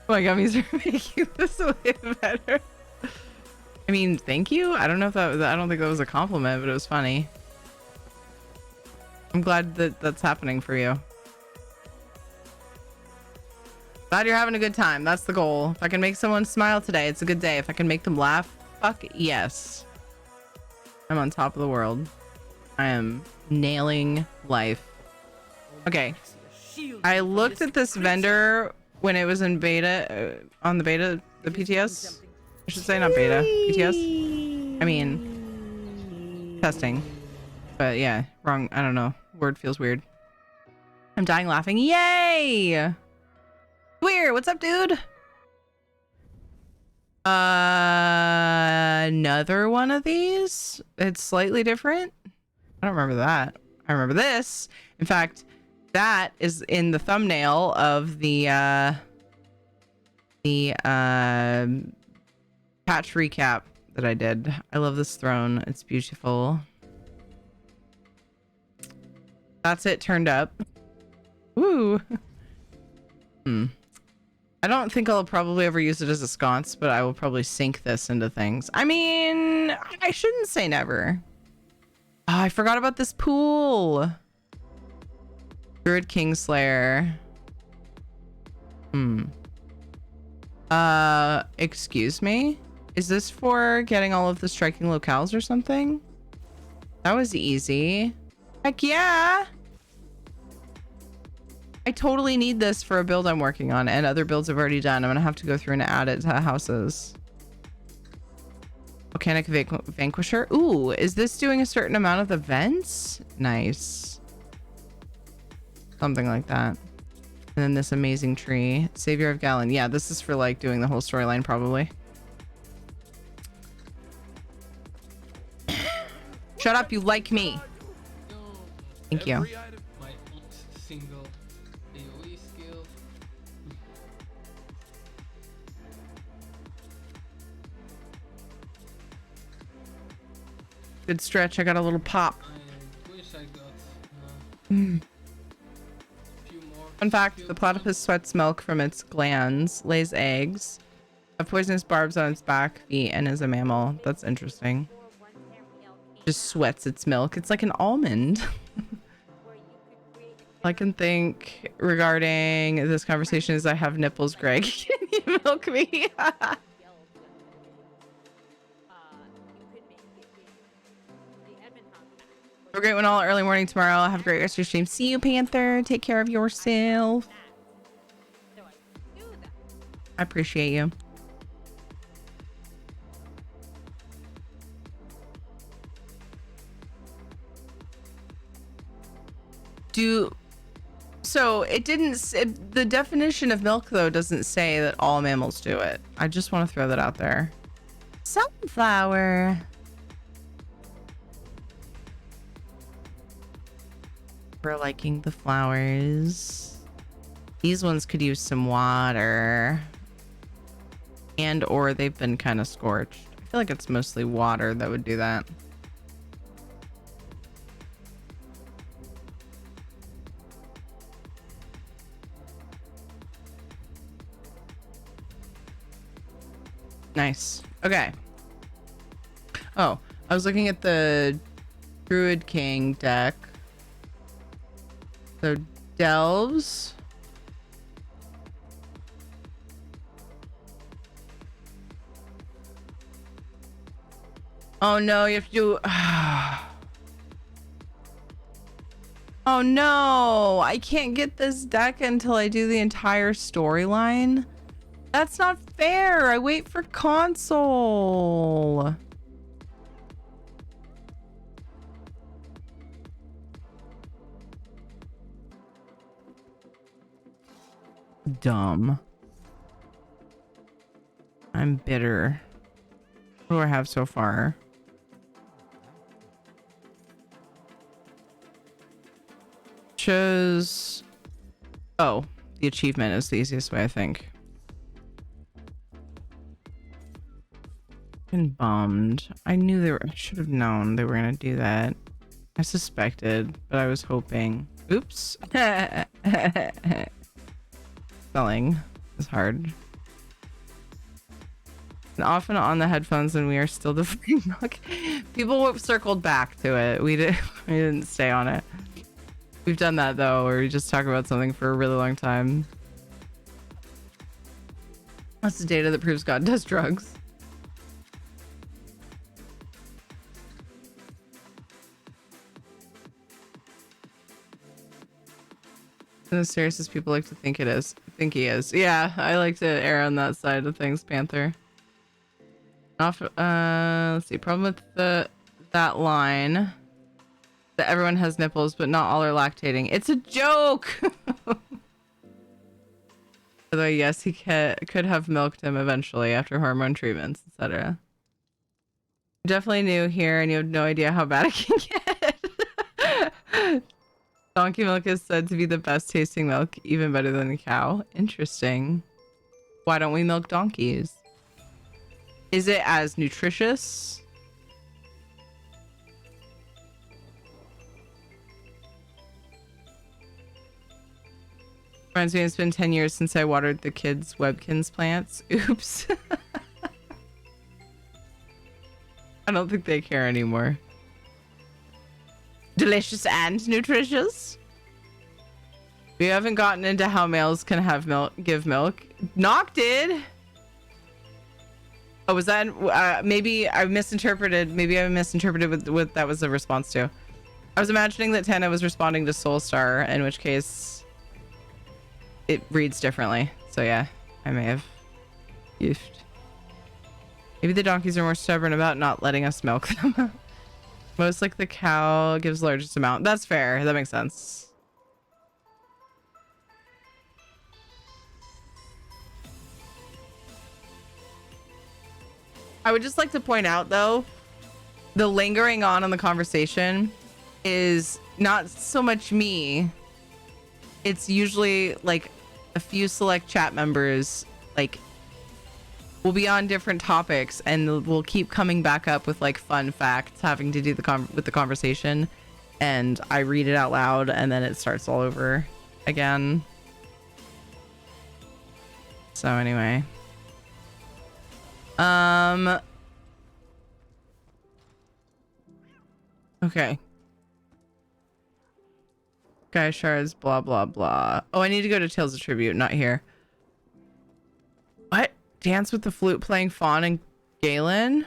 Oh, my gummies are making this way better. I mean, thank you. I don't know if that was, I don't think that was a compliment, but it was funny. I'm glad that that's happening for you. Glad you're having a good time. That's the goal. If I can make someone smile today, it's a good day. If I can make them laugh, fuck yes. I'm on top of the world. I am nailing life. Okay. I looked at this vendor when it was in beta, on the beta, the PTS. I should say not beta, PTS. I mean, testing. But yeah, wrong. I don't know. Word feels weird. I'm dying laughing. Yay! Weird. What's up, dude? Another one of these. It's slightly different. I don't remember that. I remember this. In fact, that is in the thumbnail of the patch recap that I did. I love this throne. It's beautiful. That's it turned up. Woo. I don't think I'll probably ever use it as a sconce, but I will probably sink this into things. I mean, I shouldn't say never. Oh, I forgot about this pool. Druid Kingslayer. Excuse me? Is this for getting all of the striking locales or something? That was easy. Heck yeah! I totally need this for a build I'm working on, and other builds I've already done. I'm gonna have to go through and add it to houses. Volcanic Vanquisher. Ooh, is this doing a certain amount of the vents? Nice. Something like that. And then this amazing tree. Savior of Gallon. Yeah, this is for like doing the whole storyline probably. Shut up, you like me. Thank you. Good stretch. I got a little pop. I wish I got few more. Fun fact, the platypus sweats milk from its glands, lays eggs, have poisonous barbs on its back, feet, and is a mammal. That's interesting. Just sweats its milk. It's like an almond. All I can think regarding this conversation is I have nipples, Greg. Can you milk me? Have a great one all early morning tomorrow. Have a great rest of your stream. See you, Panther. Take care of yourself. I appreciate you. So it didn't, the definition of milk though doesn't say that all mammals do it. I just want to throw that out there. Sunflower. We're liking the flowers. These ones could use some water. And or they've been kind of scorched. I feel like it's mostly water that would do that. Nice. Okay. Oh, I was looking at the Druid King deck. So delves. Oh no, you have to do... Oh no, I can't get this deck until I do the entire storyline. That's not fair. I wait for console. Dumb. I'm bitter. What do I have so far? Chose... Oh, the achievement is the easiest way, I think. Been bummed. I knew they were... I should have known they were gonna do that. I suspected, but I was hoping. Oops. Spelling is hard. And often on the headphones when we are still defining milk. People circled back to it. We didn't stay on it. We've done that though, where we just talk about something for a really long time. That's the data that proves God does drugs. As serious as people like to think he is. Yeah, I like to err on that side of things, Panther. Let's see. Problem with that line that everyone has nipples, but not all are lactating. It's a joke. Although yes, he could have milked him eventually after hormone treatments, etc. Definitely new here, and you have no idea how bad it can get. Donkey milk is said to be the best tasting milk, even better than the cow. Interesting. Why don't we milk donkeys? Is it as nutritious? Reminds me, it's been 10 years since I watered the kids' Webkins plants. Oops. I don't think they care anymore. Delicious and nutritious. We haven't gotten into how males can have give milk. Nock did. Oh, was that maybe I misinterpreted? Maybe I misinterpreted what that was a response to. I was imagining that Tana was responding to Soulstar, in which case it reads differently. So yeah, I may have goofed. Maybe the donkeys are more stubborn about not letting us milk them. Most like the cow gives the largest amount. That's fair. That makes sense. I would just like to point out, though, the lingering on the conversation is not so much me. It's usually like a few select chat members, like, we'll be on different topics and we'll keep coming back up with like fun facts having to do with the conversation, and I read it out loud and then it starts all over again. So anyway, okay. Guy shards, blah blah blah. Oh, I need to go to Tales of Tribute, not here. What? Dance with the flute playing Fawn and Galen?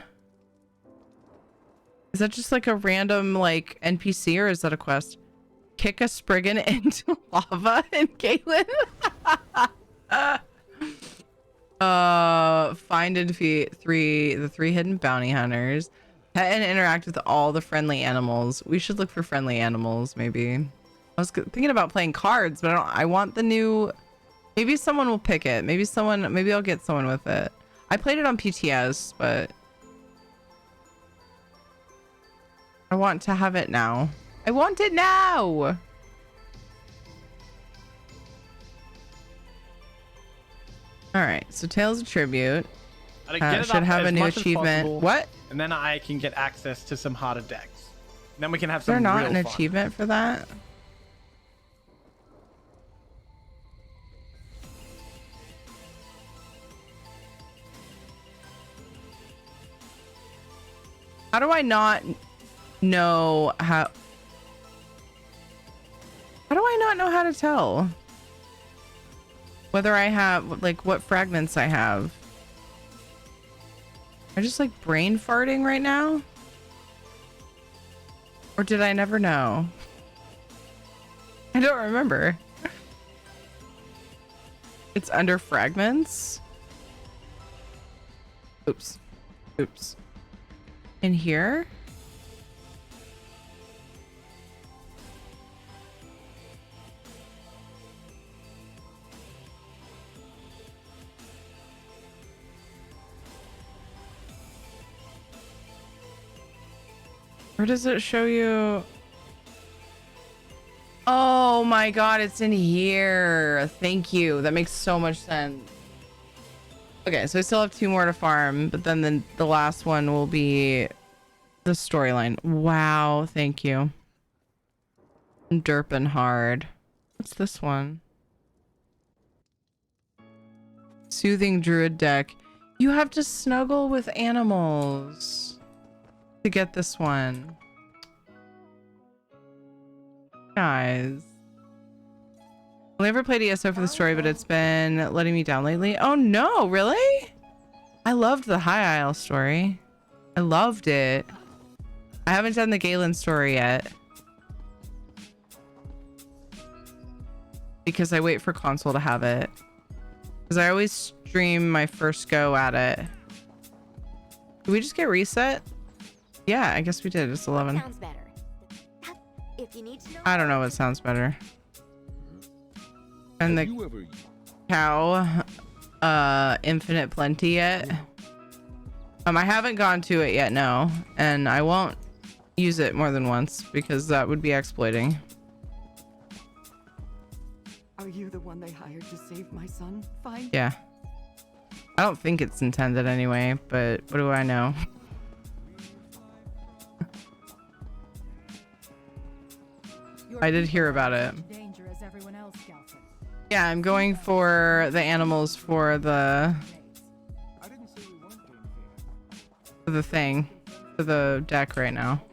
Is that just like a random like NPC or is that a quest? Kick a Spriggan into lava in Caitlin. Find and defeat the three hidden bounty hunters. Pet and interact with all the friendly animals. We should look for friendly animals, maybe. I was thinking about playing cards, but I want the new. Maybe someone will pick it. Maybe I'll get someone with it. I played it on PTS, but I want to have it now. I want it now. All right, so Tales of Tribute should have a new achievement. What? And then I can get access to some harder decks. Then we can have Is some. there not real an fun. achievement for that? How do I not know how? How do I not know how to tell whether I have like what fragments I have? Am I just like brain farting right now? Or did I never know? I don't remember. It's under fragments. Oops. Oops. In here? Where does it show you? Oh my god, it's in here. Thank you. That makes so much sense. Okay, so I still have 2 more to farm, but then the last one will be the storyline. Wow, thank you. I'm derping hard. What's this one? Soothing Druid deck. You have to snuggle with animals to get this one. Guys. I never played ESO for the story, but it's been letting me down lately. Oh no, really? I loved the High Isle story. I loved it. I haven't done the Galen story yet. Because I wait for console to have it. Because I always stream my first go at it. Did we just get reset? Yeah, I guess we did. It's 11. Sounds better. If you need to know, I don't know what sounds better. And the cow, Infinite Plenty yet. I haven't gone to it yet, no. And I won't use it more than once because that would be exploiting. Are you the one they hired to save my son? Fine. Yeah. I don't think it's intended anyway, but what do I know? I did hear about it. Danger as everyone else, Galfin. Yeah, I'm going for the animals for the thing, for the deck right now.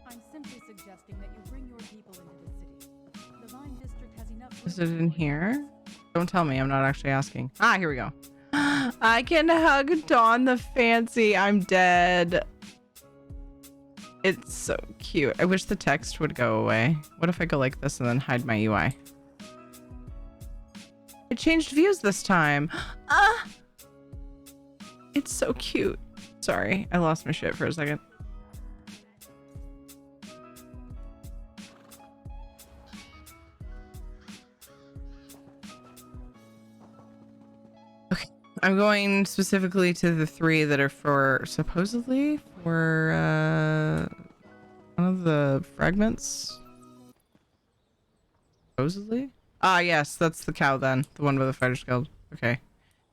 I'm simply suggesting that you bring your people into the city. The Vine District has enough. Is it in here? Don't tell me, I'm not actually asking. Ah, here we go. I can hug Dawn the Fancy. I'm dead. It's so cute. I wish the text would go away. What if I go like this and then hide my UI? I changed views this time. Ah! It's so cute. Sorry, I lost my shit for a second. Okay, I'm going specifically to the 3 that are for supposedly for one of the fragments. Supposedly? Ah, yes, that's the cow then. The one with the Fighters Guild. Okay,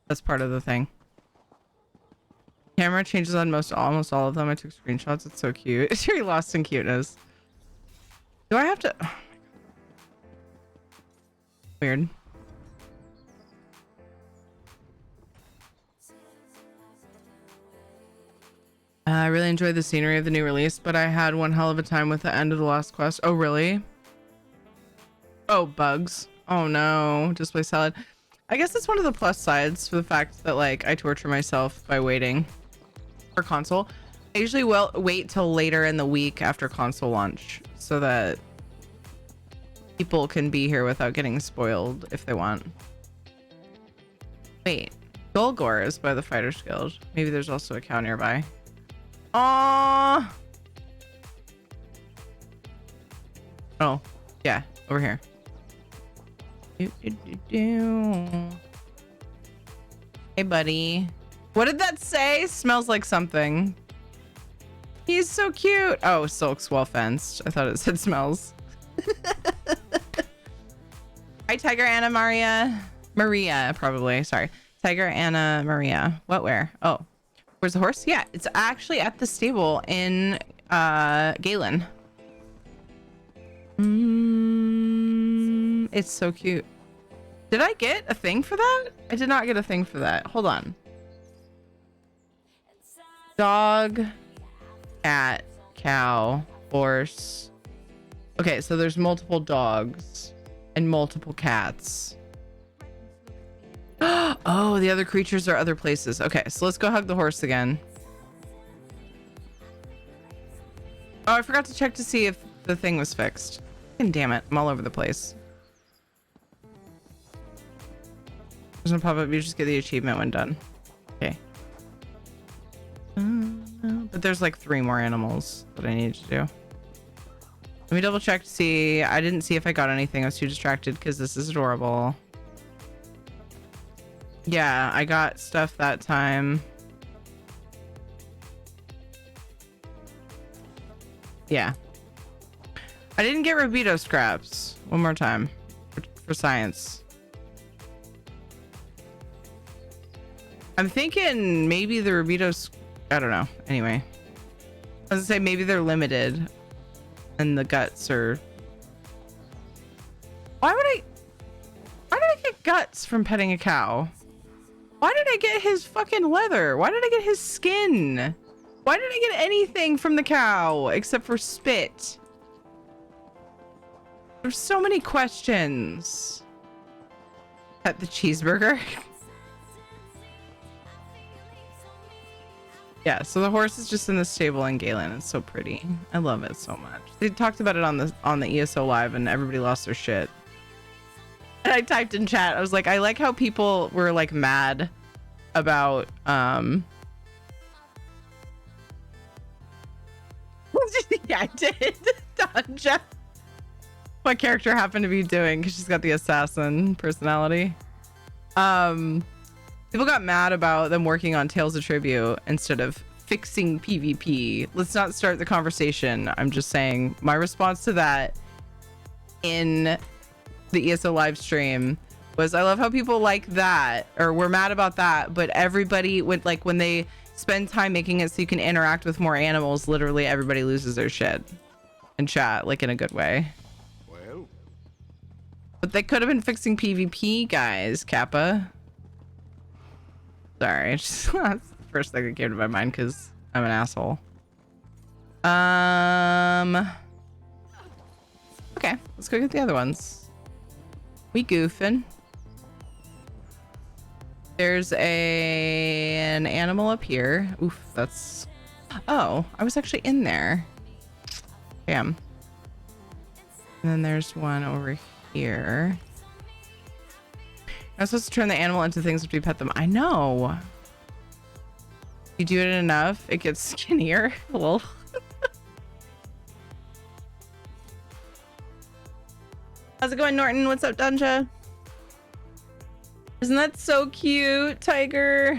that's part of the thing. Camera changes on almost all of them. I took screenshots. It's so cute. It's very lost in cuteness. Do I have to? Oh, weird. I really enjoyed the scenery of the new release, but I had one hell of a time with the end of the last quest. Oh, really? Oh, bugs. Oh no, display salad. I guess it's one of the plus sides for the fact that like I torture myself by waiting for console. I usually will wait till later in the week after console launch so that people can be here without getting spoiled if they want. Wait, Golgor is by the Fighters Guild. Maybe there's also a cow nearby. Aww. Oh, yeah, over here. Hey, buddy. What did that say? Smells like something. He's so cute. Oh, Silk's well fenced. I thought it said smells. Hi, Tiger Anna Maria. Maria, probably. Sorry. Tiger Anna Maria. What, where? Oh, where's the horse? Yeah, it's actually at the stable in Galen. It's so cute. Did I get a thing for that? I did not get a thing for that. Hold on. Dog, cat, cow, horse. Okay, so there's multiple dogs and multiple cats. Oh, the other creatures are other places. Okay, so let's go hug the horse again. Oh, I forgot to check to see if the thing was fixed. And damn it, I'm all over the place. There's no pop-up, you just get the achievement when done. Okay. But there's like 3 more animals that I need to do. Let me double check to see. I didn't see if I got anything. I was too distracted because this is adorable. Yeah, I got stuff that time. Yeah. I didn't get Rabito scraps. One more time. For science. I'm thinking maybe the Rabitos... I don't know. Anyway. I was gonna say maybe they're limited. And the guts are... Why did I get guts from petting a cow? Why did I get his fucking leather? Why did I get his skin? Why did I get anything from the cow except for spit? There's so many questions. Pet the cheeseburger. Yeah, so the horse is just in the stable in Galen. It's so pretty. I love it so much. They talked about it on the ESO live and everybody lost their shit. And I typed in chat, I was like, I like how people were like mad about yeah, I did. Danja. What character happened to be doing because she's got the assassin personality. People got mad about them working on Tales of Tribute instead of fixing PvP. Let's not start the conversation. I'm just saying my response to that in the ESO live stream was, I love how people like that or were mad about that, but everybody would like when they spend time making it so you can interact with more animals, literally everybody loses their shit in chat, like in a good way. Well, but they could have been fixing PvP, guys. Kappa. Sorry, that's the first thing that came to my mind because I'm an asshole. Okay, let's go get the other ones. We goofing. There's an animal up here. Oof, that's... Oh, I was actually in there. Damn. And then there's one over here. I'm supposed to turn the animal into things if we pet them. I know. You do it enough, it gets skinnier. Lol. How's it going, Norton? What's up, Danja? Isn't that so cute, Tiger?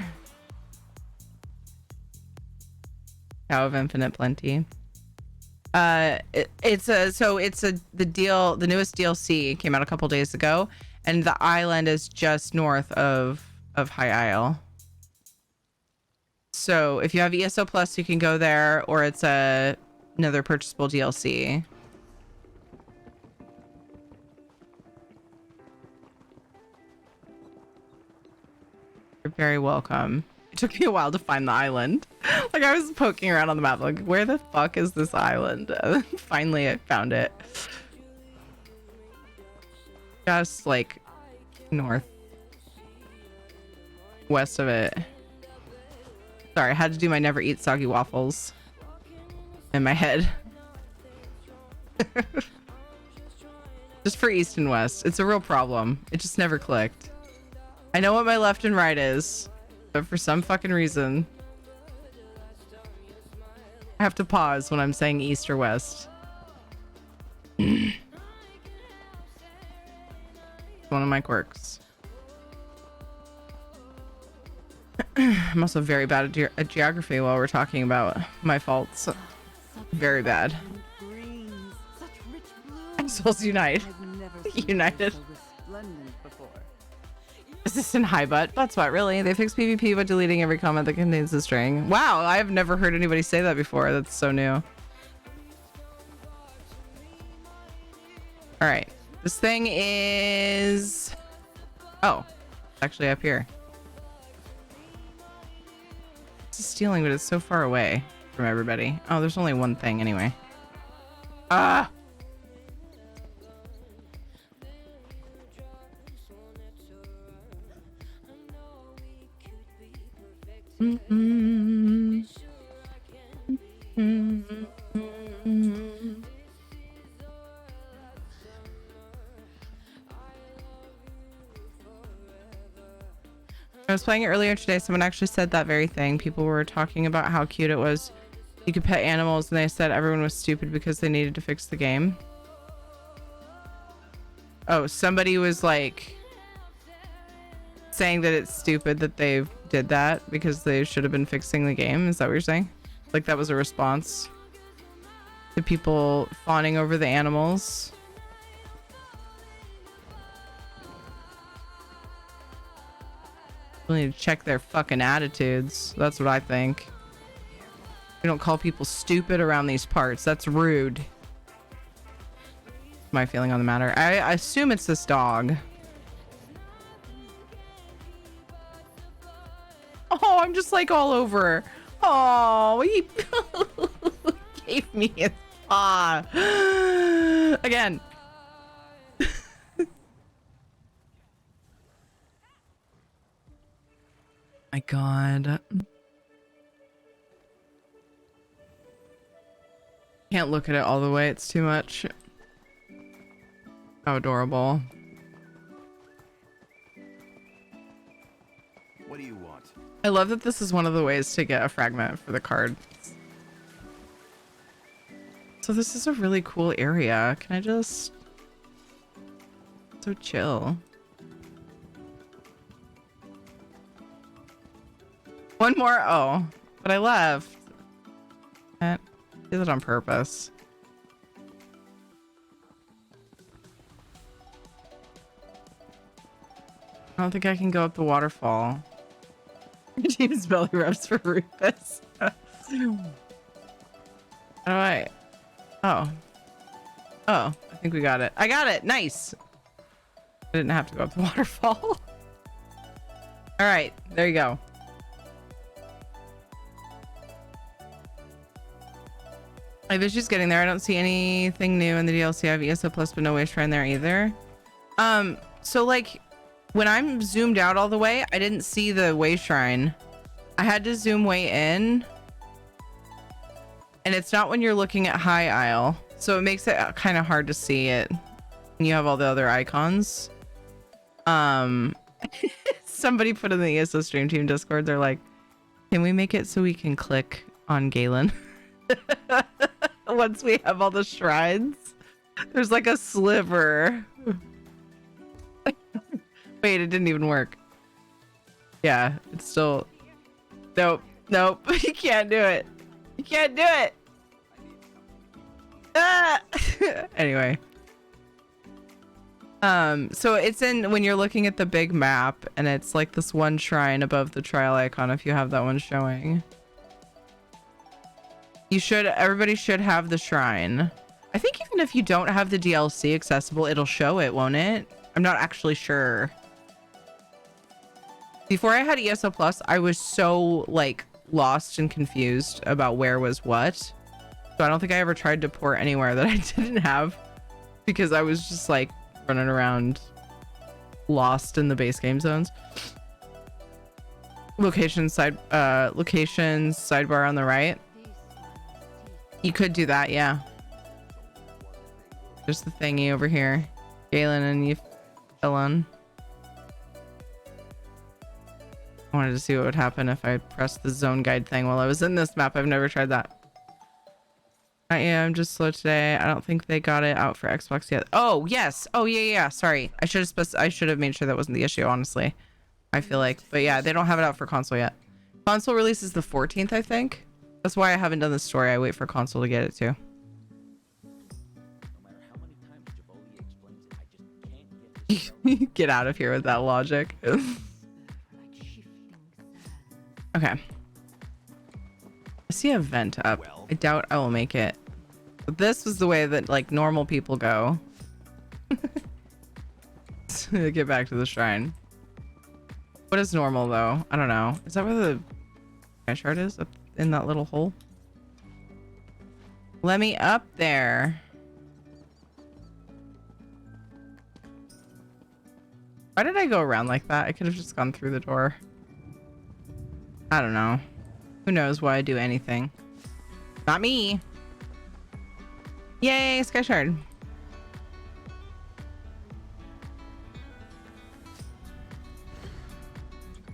Cow of Infinite Plenty. The newest DLC came out a couple days ago, and the island is just north of High Isle. So if you have ESO Plus, you can go there, or it's another purchasable DLC. You're very welcome. It took me a while to find the island. Like I was poking around on the map, like where the fuck is this island? Finally, I found it. Just like north west of it. Sorry, I had to do my never eat soggy waffles. in my head. Just for east and west. It's a real problem. It just never clicked. I know what my left and right is, but for some fucking reason, I have to pause when I'm saying east or west. It's one of my quirks. I'm also very bad at geography while we're talking about my faults. Very bad. Souls unite. United. Is this in high butt? Butt spot, really? They fixed PvP by deleting every comment that contains a string. Wow, I have never heard anybody say that before. That's so new. All right. This thing is... Oh, it's actually up here. It's stealing, but it's so far away from everybody. Oh, there's only one thing anyway. Ah! Mm-hmm. Mm-hmm. I was playing it earlier today. Someone actually said that very thing. People were talking about how cute it was. You could pet animals, and they said everyone was stupid because they needed to fix the game. Oh, somebody was like saying that it's stupid that they did that because they should have been fixing the game. Is that what you're saying? Like that was a response to people fawning over the animals. We need to check their fucking attitudes. That's what I think. We don't call people stupid around these parts. That's rude. My feeling on the matter. I assume it's this dog. Oh, I'm just like all over. Oh, he gave me his paw. Again. My God. Can't look at it all the way. It's too much. How adorable. What do you want? I love that this is one of the ways to get a fragment for the card. So this is a really cool area. Can I just... So chill. One more. Oh, but I left. I did it on purpose. I don't think I can go up the waterfall. James belly rubs for Rufus. How do I? Oh. Oh, I think we got it. I got it. Nice. I didn't have to go up the waterfall. All right, there you go. I have issues getting there. I don't see anything new in the DLC. I have ESO Plus, but no way shrine there either. So like when I'm zoomed out all the way, I didn't see the way shrine. I had to zoom way in. And it's not when you're looking at High Isle. So it makes it kind of hard to see it. And you have all the other icons. Somebody put in the ESO Stream Team Discord, they're like, can we make it so we can click on Galen? Once we have all the shrines, there's like a sliver. Wait, it didn't even work. Yeah, it's still... Nope. You can't do it. You can't do it. Ah! Anyway. So it's in when you're looking at the big map, and it's like this one shrine above the trial icon if you have that one showing. Everybody should have the shrine. I think even if you don't have the DLC accessible, it'll show it, won't it? I'm not actually sure. Before I had ESO Plus, I was so like lost and confused about where was what. So I don't think I ever tried to port anywhere that I didn't have, because I was just like running around lost in the base game zones. Locations sidebar on the right. You could do that, yeah. There's the thingy over here. Galen and you fill on. I wanted to see what would happen if I pressed the zone guide thing while I was in this map. I've never tried that. I'm just slow today. I don't think they got it out for Xbox yet. Oh, yes. Oh, yeah. Sorry. I should have made sure that wasn't the issue, honestly. I feel like. But yeah, they don't have it out for console yet. Console releases the 14th, I think. That's why I haven't done the story. I wait for console to get it too. Get out of here with that logic. Okay. I see a vent up. I doubt I will make it. But this was the way that like normal people go. Get back to the shrine. What is normal though? I don't know. Is that where the sky shard is? Up in that little hole? Let me up there. Why did I go around like that? I could have just gone through the door. I don't know. Who knows why I do anything? Not me. Yay, sky shard.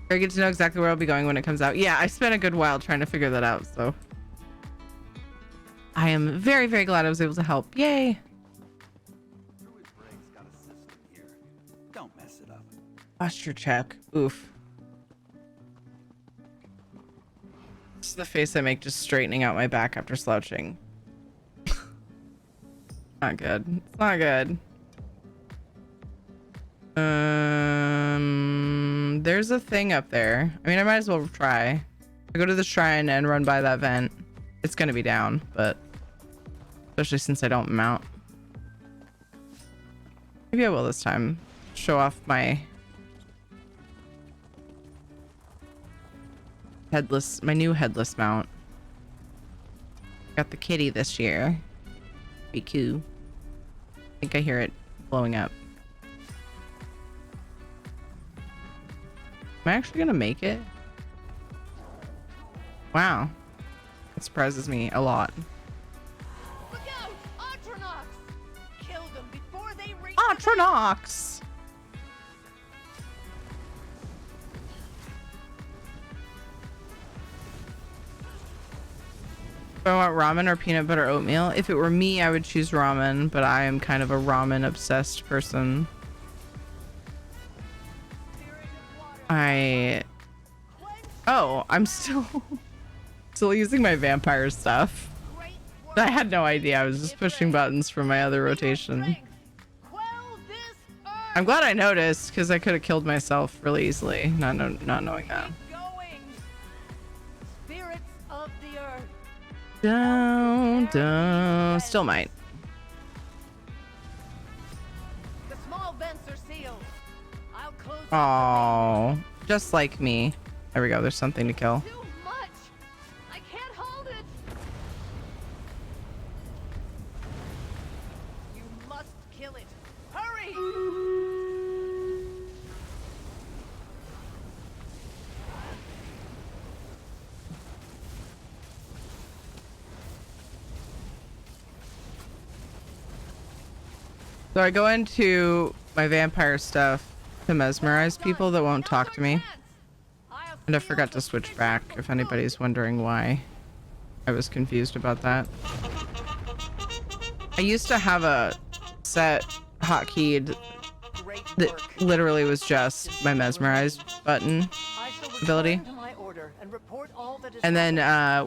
Very good to know exactly where I'll be going when it comes out. Yeah, I spent a good while trying to figure that out, so I am very, very glad I was able to help. Yay. Don't mess it up. Posture check. Oof. This is the face I make just straightening out my back after slouching. Not good. It's not good. There's a thing up there. I mean, I might as well try. I go to the shrine and run by that vent. It's gonna be down, but especially since I don't mount. Maybe I will this time. Show off my my new headless mount. Got the kitty this year. Be cool. I think I hear it blowing up. Am I actually gonna make it? Wow. It surprises me a lot. Look out! Atronachs! Kill them before they reach Atronachs! Do I want ramen or peanut butter oatmeal? If it were me, I would choose ramen, but I am kind of a ramen obsessed person. I'm still using my vampire stuff. I had no idea. I was just pushing buttons for my other rotation. I'm glad I noticed because I could have killed myself really easily, not knowing that. Spirits of the earth. Down. Still might. The small vents are sealed. I'll close. Oh, just like me. There we go. There's something to kill. Too much. I can't hold it. You must kill it. Hurry. So I go into my vampire stuff to mesmerize people that won't talk to me. And I forgot to switch back, if anybody's wondering why I was confused about that. I used to have a set hotkeyed that literally was just my mesmerize button ability. And then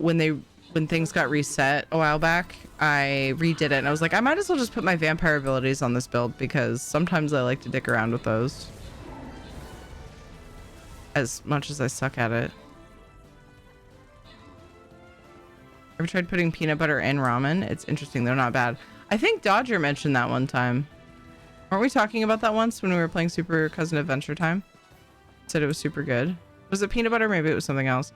when things got reset a while back, I redid it and I was like, I might as well just put my vampire abilities on this build because sometimes I like to dick around with those. As much as I suck at it. Ever tried putting peanut butter in ramen? It's interesting. They're not bad. I think Dodger mentioned that one time. Weren't we talking about that once when we were playing Super Cousin Adventure Time? Said it was super good. Was it peanut butter? Maybe it was something else.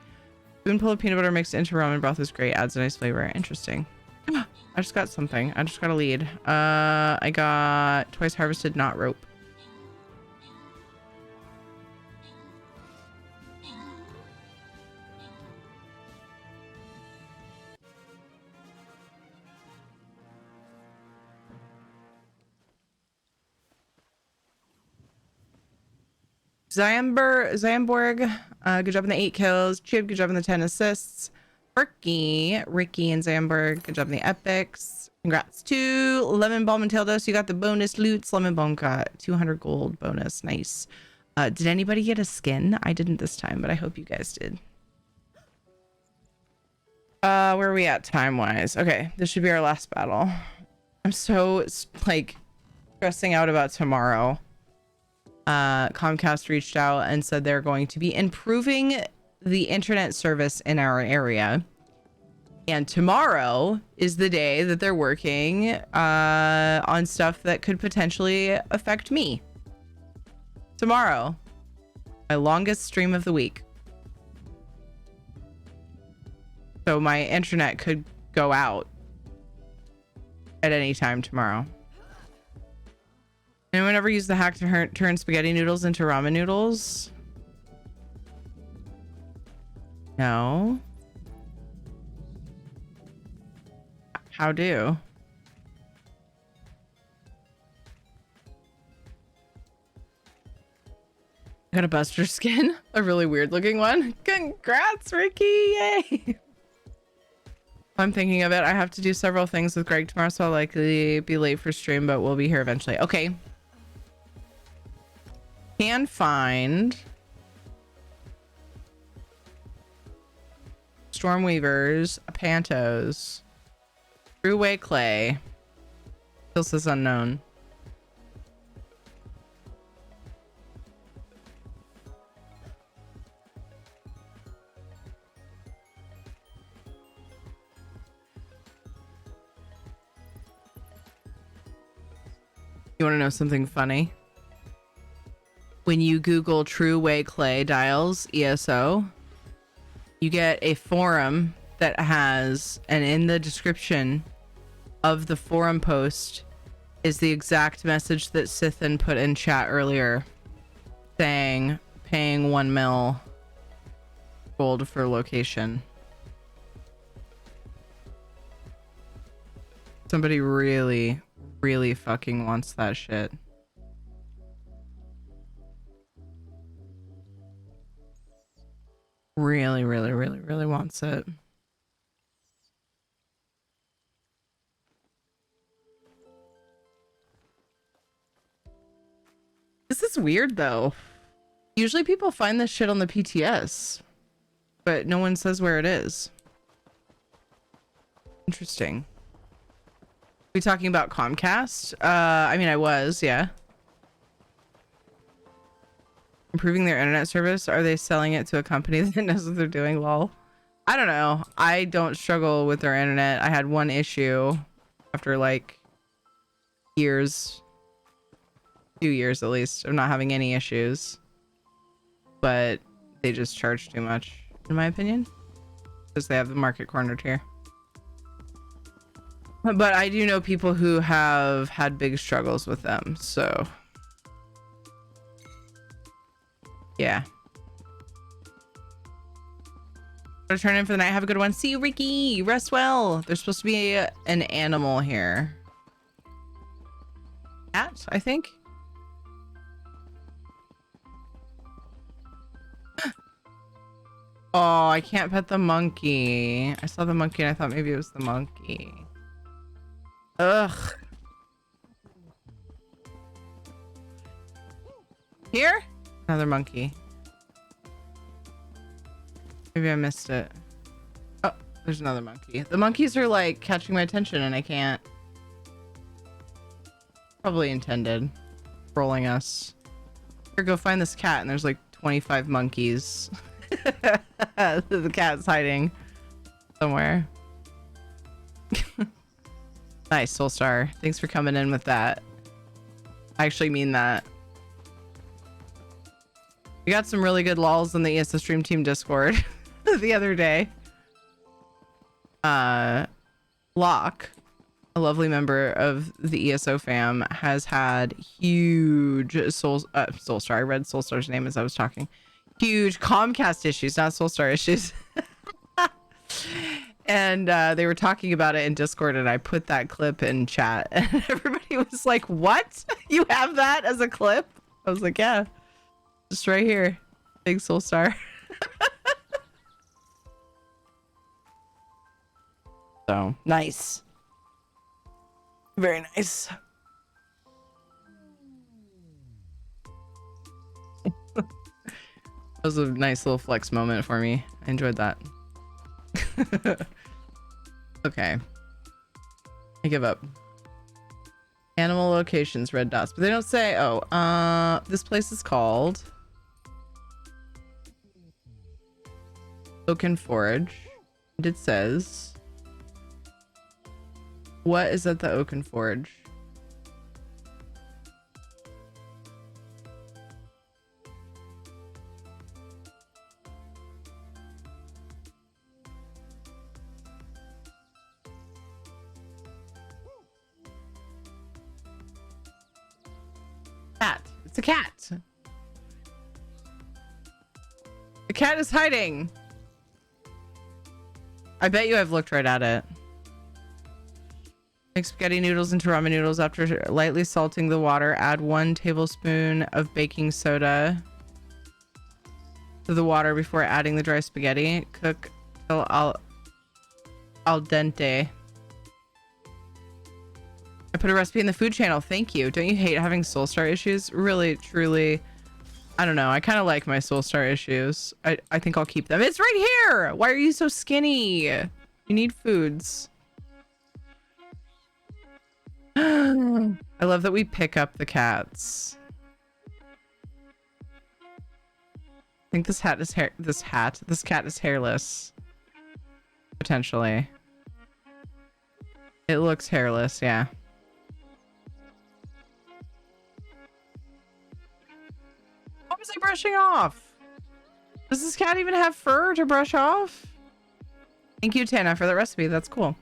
Spoonful of peanut butter mixed into ramen broth is great. Adds a nice flavor. Interesting. I just got something. I just got a lead. I got twice harvested, not rope. Zamborg, good job on the 8 kills. Chib, good job on the 10 assists. Ricky, and Zamborg, good job on the epics. Congrats to Lemon Balm and Taildos. You got the bonus loots. Lemon Balm got 200 gold bonus. Nice. Did anybody get a skin? I didn't this time, but I hope you guys did. Where are we at time-wise? Okay, this should be our last battle. I'm so, like, stressing out about tomorrow. Comcast reached out and said they're going to be improving the internet service in our area. And tomorrow is the day that they're working on stuff that could potentially affect me. Tomorrow, my longest stream of the week. So my internet could go out at any time tomorrow. Anyone ever use the hack to turn spaghetti noodles into ramen noodles? No. How do? I got a Buster skin, a really weird looking one. Congrats, Ricky! Yay! I'm thinking of it. I have to do several things with Greg tomorrow, so I'll likely be late for stream, but we'll be here eventually. Okay. Can find Stormweavers, Pantos, Throughway Clay. Still says unknown. You want to know something funny? When you Google True Way Clay Dials ESO, you get a forum that has, and in the description of the forum post is the exact message that Sithin put in chat earlier, saying paying 1 mil gold for location. Somebody really fucking wants that shit. Really wants it. This is weird though. Usually people find this shit on the PTS, but no one says where it is. Interesting. Are we talking about Comcast? I mean, I was, yeah. Improving their internet service? Are they selling it to a company that knows what they're doing? Lol. I don't know. I don't struggle with their internet. I had one issue after like years, 2 years at least, of not having any issues. But they just charge too much, in my opinion, because they have the market cornered here. But I do know people who have had big struggles with them, so yeah. Gotta turn in for the night. Have a good one. See you, Ricky. Rest well. There's supposed to be an animal here. Cat, I think. Oh, I can't pet the monkey. I saw the monkey and I thought maybe it was the monkey. Ugh. Here? Another monkey. Maybe I missed it. Oh, there's another monkey. The monkeys are like catching my attention and I can't. Probably intended. Trolling us. Here, go find this cat, and there's like 25 monkeys. The cat's hiding somewhere. Nice, Soulstar. Thanks for coming in with that. I actually mean that. We got some really good lols in the ESO Stream Team Discord the other day. Locke, a lovely member of the ESO fam, has had huge Soulstar. I read Soulstar's name as I was talking. Huge Comcast issues, not Soulstar issues. And they were talking about it in Discord, and I put that clip in chat, and everybody was like, "What? You have that as a clip?" I was like, "Yeah." Just right here. Thanks, Soulstar. So nice. Very nice. That was a nice little flex moment for me. I enjoyed that. Okay. I give up. Animal locations, red dots. But they don't say, oh, this place is called Oaken Forge. And it says, what is at the Oaken Forge? Cat. It's a cat. The cat is hiding. I bet you I've looked right at it. Make spaghetti noodles into ramen noodles after lightly salting the water. Add 1 tablespoon of baking soda to the water before adding the dry spaghetti. Cook till al dente. I put a recipe in the food channel. Thank you. Don't you hate having Soulstar issues? Really, truly. I don't know. I kind of like my Soulstar issues. I think I'll keep them. It's right here. Why are you so skinny? You need foods. I love that we pick up the cats. I think this cat is hairless. Potentially. It looks hairless, yeah. What was I brushing off? Does this cat even have fur to brush off? Thank you, Tana, for the recipe. That's cool.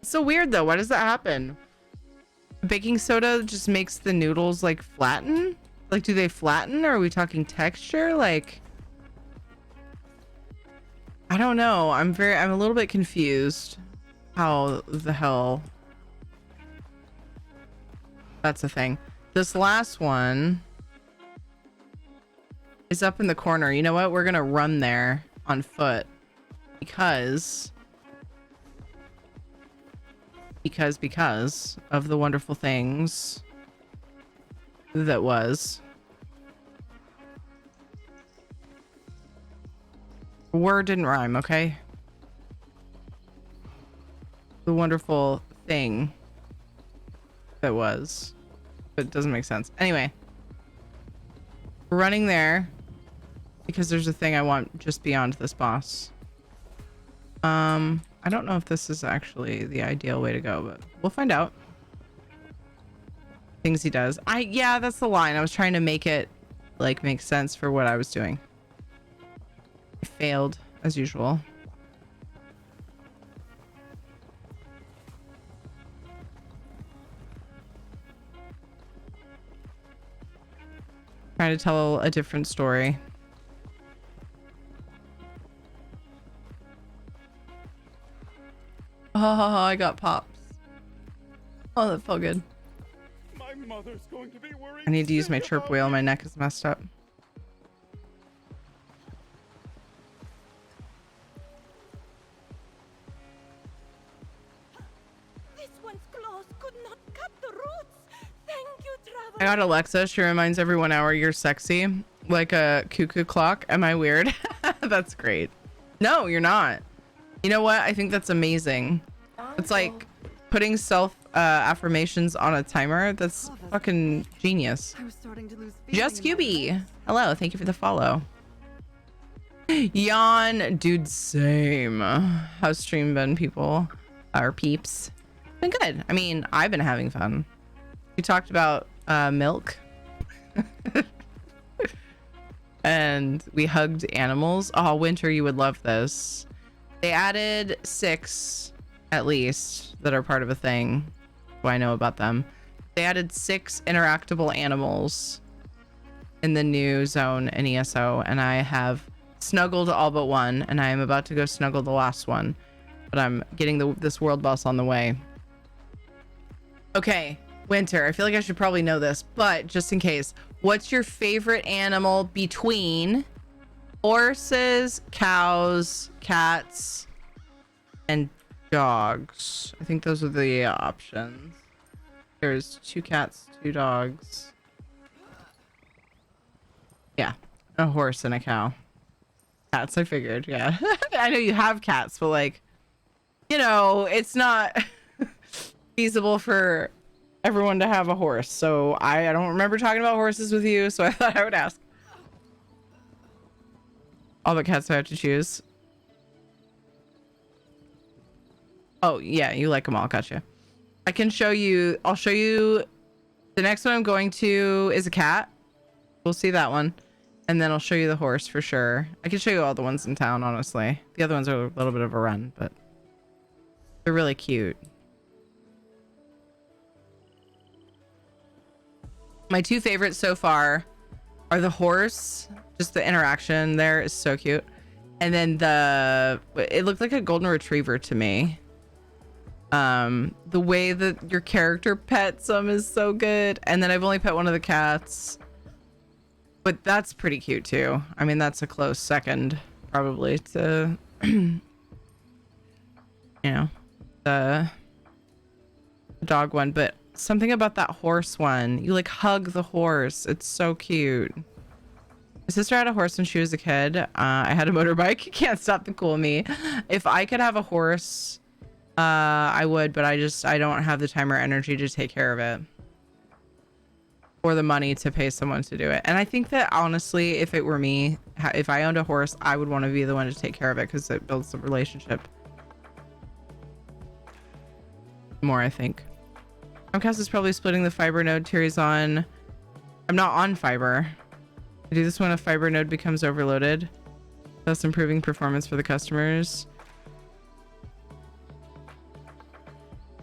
It's so weird though. Why does that happen? Baking soda just makes the noodles like flatten? Like, do they flatten, or are we talking texture? Like, I don't know. I'm a little bit confused. How the hell that's a thing. This last one is up in the corner. You know what? We're gonna run there on foot because of the wonderful things that was. Word didn't rhyme, okay? The wonderful thing that was. But it doesn't make sense. Anyway. We're running there because there's a thing I want just beyond this boss. I don't know if this is actually the ideal way to go, but we'll find out. Things he does. Yeah, that's the line. I was trying to make it like make sense for what I was doing. I failed as usual. Trying to tell a different story. Oh, I got pops. Oh, that felt good. My mother's going to be worried. I need to use my chirp wheel. My neck is messed up. This one's claws could not cut the roots. Thank you, traveler. I got Alexa. She reminds every 1 hour you're sexy. Like a cuckoo clock. Am I weird? That's great. No, you're not. You know what? I think that's amazing. It's like putting self affirmations on a timer. That's fucking genius. I was starting to lose Just QB. Hello. Thank you for the follow. Yawn. Dude, same. How's stream been, people? Our peeps? Been good. I mean, I've been having fun. We talked about milk. And we hugged animals. Oh, Winter, you would love this. They added 6, at least, that are part of a thing. Do I know about them? They added 6 interactable animals in the new zone in ESO, and I have snuggled all but one, and I am about to go snuggle the last one. But I'm getting this world boss on the way. Okay, Winter. I feel like I should probably know this, but just in case, what's your favorite animal between horses, cows, cats, and dogs? I think those are the options. There's 2 cats, 2 dogs. Yeah, a horse and a cow. Cats, I figured. Yeah. I know you have cats, but like, you know, it's not feasible for everyone to have a horse. So I don't remember talking about horses with you, so I thought I would ask. All the cats I have to choose. Oh yeah, you like them all. Gotcha. I can show you. I'll show you. The next one I'm going to is a cat. We'll see that one. And then I'll show you the horse for sure. I can show you all the ones in town, honestly. The other ones are a little bit of a run, but they're really cute. My 2 favorites so far are the horse. Just the interaction there is so cute. And then it looked like a golden retriever to me. The way that your character pets them is so good. And then I've only pet one of the cats. But that's pretty cute too. I mean, that's a close second probably to, you know, the dog one. But something about that horse one, you like hug the horse. It's so cute. My sister had a horse when she was a kid. I had a motorbike. Can't stop the cool me. If I could have a horse, I would, but I don't have the time or energy to take care of it. Or the money to pay someone to do it. And I think that honestly, if it were me, if I owned a horse, I would want to be the one to take care of it because it builds the relationship more, I think. Comcast is probably splitting the fiber node Tiri's on. I'm not on fiber. I do this when a fiber node becomes overloaded, thus improving performance for the customers.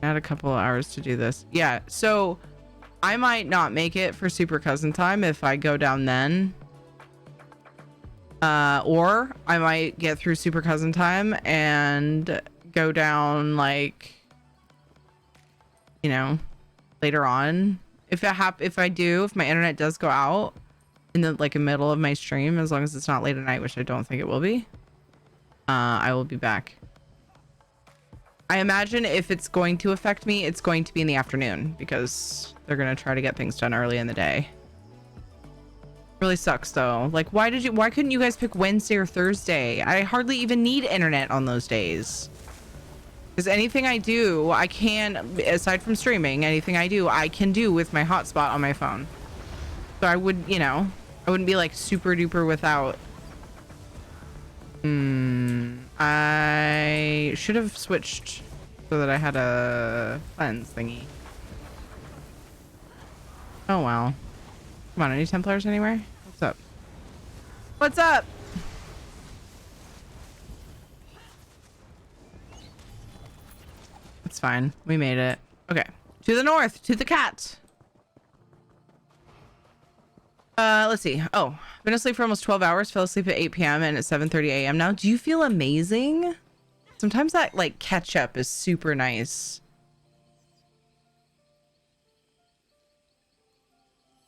Add a couple of hours to do this. Yeah, so I might not make it for Super Cousin time if I go down then. Or I might get through Super Cousin time and go down like, you know, later on. If my internet does go out in the like middle of my stream, as long as it's not late at night, which I don't think it will be, I will be back. I imagine if it's going to affect me, it's going to be in the afternoon because they're going to try to get things done early in the day. Really sucks though. Like, why couldn't you guys pick Wednesday or Thursday? I hardly even need internet on those days. Because anything I do, I can, aside from streaming, anything I do, I can do with my hotspot on my phone. So I would, you know, I wouldn't be like super duper without. I should have switched so that I had a cleanse thingy. Oh well. Come on, any Templars anywhere? What's up? What's up? It's fine. We made it. Okay. To the north, to the cat. Let's see. Oh, been asleep for almost 12 hours. Fell asleep at 8 p.m. and at 7:30 a.m. now. Do you feel amazing? Sometimes that like catch up is super nice.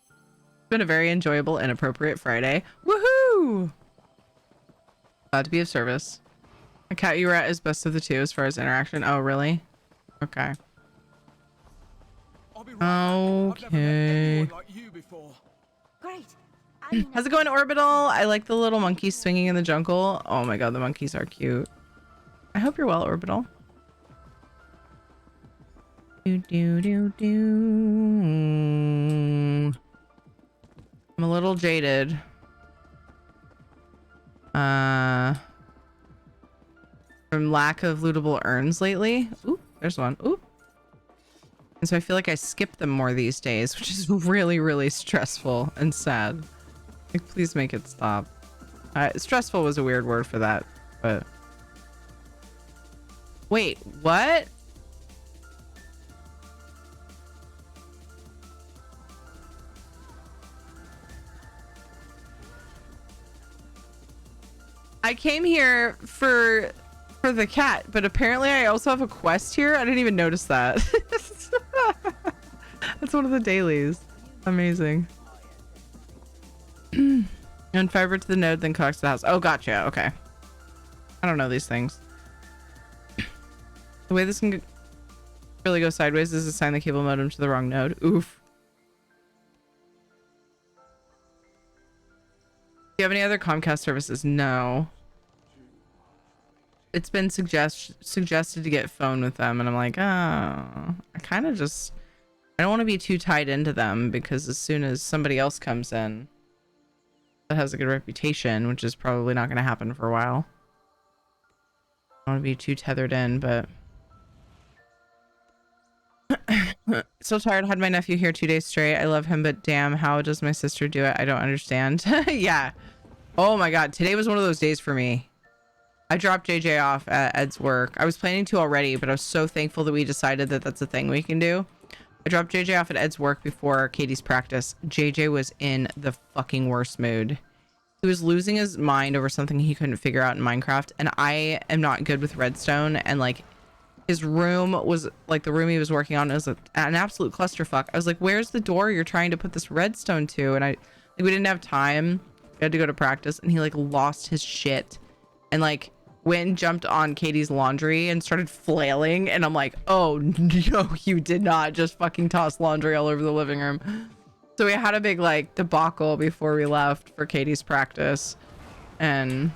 It's been a very enjoyable and appropriate Friday. Woohoo! Glad to be of service. The cat you were at is best of the 2 as far as interaction. Oh, really? Okay. Okay. Great. How's it going, Orbital? I like the little monkeys swinging in the jungle. Oh my god, the monkeys are cute. I hope you're well, Orbital. I'm a little jaded. From lack of lootable urns lately. Ooh, there's one. Ooh. And so I feel like I skip them more these days, which is really, really stressful and sad. Like, please make it stop. Stressful was a weird word for that, but... Wait, what? I came here for the cat, but apparently I also have a quest here. I didn't even notice that. I That's one of the dailies. Amazing. And fiber to the node, then coax to the house. Oh, gotcha. Okay. I don't know these things. The way this can really go sideways is assign the cable modem to the wrong node. Oof. Do you have any other Comcast services? No. It's been suggested to get phone with them, and I'm like, oh, I kind of just, I don't want to be too tied into them, because as soon as somebody else comes in that has a good reputation, which is probably not going to happen for a while, I don't want to be too tethered in. But so tired. Had my nephew here 2 days straight. I love him, but damn, how does my sister do it? I don't understand. Yeah. Oh my god, today was one of those days for me. I dropped JJ off at Ed's work. I was planning to already, but I was so thankful that we decided that that's a thing we can do. I dropped JJ off at Ed's work before Katie's practice. JJ was in the fucking worst mood. He was losing his mind over something he couldn't figure out in Minecraft, and I am not good with redstone, and like his room was like, the room he was working on was an absolute clusterfuck. I was like, where's the door you're trying to put this redstone to? And we didn't have time. We had to go to practice, and he like lost his shit and like went and jumped on Katie's laundry and started flailing. And I'm like, oh no, you did not just fucking toss laundry all over the living room. So we had a big like debacle before we left for Katie's practice, and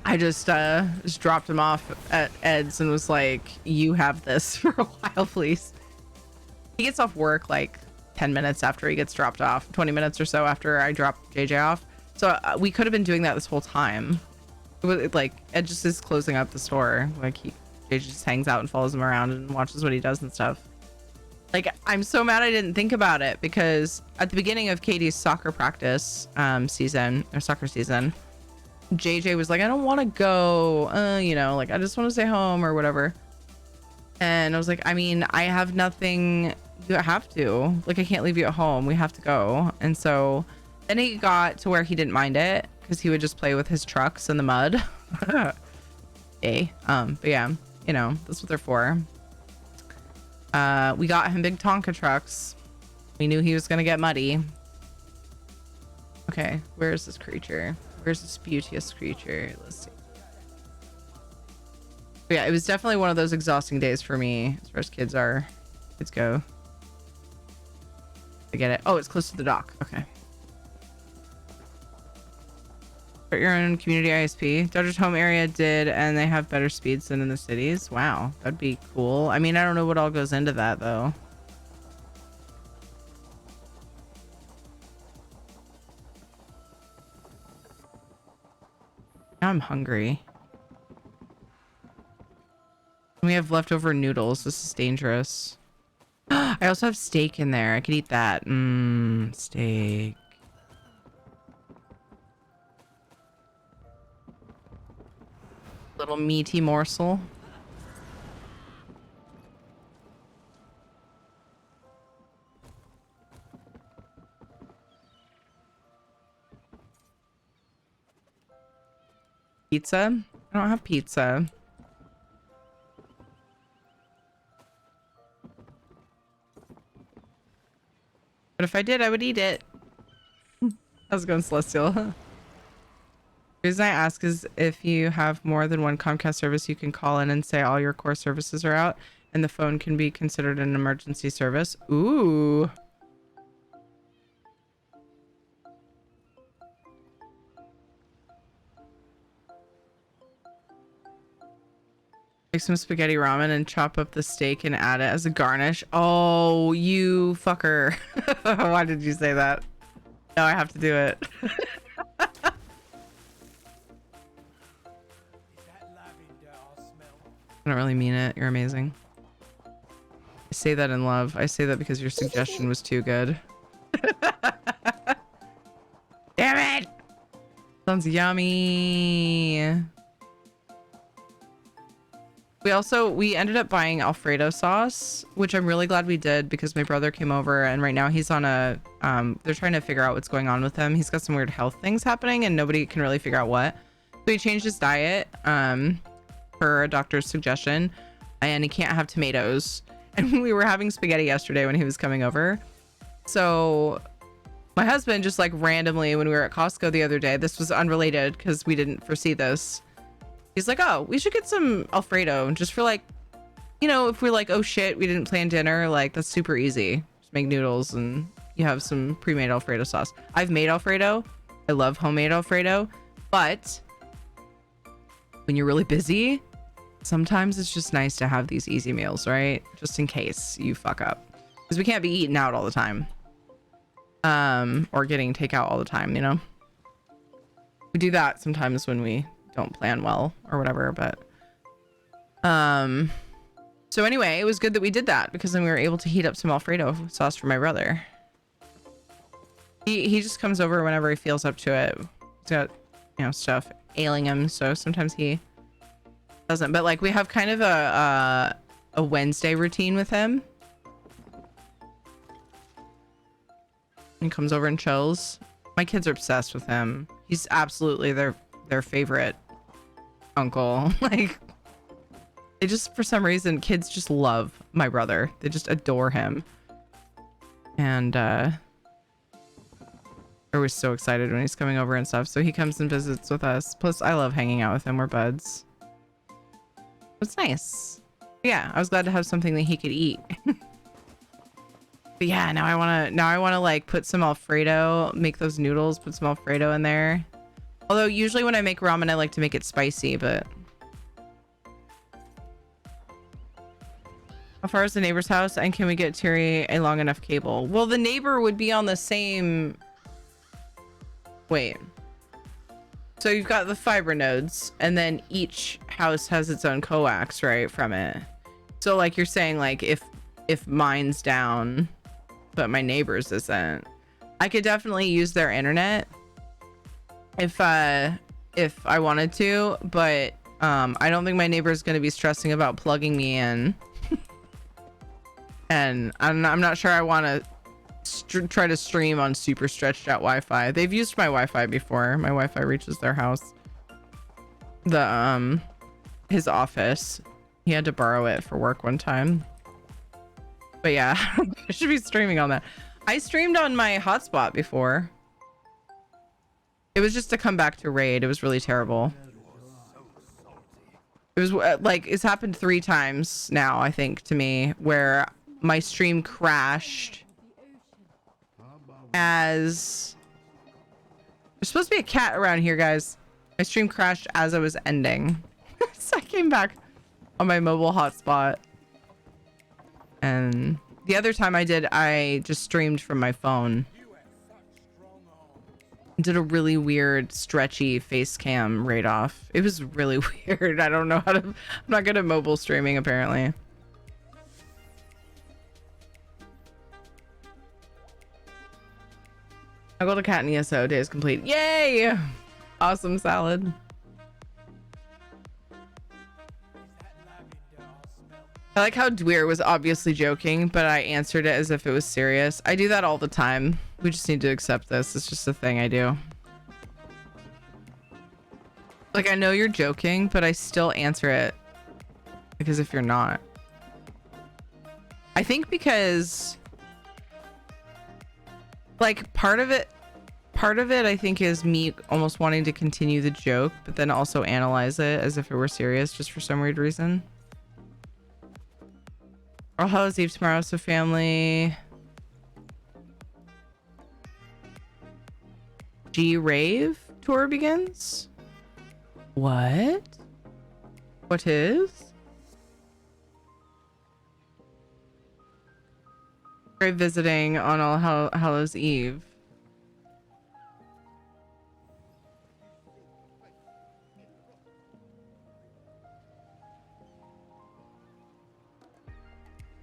I just dropped him off at Ed's and was like, you have this for a while, please. He gets off work like 10 minutes after he gets dropped off, 20 minutes or so after I dropped JJ off. So we could have been doing that this whole time. It was like, Ed just is closing up the store. Like JJ just hangs out and follows him around and watches what he does and stuff. Like, I'm so mad I didn't think about it, because at the beginning of Katie's soccer practice season, or soccer season, JJ was like, I don't want to go, you know, like I just want to stay home or whatever. And I was like, I mean, I have nothing. You have to, like, I can't leave you at home. We have to go. And so then he got to where he didn't mind it, because he would just play with his trucks in the mud. But yeah, you know, that's what they're for. We got him big Tonka trucks. We knew he was gonna get muddy. Okay, where's this creature? Where's this beauteous creature? Let's see. But yeah, it was definitely one of those exhausting days for me as far as kids go. I get it. Oh, it's close to the dock. Okay. Start your own community ISP. Dodger's home area did, and they have better speeds than in the cities. Wow, that'd be cool. I mean, I don't know what all goes into that though. Now I'm hungry. We have leftover noodles. This is dangerous. I also have steak in there. I could eat that. Steak. Little meaty morsel. Pizza? I don't have pizza. But if I did, I would eat it. How's it going, Celestial? The reason I ask is if you have more than one Comcast service, you can call in and say all your core services are out, and the phone can be considered an emergency service. Ooh. Make some spaghetti ramen and chop up the steak and add it as a garnish. Oh, you fucker. Why did you say that? No, I have to do it. I don't really mean it. You're amazing. I say that in love. I say that because your suggestion was too good. Damn it! Sounds yummy. We ended up buying Alfredo sauce, which I'm really glad we did because my brother came over and right now he's on a, they're trying to figure out what's going on with him. He's got some weird health things happening and nobody can really figure out what. So he changed his diet, per a doctor's suggestion, and he can't have tomatoes. And we were having spaghetti yesterday when he was coming over. So my husband just like randomly, when we were at Costco the other day, this was unrelated because we didn't foresee this. He's like, oh, we should get some Alfredo just for like, you know, if we're like, oh shit, we didn't plan dinner, like that's super easy. Just make noodles and you have some pre-made Alfredo sauce. I've made Alfredo. I love homemade Alfredo, but when you're really busy, sometimes it's just nice to have these easy meals, right? Just in case you fuck up, because we can't be eating out all the time, or getting takeout all the time, you know. We do that sometimes when we don't plan well or whatever, but so anyway, it was good that we did that because then we were able to heat up some Alfredo sauce for my brother. He just comes over whenever he feels up to it. He's got, you know, stuff ailing him, so sometimes he doesn't. But like we have kind of a Wednesday routine with him. He comes over and chills. My kids are obsessed with him. He's absolutely their favorite uncle. Like they just, for some reason, kids just love my brother. They just adore him. And we're always so excited when he's coming over and stuff. So he comes and visits with us. Plus I love hanging out with him. We're buds. It's nice. Yeah, I was glad to have something that he could eat. But yeah, now I want to like put some Alfredo, make those noodles, put some Alfredo in there. Although usually when I make ramen, I like to make it spicy, but how far is the neighbor's house? And can we get Terry a long enough cable? Well, the neighbor would be on the same... Wait. So you've got the fiber nodes, and then each house has its own coax, right, from it. So like you're saying, like if mine's down, but my neighbor's isn't, I could definitely use their internet if I wanted to, but I don't think my neighbor's going to be stressing about plugging me in. And I'm not sure I want to try to stream on super stretched out Wi-Fi. They've used my Wi-Fi before. My Wi-Fi reaches their house. His office. He had to borrow it for work one time. But yeah, I should be streaming on that. I streamed on my hotspot before. It was just to come back to raid. It was really terrible. It was like, it's happened 3 times now, I think, to me, where my stream crashed as... There's supposed to be a cat around here, guys. My stream crashed as I was ending. So I came back on my mobile hotspot. And the other time I just streamed from my phone. Did a really weird, stretchy face cam raid off. It was really weird. I don't know how to... I'm not good at mobile streaming, apparently. I got a cat in ESO. Day is complete. Yay! Awesome salad. I like how Dweer was obviously joking, but I answered it as if it was serious. I do that all the time. We just need to accept this. It's just a thing I do. Like, I know you're joking, but I still answer it because if you're not. I think because like part of it I think is me almost wanting to continue the joke, but then also analyze it as if it were serious just for some weird reason. All Hallows Eve tomorrow, so family. G-Rave tour begins? What? What is? Grave visiting on All Hallows Eve.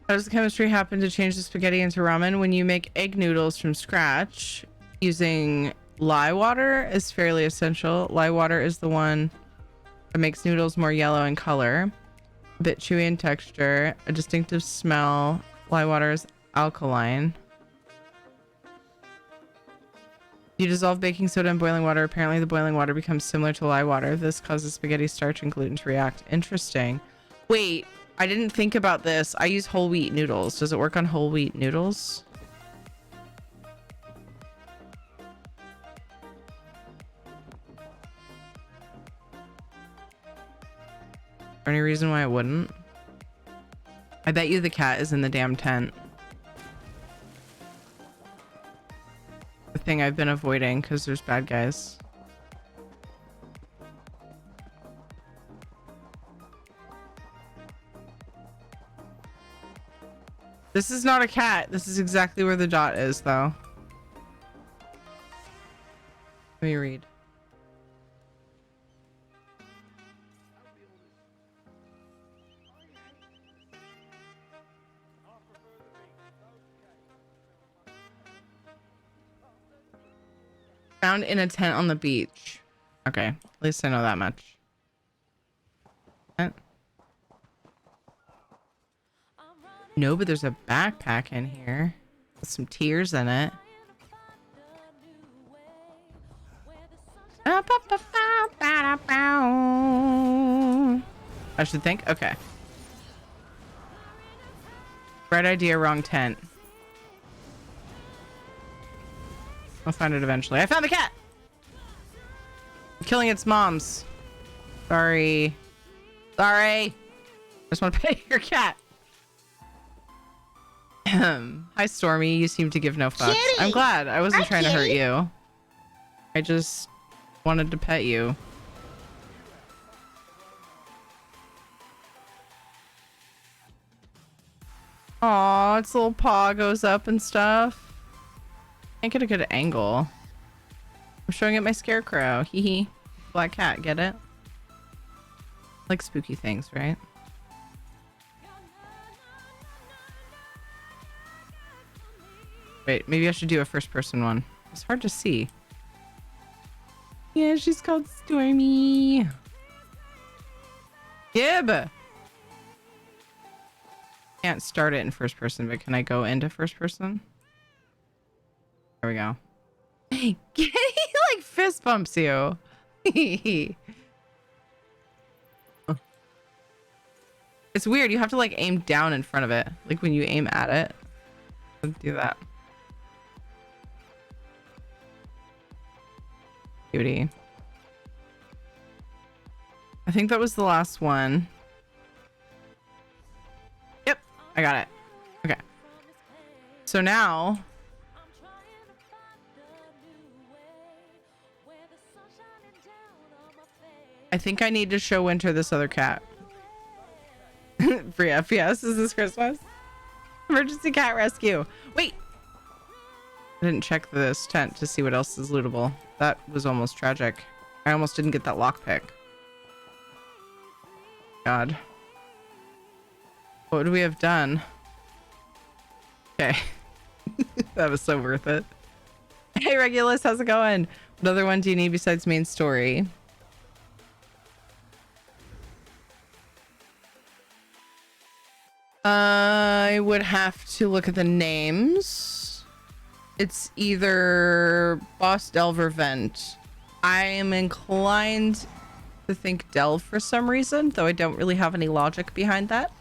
How does the chemistry happen to change the spaghetti into ramen? When you make egg noodles from scratch, using lye water is fairly essential. Lye water is the one that makes noodles more yellow in color, a bit chewy in texture, a distinctive smell. Lye water is alkaline. You dissolve baking soda in boiling water. Apparently the boiling water becomes similar to lye water. This causes spaghetti starch and gluten to react. Interesting. Wait, I didn't think about this. I use whole wheat noodles. Does it work on whole wheat noodles? Any reason why it wouldn't? I bet you the cat is in the damn tent. The thing I've been avoiding because there's bad guys. This is not a cat. This is exactly where the dot is, though. Let me read. Found in a tent on the beach. Okay, at least I know that much. No, but there's a backpack in here with some tears in it. I should think. Okay. Right idea, wrong tent. I'll find it eventually. I found the cat! I'm killing its moms. Sorry. Sorry. I just want to pet your cat. Hi, Stormy. You seem to give no fucks. Kitty! I'm glad. I wasn't Hi, trying to hurt kitty. you. I just wanted to pet you. Aw, its little paw goes up and stuff. Can't get a good angle. I'm showing it my scarecrow. Hee hee. Black cat, get it? Like spooky things, right? Wait, maybe I should do a first person one. It's hard to see. Yeah, she's called Stormy. Gib! Can't start it in first person, but can I go into first person? There we go. He like fist bumps you. It's weird. You have to like aim down in front of it. Like when you aim at it. Let's do that. Beauty. I think that was the last one. Yep, I got it. Okay. So now I think I need to show Winter this other cat. Free FPS, is this Christmas? Emergency cat rescue. Wait! I didn't check this tent to see what else is lootable. That was almost tragic. I almost didn't get that lockpick. God. What would we have done? Okay. That was so worth it. Hey Regulus, how's it going? What other one do you need besides main story? I would have to look at the names. It's either Boss, Delve, or Vent. I am inclined to think Delve for some reason, though I don't really have any logic behind that.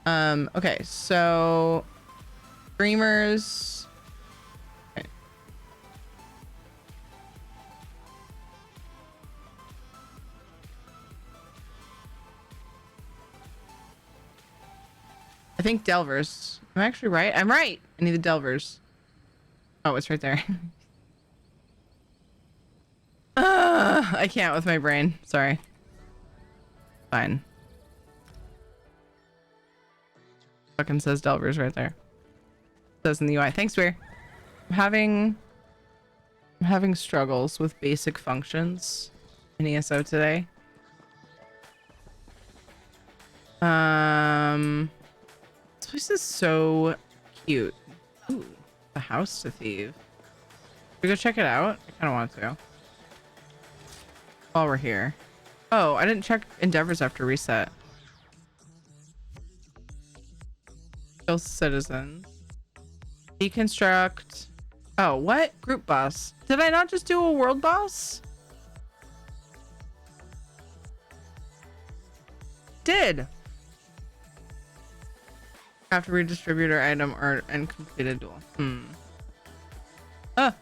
Okay, so streamers. Okay. I think Delvers. Am I actually right? I'm right. I need the Delvers. Oh, it's right there. I can't with my brain. Sorry. Fine. Fucking says Delvers right there. Says in the UI. Thanks, Weir. I'm having struggles with basic functions in ESO today. This place is so cute. Ooh, the house to thieve. Should we go check it out? I kind of want to. While we're here. Oh, I didn't check endeavors after reset. Kill citizens. Deconstruct. Oh, what? Group boss. Did I not just do a world boss? Did. After redistributor item or and completed duel. Ah.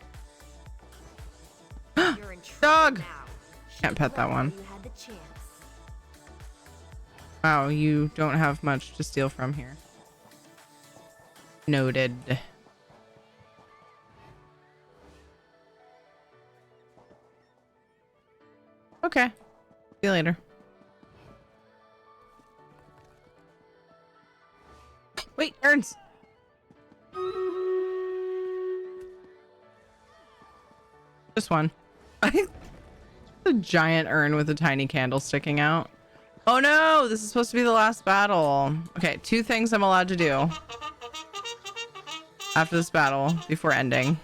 Dog. Can't pet that one. Wow, you don't have much to steal from here. Noted. Okay. See you later. Wait, urns. Just one. A giant urn with a tiny candle sticking out. Oh no, this is supposed to be the last battle. Okay, 2 things I'm allowed to do after this battle before ending.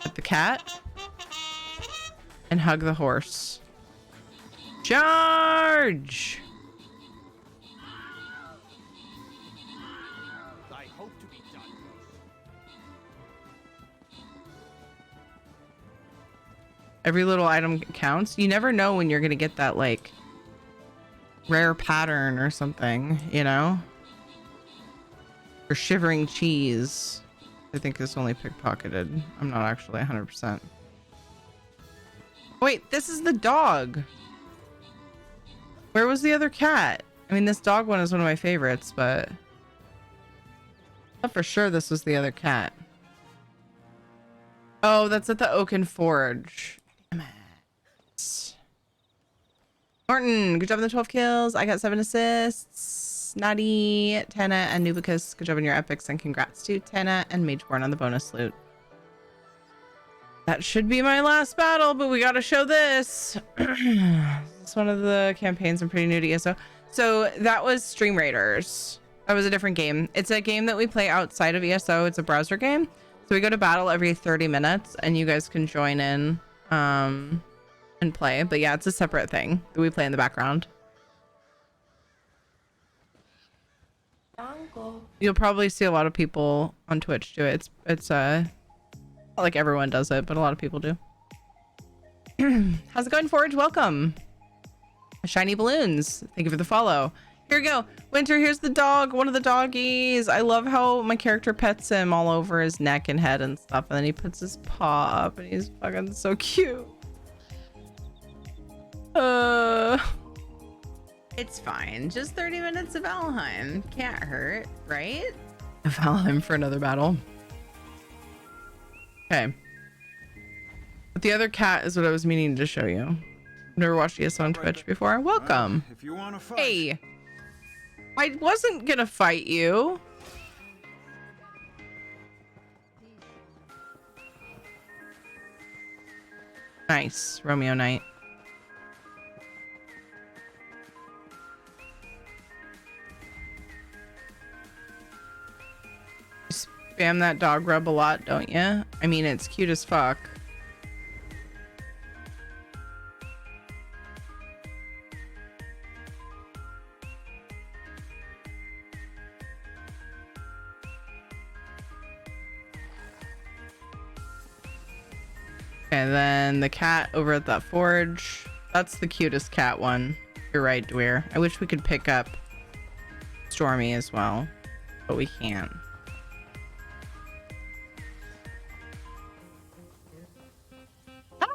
Pet the cat and hug the horse. Charge! I hope to be done. Every little item counts. You never know when you're gonna get that like rare pattern or something, you know? Or shivering cheese. I think it's only pickpocketed. I'm not actually 100%. Wait, this is the dog. Where was the other cat? I mean, this dog one is one of my favorites, but I thought for sure this was the other cat. Oh, that's at the Oaken Forge. Damn it. Norton, good job on the 12 kills. I got 7 assists. Naughty, Tana, and Nubicus, good job on your epics, and congrats to Tana and Mageborn on the bonus loot. That should be my last battle, but we gotta show this. It's one of the campaigns I'm pretty new to ESO. So that was Stream Raiders. That was a different game. It's a game that we play outside of ESO. It's a browser game. So we go to battle every 30 minutes and you guys can join in and play. But yeah, it's a separate thing that we play in the background. You'll probably see a lot of people on Twitch do it. It's not like everyone does it, but a lot of people do. How's it going, Forge? Welcome. Shiny balloons. Thank you for the follow. Here we go. Winter, here's the dog. One of the doggies. I love how my character pets him all over his neck and head and stuff. And then he puts his paw up and he's fucking so cute. It's fine. Just 30 minutes of Valheim. Can't hurt, right? Valheim for another battle. Okay. But the other cat is what I was meaning to show you. Never watched ESO on Twitch before. Welcome. If you want to fight. Hey. I wasn't gonna fight you. Nice, Romeo Knight. You spam that dog rub a lot, don't you? I mean, it's cute as fuck. And then the cat over at that forge. That's the cutest cat one. You're right, Dweer. I wish we could pick up Stormy as well, but we can't. Ah!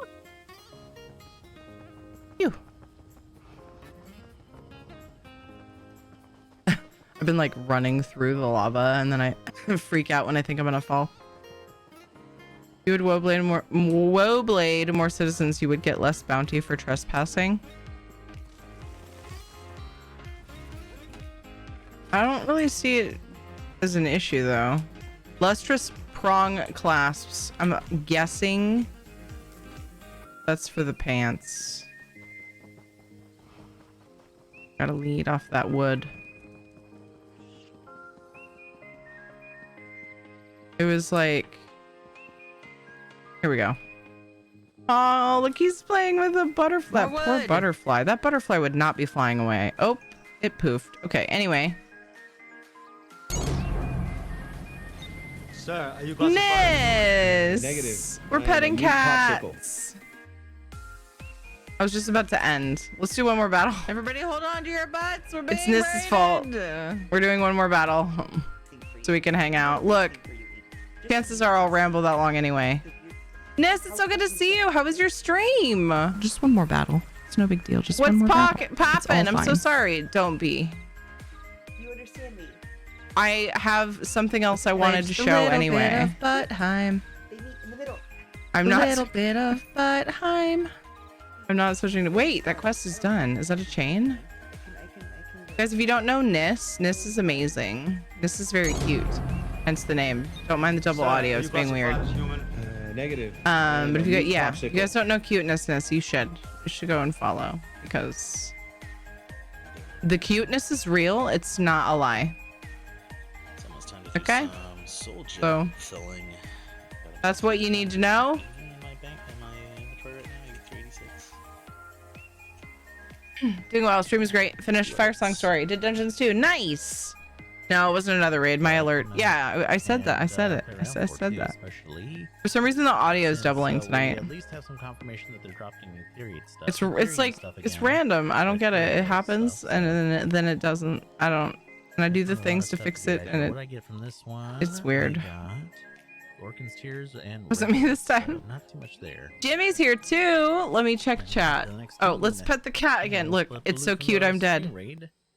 Phew. I've been like running through the lava and then I freak out when I think I'm gonna fall. You would Woblade more citizens, you would get less bounty for trespassing. I don't really see it as an issue though. Lustrous prong clasps. I'm guessing that's for the pants. Gotta lead off that wood. It was like, here we go. Oh, look, he's playing with a butterfly. That poor butterfly. That butterfly would not be flying away. Oh, it poofed. Okay, anyway. Sir, are you Nis! Negative. We're petting cats. I was just about to end. Let's do one more battle. Everybody hold on to your butts. We're being It's Niss's fault. We're doing one more battle so we can hang out. Look, chances are I'll ramble that long anyway. Niss, it's so good to see you. How was your stream? Just one more battle. It's no big deal. Just one more battle. What's poppin'? I'm so sorry. Don't be. You understand me? I have something else I wanted to show anyway. Bit of Buttheim. They meet in the middle. I'm not. A little bit of Buttheim. I'm not switching to. Wait, that quest is done. Is that a chain? Guys, if you don't know Niss is amazing. Niss is very cute. Hence the name. Don't mind the double audio. It's being weird. Negative. But if you if you guys don't know cuteness, you should go and follow because the cuteness is real. It's not a lie. Okay. So that's what you need to know. Doing well. Stream was great. Finished Firesong story. Did dungeons too. Nice. No, it wasn't another raid. My alert. Yeah, I said that. I said it. I said that. For some reason, the audio is doubling tonight. At least have some confirmation that they're dropping new theory stuff. It's like it's random. I don't get it. It happens and then it doesn't. I don't. And I do the things to fix it, and what I get from this one? It's weird. Orkin's tears and was it me this time? Not too much there. Jimmy's here too. Let me check chat. Oh, let's pet the cat again. Look, it's so cute. I'm dead.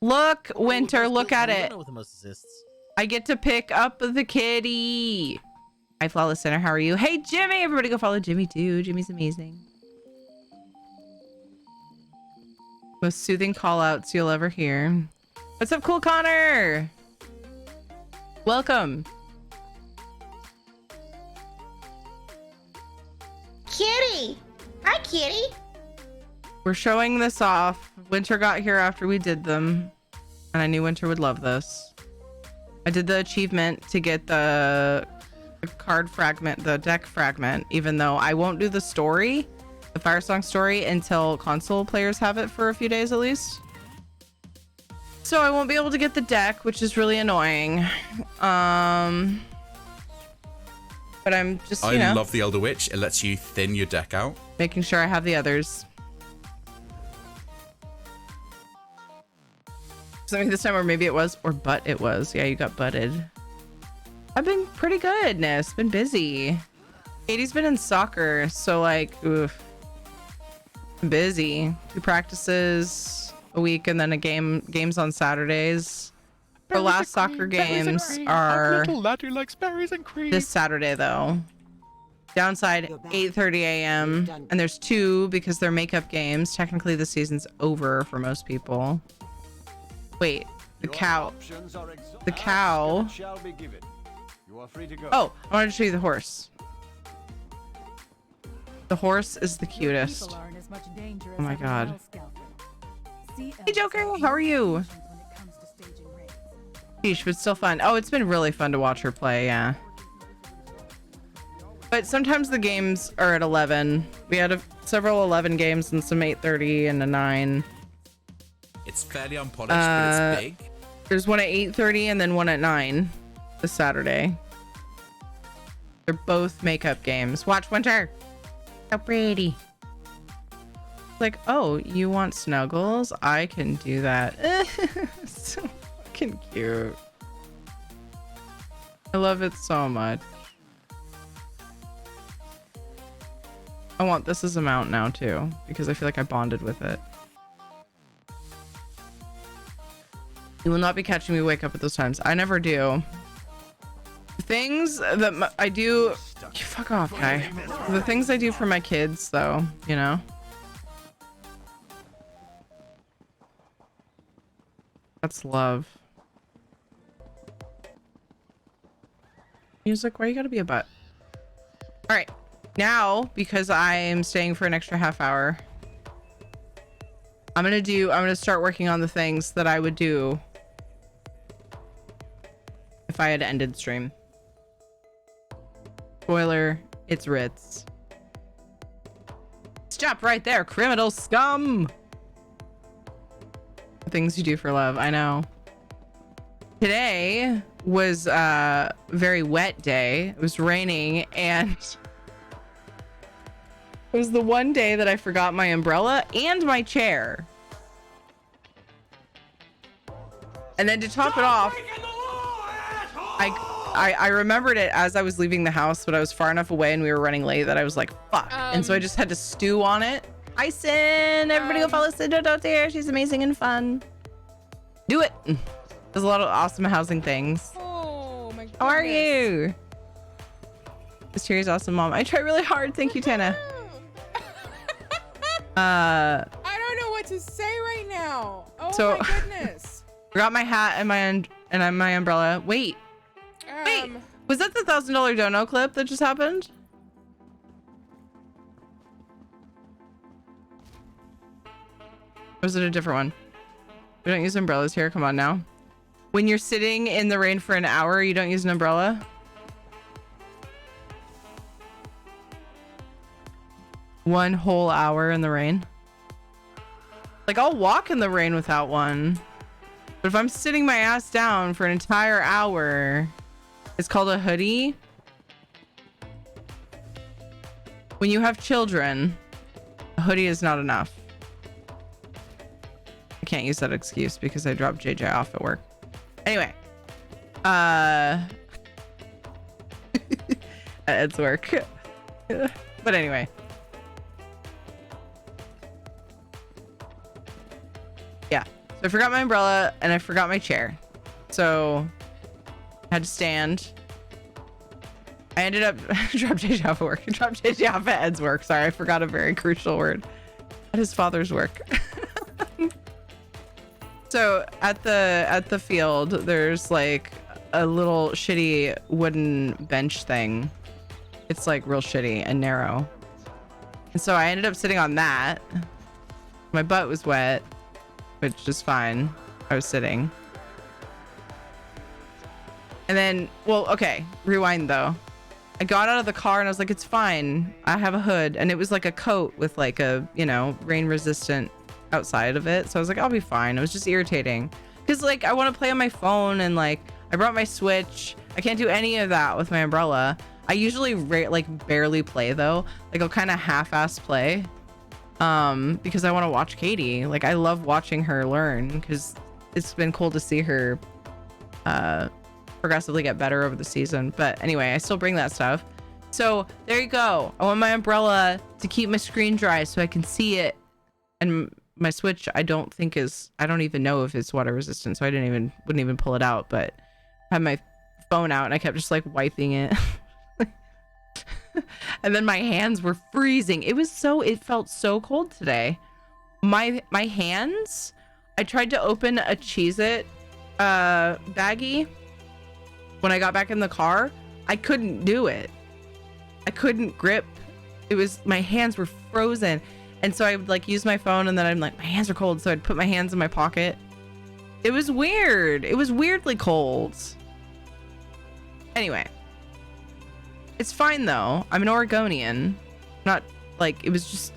Look, Winter, look at it. I get to pick up the kitty. Hi, Flawless Center. How are you? Hey, Jimmy. Everybody go follow Jimmy too. Jimmy's amazing. Most soothing call outs you'll ever hear. What's up, Cool Connor? Welcome. Kitty! Hi, Kitty! We're showing this off. Winter got here after we did them, and I knew Winter would love this. I did the achievement to get the card fragment, the deck fragment, even though I won't do the story, the Firesong story, until console players have it for a few days at least. So I won't be able to get the deck, which is really annoying. But I'm just, I love the Elder Witch. It lets you thin your deck out. Making sure I have the others. Something this time, or maybe it was, but it was. Yeah, you got butted. I've been pretty good, Ness. Been busy. Katie's been in soccer, so like, oof. I'm busy. 2 practices a week and then games on Saturdays. The last soccer games are this Saturday though. Downside 8:30 a.m. and there's 2 because they're makeup games. Technically the season's over for most people. Wait, the cow. The cow. Oh, I wanted to show you the horse. The horse is the cutest. Oh my god. Hey Joker, how are you? Sheesh, but still fun. Oh, it's been really fun to watch her play, yeah. But sometimes the games are at 11. We had several 11 games and some 8:30 and a 9. It's fairly unpolished, but it's big. There's one at 8:30 and then one at 9 this Saturday. They're both makeup games. Watch Winter. How pretty. Like, oh, you want snuggles? I can do that. So fucking cute. I love it so much. I want this as a mount now too, because I feel like I bonded with it. You will not be catching me wake up at those times. I never do. The things that I do... Fuck off, guy. The things I do for my kids, though, you know? That's love. Music, why you gotta be a butt? All right, now, because I am staying for an extra half hour, I'm gonna start working on the things that I would do if I had ended stream. Spoiler, it's Ritz. Stop right there, criminal scum! The things you do for love, I know. Today was a very wet day. It was raining and It was the one day that I forgot my umbrella and my chair. And then to top it off, I remembered it as I was leaving the house, but I was far enough away and we were running late that I was like, fuck. And so I just had to stew on it. Hi, Sin. Everybody go follow Sin out there. She's amazing and fun. Do it. There's a lot of awesome housing things. Oh my god. How are you? This Cherry's awesome, Mom. I try really hard. Thank you, Tana. I don't know what to say right now. Oh So- my goodness. Forgot my hat and my umbrella. Wait, was that the $1,000 dono clip that just happened? Or was it a different one? We don't use umbrellas here. Come on now. When you're sitting in the rain for an hour, you don't use an umbrella? One whole hour in the rain? Like, I'll walk in the rain without one. But if I'm sitting my ass down for an entire hour, it's called a hoodie. When you have children, a hoodie is not enough. I can't use that excuse because I dropped JJ off at work. Anyway, at Ed's work. But anyway. Yeah. So I forgot my umbrella and I forgot my chair. So I had to stand. I ended up dropped JJ off at work. Dropped JJ off at Ed's work. Sorry, I forgot a very crucial word. At his father's work. So at the field, there's like a little shitty wooden bench thing. It's like real shitty and narrow. And so I ended up sitting on that. My butt was wet, which is fine. I was sitting. And then, well, okay, rewind though. I got out of the car and I was like, it's fine. I have a hood. And it was like a coat with like a, you know, rain resistant outside of it. So I was like, I'll be fine. It was just irritating because like I want to play on my phone and like I brought my Switch. I can't do any of that with my umbrella. I usually like barely play though. Like I'll kind of half-ass play because I want to watch Katie. Like I love watching her learn because it's been cool to see her progressively get better over the season. But anyway, I still bring that stuff. So there you go. I want my umbrella to keep my screen dry so I can see it. And my Switch, I don't even know if it's water resistant, so I wouldn't even pull it out, but I had my phone out and I kept just like wiping it. And then my hands were freezing. It felt so cold today. My hands, I tried to open a Cheez-It baggie when I got back in the car. I couldn't do it. I couldn't grip. My hands were frozen. And so I would like use my phone and then I'm like, my hands are cold. So I'd put my hands in my pocket. It was weird. It was weirdly cold. Anyway, it's fine though. I'm an Oregonian. Not like, it was just,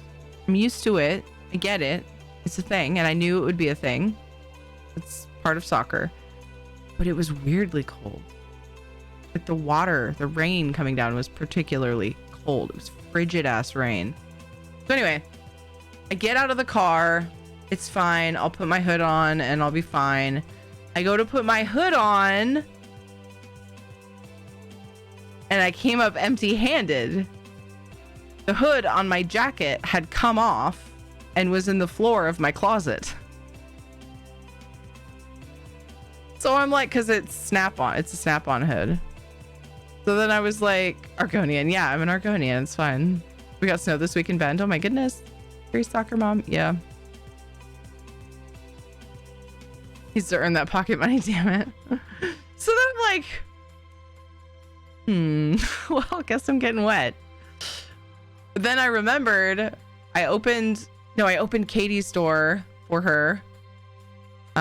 I'm used to it. I get it. It's a thing. And I knew it would be a thing. It's part of soccer. But it was weirdly cold. Like the rain coming down was particularly cold. It was frigid ass rain. So anyway, I get out of the car. It's fine. I'll put my hood on and I'll be fine. I go to put my hood on and I came up empty-handed. The hood on my jacket had come off and was in the floor of my closet. So I'm like, because it's snap-on. It's a snap-on hood. So then I was like, Argonian. Yeah, I'm an Argonian. It's fine. We got snow this week in Bend. Oh my goodness. Very soccer mom. Yeah. Needs to earn that pocket money, damn it. So then I'm like, well, I guess I'm getting wet. But then I remembered I opened Katie's door for her.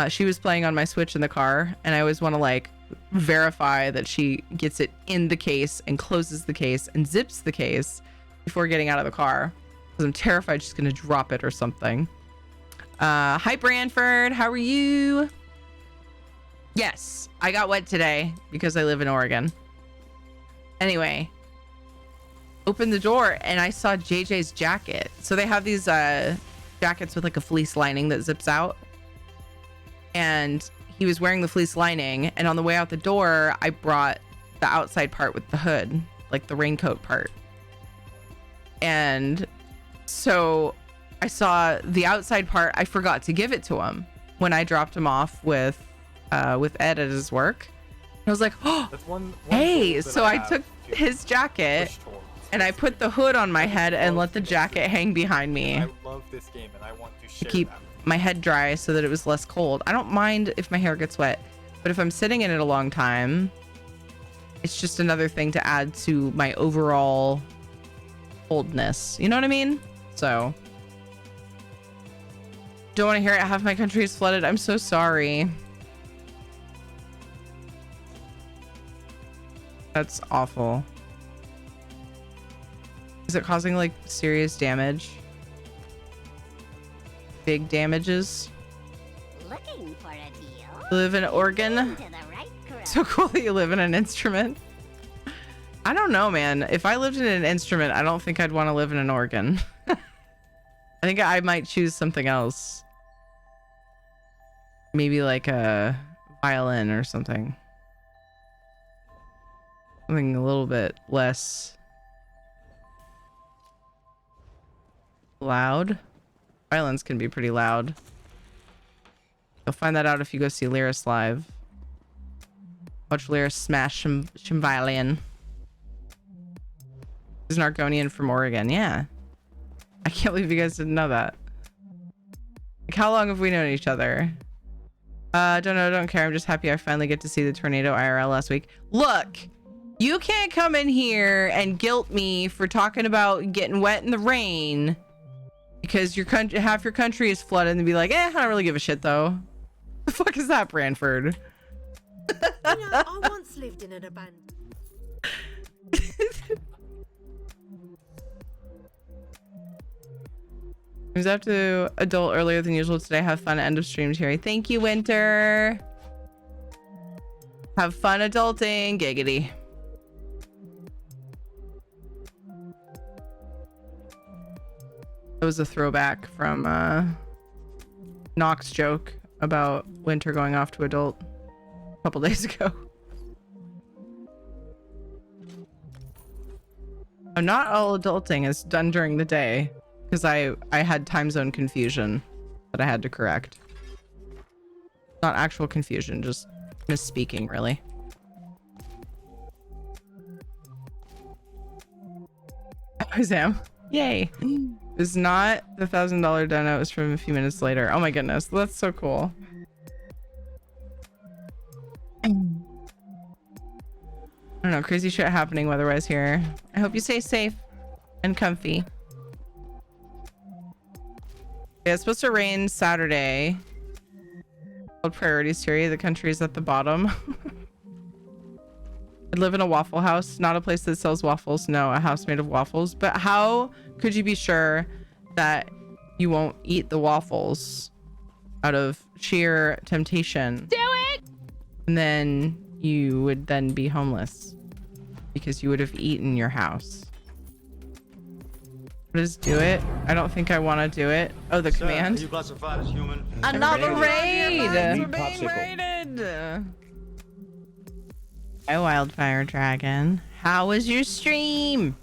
She was playing on my Switch in the car, and I always want to like verify that she gets it in the case and closes the case and zips the case before getting out of the car, because I'm terrified she's gonna drop it or something. Hi Branford, how are you? Yes, I got wet today because I live in Oregon. Anyway, opened the door and I saw JJ's jacket. So they have these jackets with like a fleece lining that zips out. And he was wearing the fleece lining. And on the way out the door, I brought the outside part with the hood, like the raincoat part. And so I saw the outside part. I forgot to give it to him when I dropped him off with Ed at his work. And I was like, oh, hey. So I took his jacket and I put the hood on my head and let the jacket hang behind me. I love this game and I want to share keep my head dry so that it was less cold. I don't mind if my hair gets wet, but if I'm sitting in it a long time, it's just another thing to add to my overall coldness. You know what I mean? So don't want to hear it. Half my country is flooded. I'm so sorry. That's awful. Is it causing like serious damage? Big damages? Looking for a deal? You live in Oregon? To the right crowd. So cool that you live in an instrument. I don't know, man. If I lived in an instrument, I don't think I'd want to live in an organ. I think I might choose something else. Maybe like a violin or something. Something a little bit less loud. Violins can be pretty loud. You'll find that out if you go see Lyris live. Watch Lyris smash some violin. He's an Argonian from Oregon. Yeah. I can't believe you guys didn't know that. Like, how long have we known each other? Don't know, don't care. I'm just happy I finally get to see the tornado IRL last week. Look, you can't come in here and guilt me for talking about getting wet in the rain because your country, half your country is flooded, and be like, I don't really give a shit though. The fuck is that, Branford? I once lived in an abandoned. I was out to adult earlier than usual today. Have fun. End of stream, Terry. Thank you, Winter. Have fun adulting. Giggity. That was a throwback from Nox joke about Winter going off to adult a couple days ago. Not all adulting is done during the day. Because I had time zone confusion that I had to correct. Not actual confusion, just misspeaking, really. I am. Yay. It's not the $1,000 dono. It was from a few minutes later. Oh my goodness. That's so cool. I don't know. Crazy shit happening weather-wise here. I hope you stay safe and comfy. Yeah, it's supposed to rain Saturday. Called priorities, Terry. The country is at the bottom. I live in a waffle house, not a place that sells waffles. No, a house made of waffles. But how could you be sure that you won't eat the waffles out of sheer temptation? Do it! And then you would then be homeless because you would have eaten your house. Just do it. I don't think I want to do it. Oh, the command. You classified as human? Another raid. We're being raided. Hi, Wildfire Dragon. How was your stream?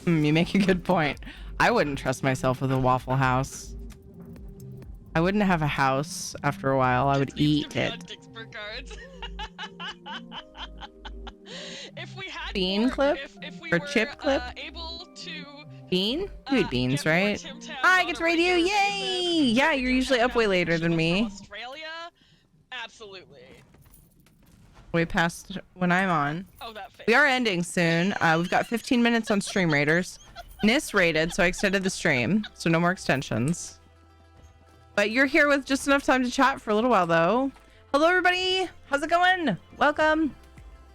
You make a good point. I wouldn't trust myself with a Waffle House. I wouldn't have a house after a while. I would eat it. If we had bean clip or chip clip? Able to bean? You eat beans, right? I get to raid you. Yay! Yeah, you're usually up way later than me. Australia, absolutely. Way past when I'm on. Oh, that face. We are ending soon. We've got 15 minutes on Stream Raiders. Nis raided, so I extended the stream, so no more extensions. But you're here with just enough time to chat for a little while, though. Hello, everybody. How's it going? Welcome.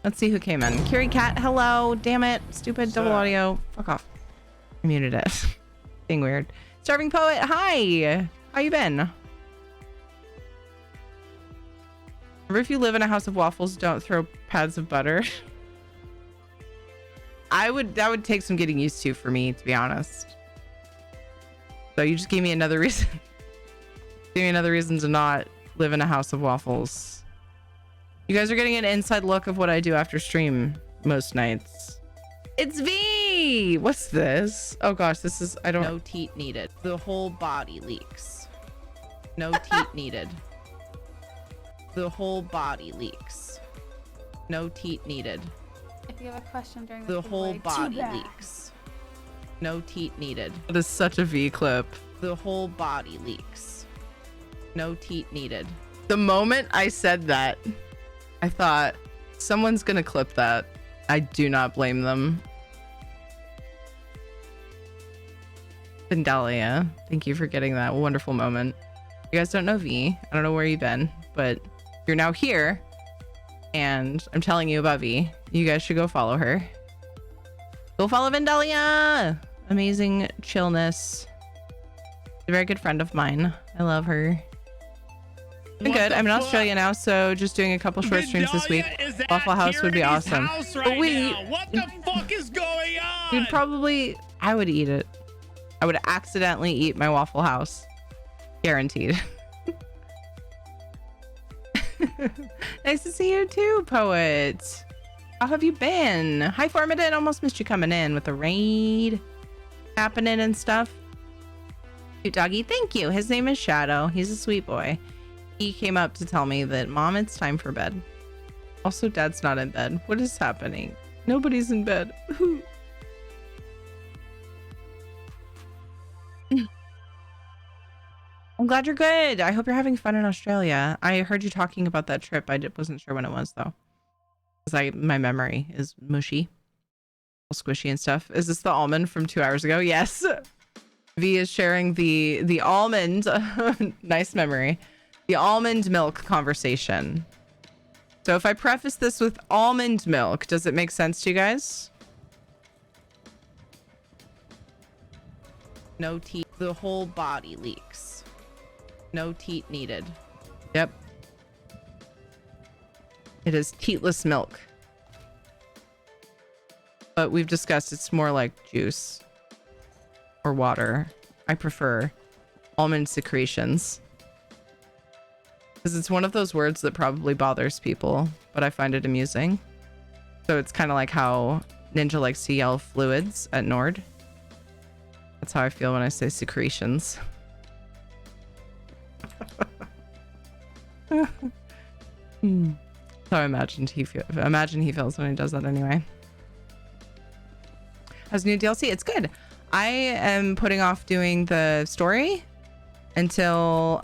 Let's see who came in. Kiri Cat, hello. Damn it. Stupid double audio. Fuck off. I muted it. Being weird. Starving Poet, hi. How you been? Remember, if you live in a house of waffles, don't throw pads of butter. that would take some getting used to for me, to be honest. So you just gave me another reason. Gave me another reason to not live in a house of waffles. You guys are getting an inside look of what I do after stream most nights. It's V! What's this? Oh gosh, this is, I don't... No teat needed. The whole body leaks. No teat needed. The whole body leaks. No teat needed. If you have a question during the whole body leaks. No teat needed. That is such a V clip. The whole body leaks. No teat needed. The moment I said that, I thought, someone's gonna clip that. I do not blame them. Vandalia, thank you for getting that wonderful moment. You guys don't know V. I don't know where you've been, but you're now here. And I'm telling you about V. You guys should go follow her. Go follow Vandalia! Amazing chillness. A very good friend of mine. I love her. I'm good. I'm in Australia now, so just doing a couple short streams this week. Waffle House would be awesome. But wait, what the fuck is going on? You'd probably, I would eat it. I would accidentally eat my Waffle House. Guaranteed. Nice to see you too, Poet. How have you been? Hi, Formidin. Almost missed you coming in with the raid happening and stuff. Cute doggy. Thank you. His name is Shadow. He's a sweet boy. He came up to tell me that, Mom, it's time for bed. Also, Dad's not in bed. What is happening? Nobody's in bed. I'm glad you're good. I hope you're having fun in Australia. I heard you talking about that trip. I wasn't sure when it was, though. Because my memory is mushy. All squishy and stuff. Is this the almond from 2 hours ago? Yes. V is sharing the almond. Nice memory. The almond milk conversation. So if I preface this with almond milk, does it make sense to you guys? No teat. The whole body leaks. No teat needed. Yep. It is teatless milk. But we've discussed it's more like juice or water. I prefer almond secretions. Because it's one of those words that probably bothers people, but I find it amusing. So it's kind of like how Ninja likes to yell fluids at Nord. That's how I feel when I say secretions. So I imagine he feels when he does that anyway. How's new DLC? It's good. I am putting off doing the story until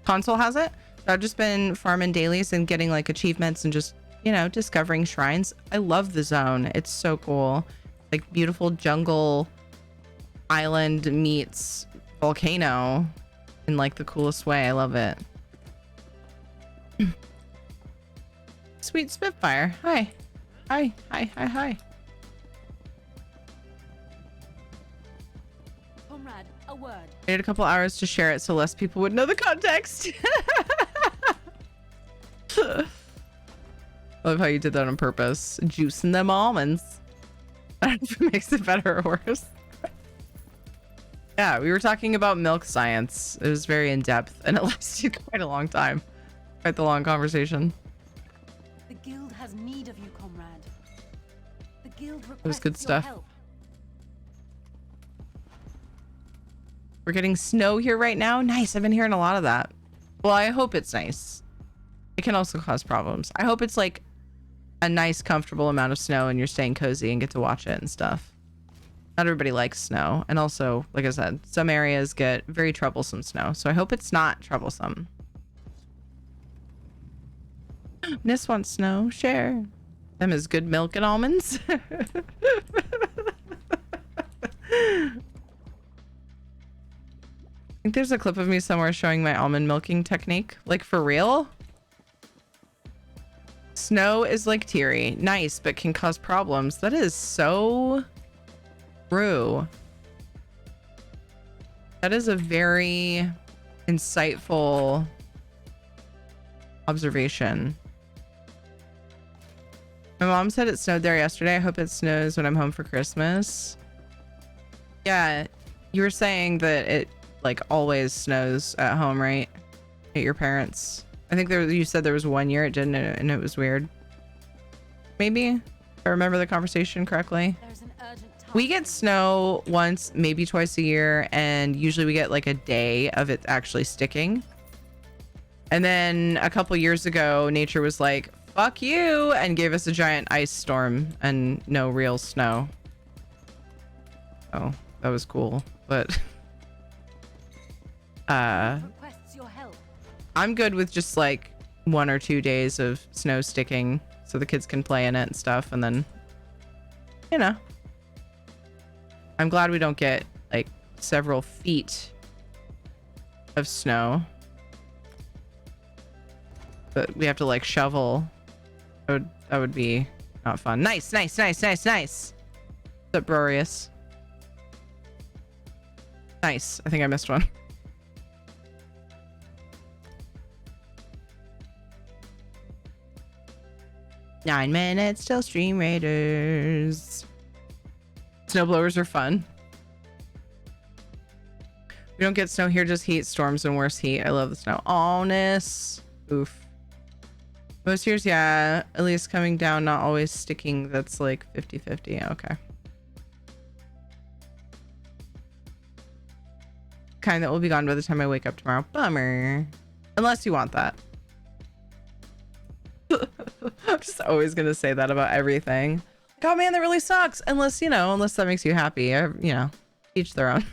console has it. So I've just been farming dailies and getting like achievements and just, you know, discovering shrines. I love the zone. It's so cool. Like beautiful jungle island meets volcano in like the coolest way. I love it. Sweet Spitfire. Hi. Hi. Hi. Hi. Hi. Comrade, a word. I need a couple hours to share it so less people would know the context. I love how you did that on purpose. Juicing them almonds. I don't know if it makes it better or worse. Yeah, we were talking about milk science. It was very in-depth and it lasted quite a long time. Quite the long conversation. The guild has need of you, comrade. The guild requests It was good stuff. Your help. We're getting snow here right now. Nice. I've been hearing a lot of that. Well, I hope it's nice. It can also cause problems. I hope it's like a nice, comfortable amount of snow and you're staying cozy and get to watch it and stuff. Not everybody likes snow. And also, like I said, some areas get very troublesome snow. So I hope it's not troublesome. Nis wants snow. Share. Them is good milk and almonds. I think there's a clip of me somewhere showing my almond milking technique. Like, for real? Snow is like teary. Nice, but can cause problems. That is so true. That is a very insightful observation. My mom said it snowed there yesterday. I hope it snows when I'm home for Christmas. Yeah, you were saying that it like always snows at home, right? At your parents. I think you said there was 1 year it didn't, and it was weird. Maybe, if I remember the conversation correctly. We get snow once, maybe twice a year, and usually we get like a day of it actually sticking. And then a couple years ago, nature was like, fuck you, and gave us a giant ice storm and no real snow. Oh, that was cool. But I'm good with just like 1 or 2 days of snow sticking so the kids can play in it and stuff, and then, you know, I'm glad we don't get like several feet of snow, but we have to like shovel. That would be not fun. Nice. What's up, Brorius? Nice. I think I missed one. Nine minutes till Stream Raiders. Snowblowers are fun. We don't get snow here, just heat, storms, and worse heat. I love the snow. Honest. Oof. Most years, yeah. At least coming down, not always sticking. That's like 50-50. Okay. Kind that will be gone by the time I wake up tomorrow. Bummer. Unless you want that. I'm just always gonna say that about everything. Oh man, that really sucks. Unless, you know, unless that makes you happy. You know, each their own.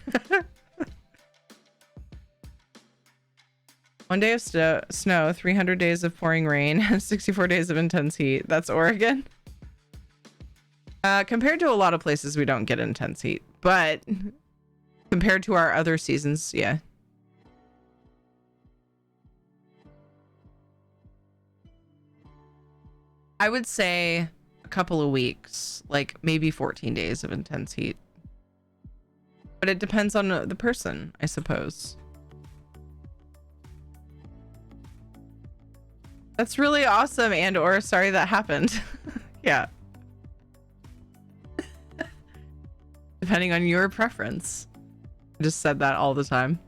1 day of snow, 300 days of pouring rain, and 64 days of intense heat. That's Oregon. Compared to a lot of places, we don't get intense heat, but compared to our other seasons, yeah. I would say a couple of weeks, like maybe 14 days of intense heat. But it depends on the person, I suppose. That's really awesome, and/or sorry that happened. Yeah. Depending on your preference. I just said that all the time.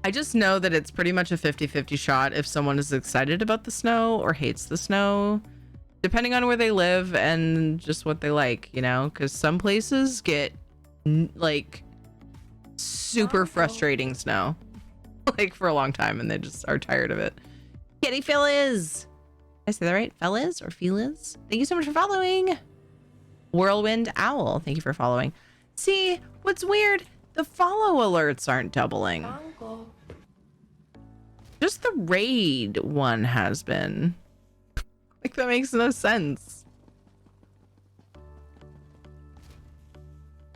I just know that it's pretty much a 50-50 shot if someone is excited about the snow or hates the snow, depending on where they live and just what they like, you know, because some places get like super frustrating snow like for a long time and they just are tired of it. Kitty Phyllis. Did I say that right? Fellas or Felas? Thank you so much for following. Whirlwind Owl, thank you for following. See, what's weird? The follow alerts aren't doubling. Just the raid one has been. Like, that makes no sense.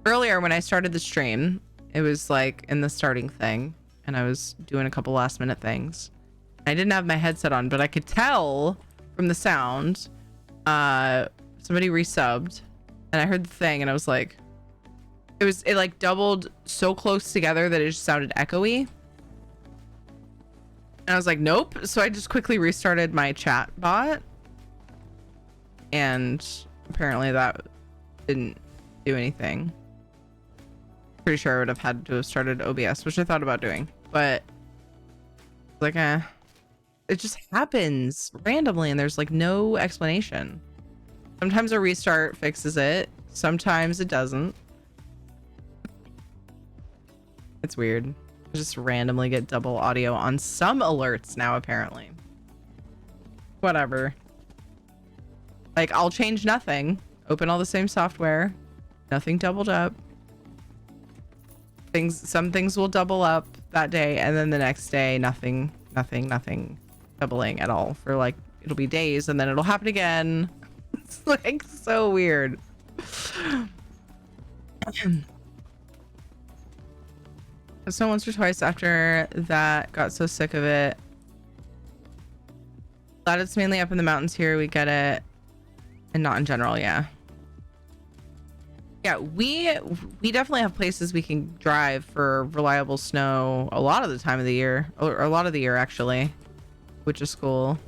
Earlier when I started the stream, it was like in the starting thing and I was doing a couple last minute things. I didn't have my headset on, but I could tell from the sound, somebody resubbed and I heard the thing and I was like, it like doubled so close together that it just sounded echoey. And I was like, nope. So I just quickly restarted my chat bot. And apparently that didn't do anything. Pretty sure I would have had to have started OBS, which I thought about doing. But like, it just happens randomly and there's like no explanation. Sometimes a restart fixes it. Sometimes it doesn't. It's weird. I just randomly get double audio on some alerts now, apparently. Whatever. Like, I'll change nothing. Open all the same software. Nothing doubled up. Some things will double up that day, and then the next day, nothing doubling at all for like, it'll be days, and then it'll happen again. It's like so weird. So once or twice after that, got so sick of it. Glad it's mainly up in the mountains here. We get it, and not in general. Yeah. Yeah, we definitely have places we can drive for reliable snow a lot of the time of the year, or a lot of the year actually. which is cool.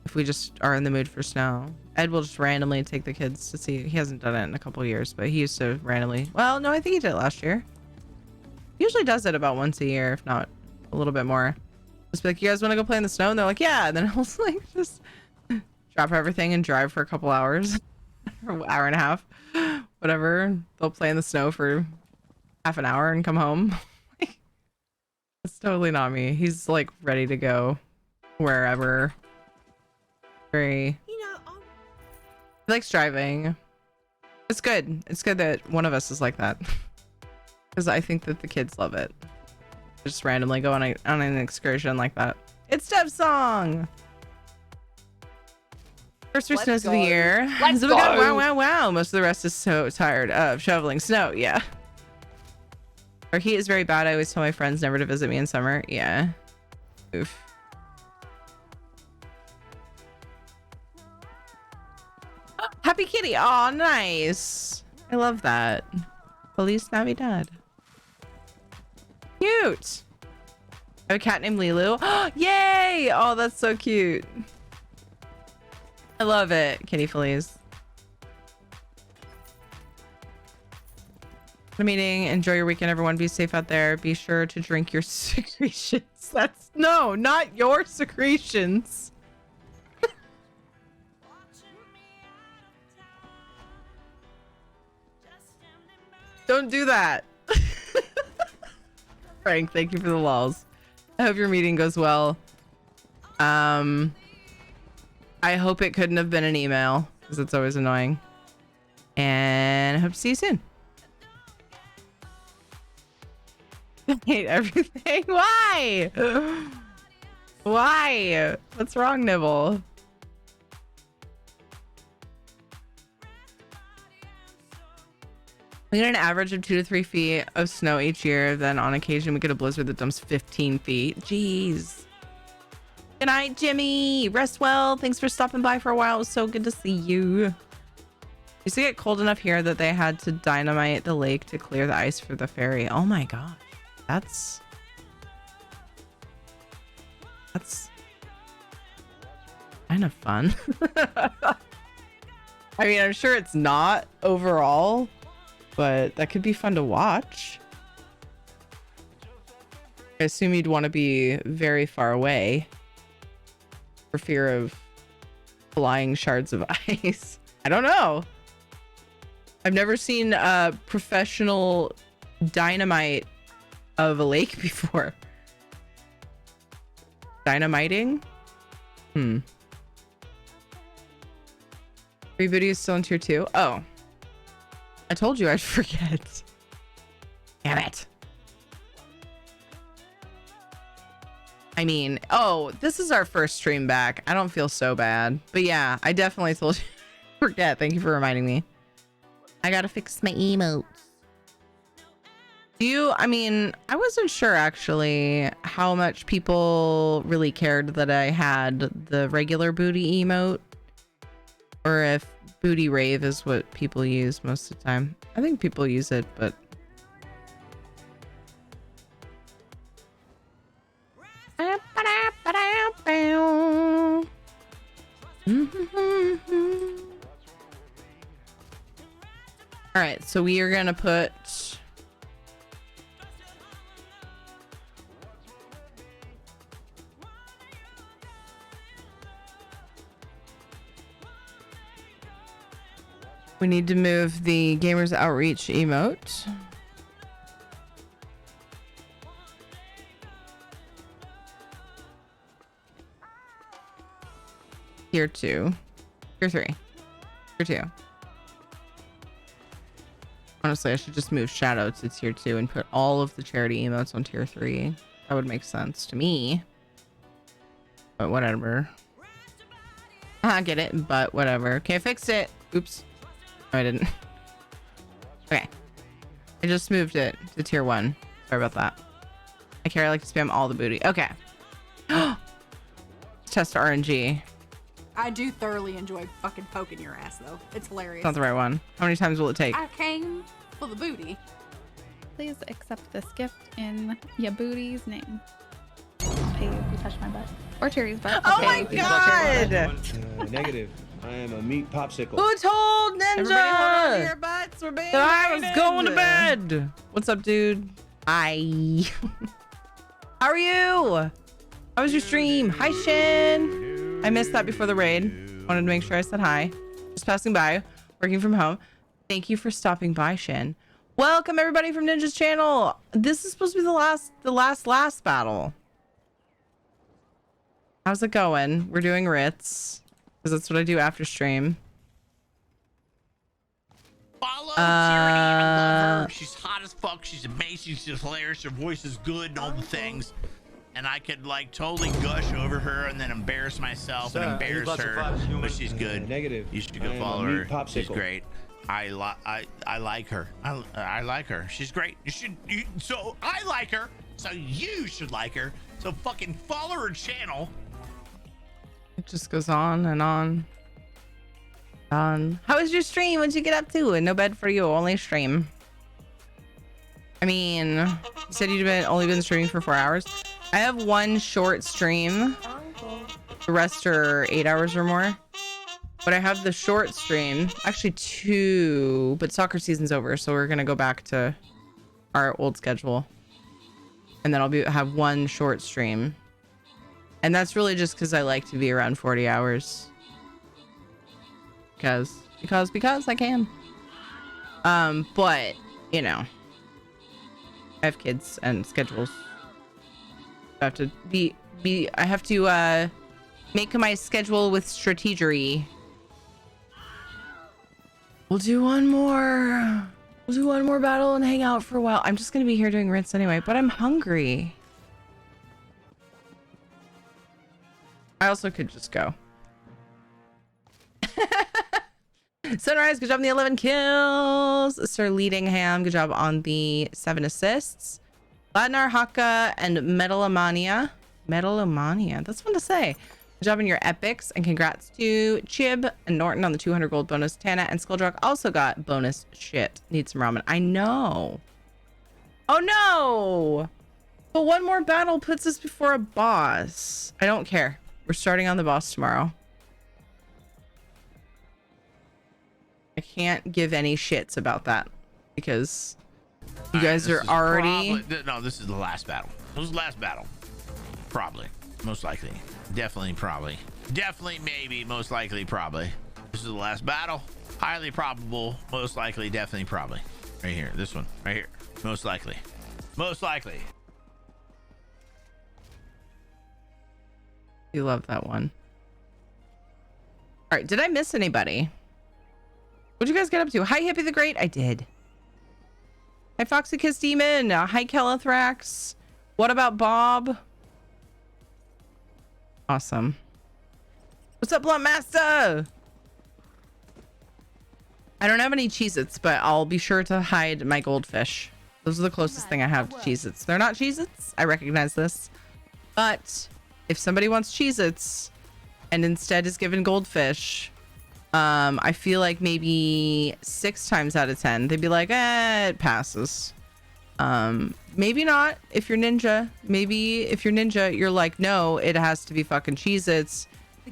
If we just are in the mood for snow. Ed will just randomly take the kids to see. He hasn't done it in a couple years, but he used to randomly. Well, no, I think he did it last year. He usually does it about once a year, if not a little bit more. Just be like, you guys want to go play in the snow? And they're like, yeah. And then I'll like just drop everything and drive for a couple hours, or an hour and a half, whatever. They'll play in the snow for half an hour and come home. It's totally not me. He's like ready to go wherever. Very. He likes driving. It's good. It's good that one of us is like that, because I think that the kids love it. Just randomly go on an excursion like that. It's Dev's song. First three snows of the year. Let's So we got go. wow. Most of the rest is so tired of shoveling snow. Yeah. Our heat is very bad. I always tell my friends never to visit me in summer. Yeah. Oof. Happy kitty. Oh, nice. I love that. Feliz Navidad. Cute. I have a cat named Lilu. Yay! Oh, that's so cute. I love it. Kitty Feliz. The meeting. Enjoy your weekend, everyone. Be safe out there. Be sure to drink your secretions. That's no, not your secretions. Don't do that. Frank, thank you for the lulz. I hope your meeting goes well. I hope it couldn't have been an email, because it's always annoying. And I hope to see you soon. I hate everything. Why? Why? What's wrong, Nibble? We get an average of 2 to 3 feet of snow each year. Then on occasion we get a blizzard that dumps 15 feet. Jeez. Good night, Jimmy. Rest well. Thanks for stopping by for a while. It was so good to see you. It used to get cold enough here that they had to dynamite the lake to clear the ice for the ferry. Oh my gosh. That's kind of fun. I mean, I'm sure it's not overall, but that could be fun to watch. I assume you'd want to be very far away for fear of flying shards of ice. I don't know. I've never seen a professional dynamite of a lake before. Dynamiting? Free booty is still in tier 2. Oh. I told you I'd forget. Damn it. I mean, oh, this is our first stream back. I don't feel so bad. But yeah, I definitely told you to forget. Thank you for reminding me. I gotta fix my emotes. I mean, I wasn't sure actually how much people really cared that I had the regular booty emote, or if booty rave is what people use most of the time. I think people use it, but all right, so we are gonna put we need to move the Gamers Outreach emote. Tier 2. Tier 3. Tier 2. Honestly, I should just move Shadow to tier 2 and put all of the charity emotes on tier 3. That would make sense to me. But whatever. I get it, but whatever. Okay, I fixed it. Oops. No, I didn't. Okay. I just moved it to tier 1. Sorry about that. I like to spam all the booty. Okay. Test RNG. I do thoroughly enjoy fucking poking your ass, though. It's hilarious. It's not the right one. How many times will it take? I came for the booty. Please accept this gift in your booty's name. Pay your booty. touch my butt. Or Terry's butt. Oh my god! Negative. I am a meat popsicle. Who told Ninja? Everybody hold on to your butts. We're being I was raided. going to bed. What's up, dude? Hi. How are you? How was your stream? Hi, Shin. I missed that before the raid. Wanted to make sure I said hi. Just passing by, working from home. Thank you for stopping by, Shin. Welcome everybody from Ninja's channel. This is supposed to be the last battle. How's it going? We're doing Ritz because that's what I do after stream. Follow Tyranny. I love her. She's hot as fuck. She's amazing. She's hilarious. Her voice is good and all the things. And I could like totally gush over her and then embarrass myself and embarrass her. But she's good. Negative. You should go follow her. She's great. I like her. I like her. She's great. So I like her. So you should like her. So fucking follow her channel. It just goes on and on. How was your stream? What'd you get up to? No bed for you, only stream. I mean, you said you've only been streaming for 4 hours. I have one short stream. The rest are 8 hours or more. But I have the short stream, actually 2, but soccer season's over, so we're gonna go back to our old schedule. And then I'll have one short stream. And that's really just because I like to be around 40 hours. Because I can. But, you know, I have kids and schedules. I have to I have to make my schedule with strategery. We'll do one more. We'll do one more battle and hang out for a while. I'm just gonna be here doing Ritz anyway, but I'm hungry. I also could just go. Sunrise, good job on the 11 kills. Sir Leadingham, good job on the 7 assists. Ladnar Haka and Metalomania. That's fun to say. Good job on your epics, and congrats to Chib and Norton on the 200 gold bonus. Tana and Skulldrock also got bonus shit. Need some ramen. I know. Oh no! But one more battle puts us before a boss. I don't care. We're starting on the boss tomorrow. I can't give any shits about that because you guys are already... No, this is the last battle. This is the last battle. Probably. Most likely. Definitely, probably. Definitely, maybe, most likely, probably. This is the last battle. Highly probable. Most likely, definitely, probably. Right here. This one. Right here. Most likely. Most likely. You love that one. All right. Did I miss anybody? What'd you guys get up to? Hi, Hippie the Great. I did. Hi, Foxy Kiss Demon. Hi, Kelethrax. What about Bob? Awesome. What's up, Blunt Master? I don't have any Cheez-Its, but I'll be sure to hide my goldfish. Those are the closest thing I have to Cheez-Its. They're not Cheez-Its. I recognize this. But if somebody wants Cheez-Its and instead is given goldfish, I feel like maybe 6 times out of 10, they'd be like, it passes. Maybe not if you're Ninja. Maybe if you're Ninja, you're like, no, it has to be fucking Cheez-Its,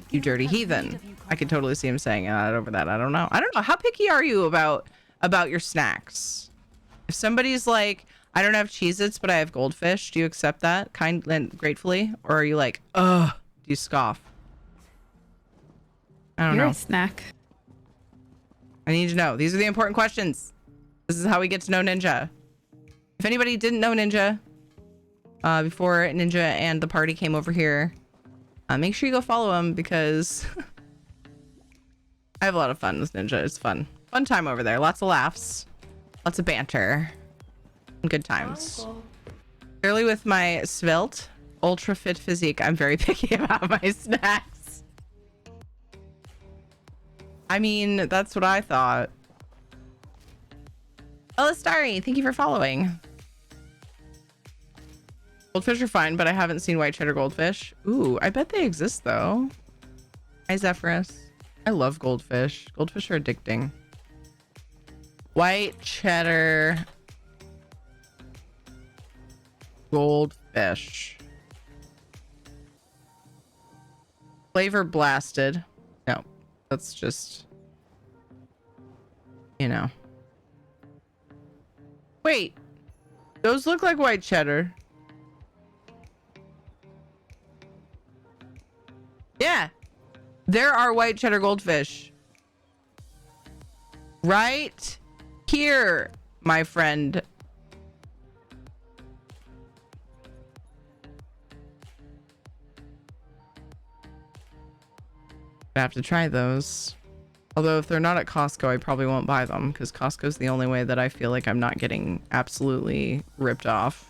you dirty heathen. I could totally see him saying that over that. I don't know. How picky are you about your snacks? If somebody's like, I don't have Cheez-Its, but I have goldfish, do you accept that kindly and gratefully? Or are you like, ugh, do you scoff? I don't know. A snack. I need to know. These are the important questions. This is how we get to know Ninja. If anybody didn't know Ninja before Ninja and the party came over here, make sure you go follow him because I have a lot of fun with Ninja. It's fun. Fun time over there. Lots of laughs. Lots of banter. And good times. Clearly with my svelte, ultra fit physique, I'm very picky about my snacks. I mean, that's what I thought. Oh, Starry, thank you for following. Goldfish are fine, but I haven't seen white cheddar goldfish. Ooh, I bet they exist though. Hi, Zephyrus. I love goldfish. Goldfish are addicting. White cheddar goldfish. Flavor blasted. No, that's just, you know. Wait, those look like white cheddar. Yeah, there are white cheddar goldfish. Right here, my friend. I have to try those. Although if they're not at Costco, I probably won't buy them because Costco's the only way that I feel like I'm not getting absolutely ripped off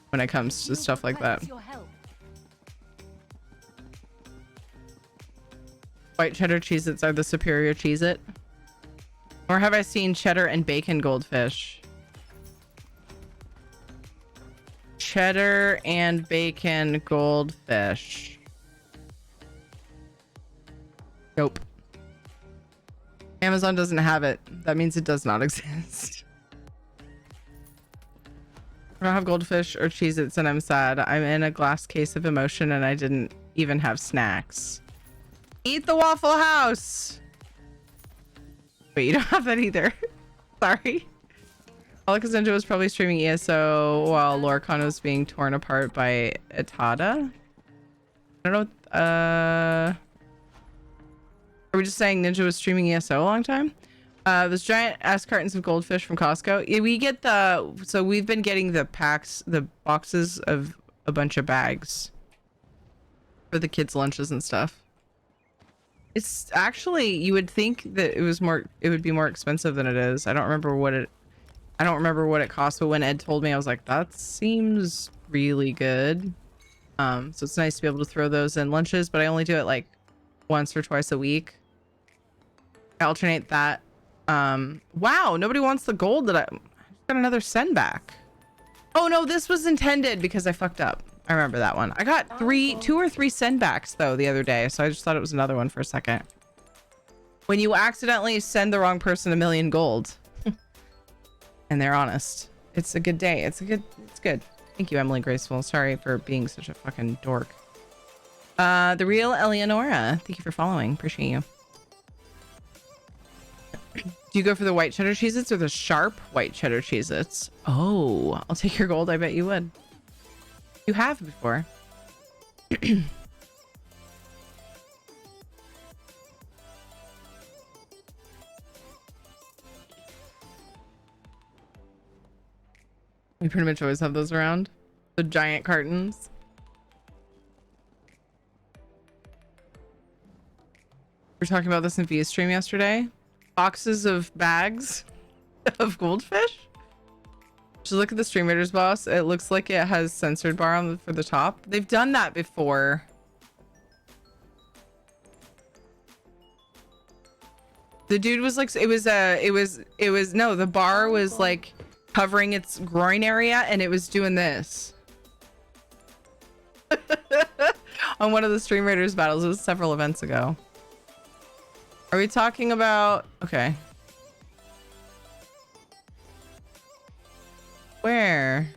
when it comes to stuff like that. White cheddar Cheez-Its are the superior Cheez-It. Or have I seen cheddar and bacon goldfish? Cheddar and bacon goldfish. Nope. Amazon doesn't have it. That means it does not exist. I don't have goldfish or Cheez-Its and I'm sad. I'm in a glass case of emotion and I didn't even have snacks. Eat the Waffle House! Wait, you don't have that either. Sorry. All because Ninja was probably streaming ESO while Lorcon was being torn apart by Itada. I don't know. Are we just saying Ninja was streaming ESO a long time? Those giant ass cartons of goldfish from Costco. Yeah, we get so we've been getting the packs, the boxes of a bunch of bags for the kids' lunches and stuff. It's actually, you would think that it would be more expensive than it is. I don't remember what it cost, but when Ed told me, I was like, that seems really good. So it's nice to be able to throw those in lunches, but I only do it like once or twice a week. I alternate that. Wow, nobody wants the gold that I got another send back. Oh no, this was intended because I fucked up. I remember that one. I got 2 or 3 send backs though the other day, so I just thought it was another one for a second. When you accidentally send the wrong person 1,000,000 gold and they're honest, it's a good day. It's good. Thank you, Emily Graceful. Sorry for being such a fucking dork. The real Eleonora, thank you for following. Appreciate you. Do you go for the white cheddar Cheez-Its or the sharp white cheddar Cheez-Its? Oh, I'll take your gold. I bet you would. You have before. We pretty much always have those around. The giant cartons. We were talking about this in Via stream yesterday. Boxes of bags of goldfish. Just look at the Stream Raiders boss. It looks like it has censored bar for the top. They've done that before. The dude was like, no, the bar was like covering its groin area and it was doing this. On one of the Stream Raiders battles. It was several events ago. Are we talking about... Okay. Where?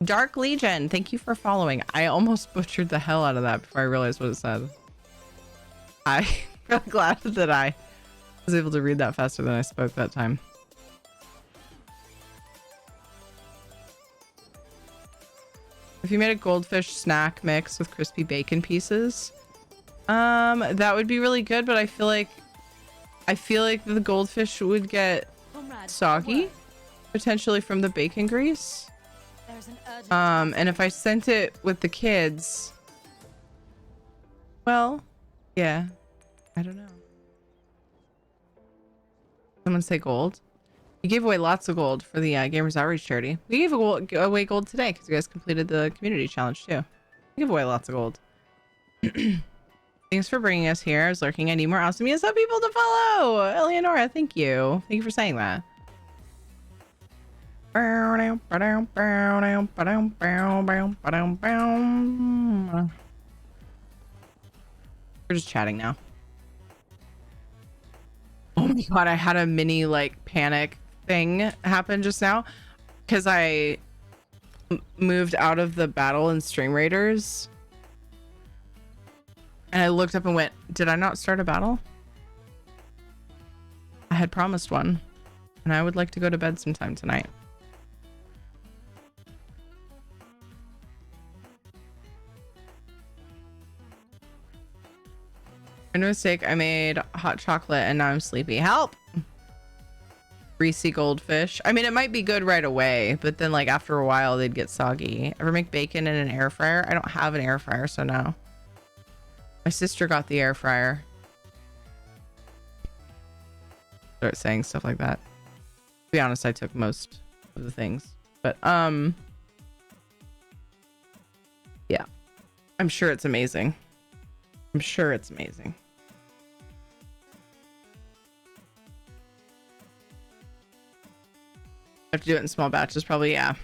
Dark Legion, thank you for following. I almost butchered the hell out of that before I realized what it said. I'm really glad that I was able to read that faster than I spoke that time. If you made a goldfish snack mix with crispy bacon pieces, that would be really good, but I feel like the goldfish would get soggy, potentially from the bacon grease. And if I sent it with the kids, well, yeah, I don't know. Someone say gold. You gave away lots of gold for the Gamers Outreach charity. We gave away gold today because you guys completed the community challenge too. We give away lots of gold. Thanks for bringing us here. I was lurking. I need more awesome ESO people to follow. Eleonora, thank you. Thank you for saying that. We're just chatting now. Oh my god, I had a mini like panic thing happen just now because moved out of the battle in Stream Raiders. And I looked up and went, did I not start a battle? I had promised one. And I would like to go to bed sometime tonight. For no mistake, I made hot chocolate and now I'm sleepy. Help! Greasy goldfish. I mean, it might be good right away, but then like after a while they'd get soggy. Ever make bacon in an air fryer? I don't have an air fryer, so no. My sister got the air fryer. Start saying stuff like that. To be honest, I took most of the things, but yeah, I'm sure it's amazing. I'm sure it's amazing. I have to do it in small batches, probably. Yeah.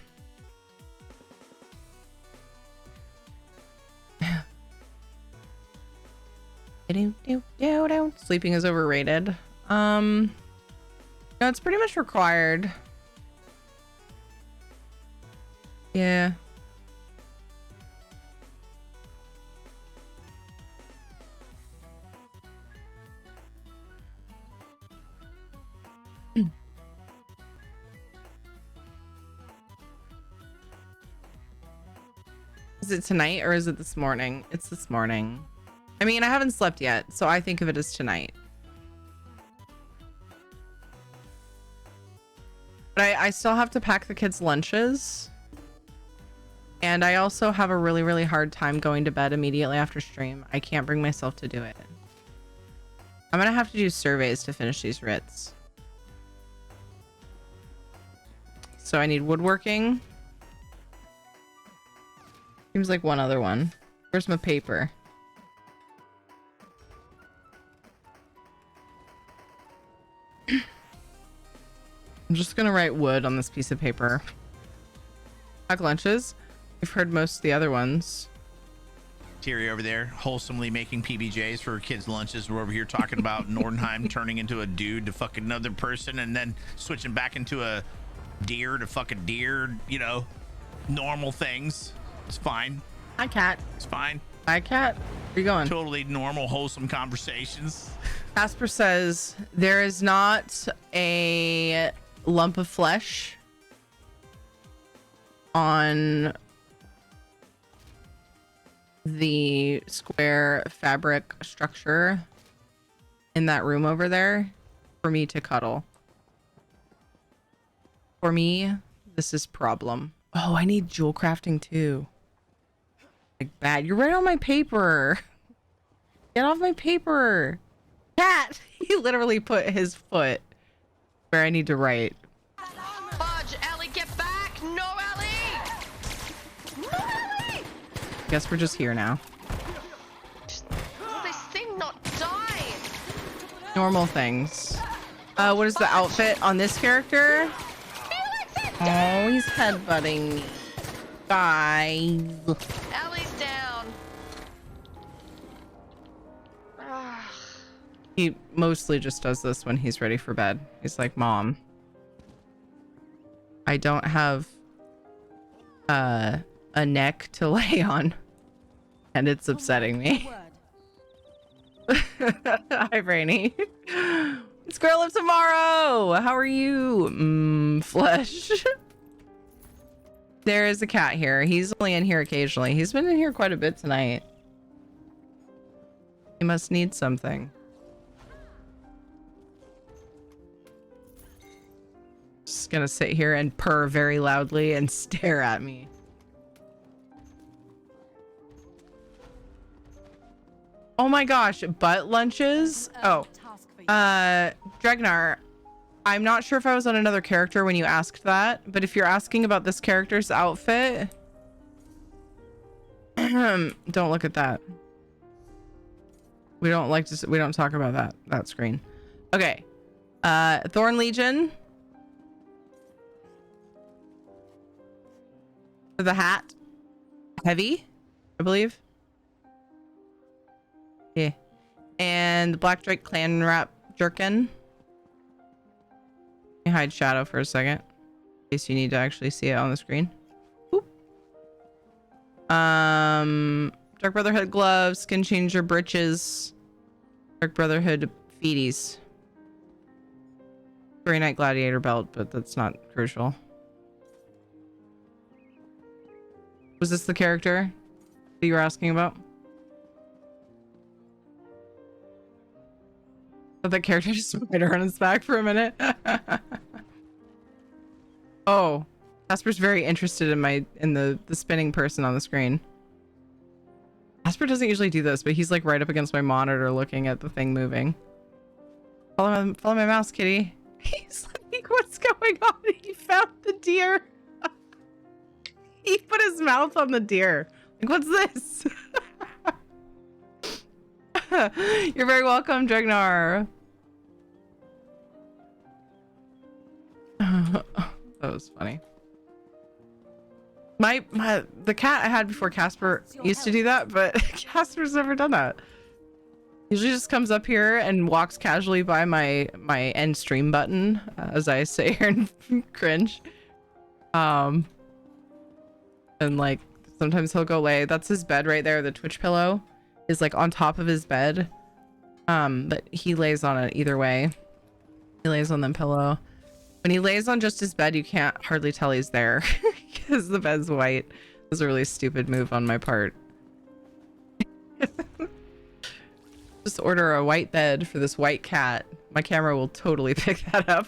Sleeping is overrated. No, it's pretty much required. Yeah. Is it tonight or is it this morning? It's this morning. I mean, I haven't slept yet, so I think of it as tonight. But I still have to pack the kids' lunches. And I also have a really, really hard time going to bed immediately after stream. I can't bring myself to do it. I'm gonna have to do surveys to finish these writs. So I need woodworking. Seems like one other one. Where's my paper? I'm just gonna write wood on this piece of paper. Pack lunches. We've heard most of the other ones. Terry over there, wholesomely making PBJs for kids' lunches. We're over here talking about Nordenheim turning into a dude to fuck another person and then switching back into a deer to fuck a deer, you know, normal things. It's fine. Hi, cat. It's fine. Hi, cat. Where you going? Totally normal, wholesome conversations. Casper says, there is not a lump of flesh on the square fabric structure in that room over there for me to cuddle. For me, this is problem. Oh, I need jewel crafting too. Like bad. You're right on my paper. Get off my paper. Cat! He literally put his foot where I need to write. Fudge, Ellie, get back! No, Ellie! No, Ellie! Guess we're just here now. Will this thing not die? Normal things. What is the outfit on this character? Oh, he's headbutting me. Guys. Ellie's down. He mostly just does this when he's ready for bed. He's like, Mom, I don't have a neck to lay on. And it's upsetting me. Hi, Brainy. It's Girl of Tomorrow. How are you? Flesh. There is a cat here. He's only in here occasionally. He's been in here quite a bit tonight. He must need something. Just gonna sit here and purr very loudly and stare at me. Oh my gosh, butt lunches? Oh, Dregnar, I'm not sure if I was on another character when you asked that, but if you're asking about this character's outfit, don't look at that. We don't talk about that screen. Okay. Thorn Legion. The hat. Heavy, I believe. Yeah. And the Black Drake Clan Wrap Jerkin. Let me hide shadow for a second. In case you need to actually see it on the screen. Oop. Dark Brotherhood gloves, skin changer britches, Dark Brotherhood feeties. Grey Knight Gladiator belt, but that's not crucial. Was this the character that you were asking about? Thought that character just might her on his back for a minute. Oh, Casper's very interested in the spinning person on the screen. Casper doesn't usually do this, but he's like right up against my monitor looking at the thing moving. Follow my mouse, kitty. He's like, what's going on? He found the deer. He put his mouth on the deer. Like, what's this? You're very welcome, Dregnar. That was funny. The cat I had before Casper used to do that, but Casper's never done that. Usually just comes up here and walks casually by my end stream button, as I say here and cringe. And like sometimes he'll go lay. That's his bed right there. The Twitch pillow is like on top of his bed. But he lays on it either way. He lays on the pillow. When he lays on just his bed, you can't hardly tell he's there because the bed's white. It was a really stupid move on my part. Just order a white bed for this white cat. My camera will totally pick that up.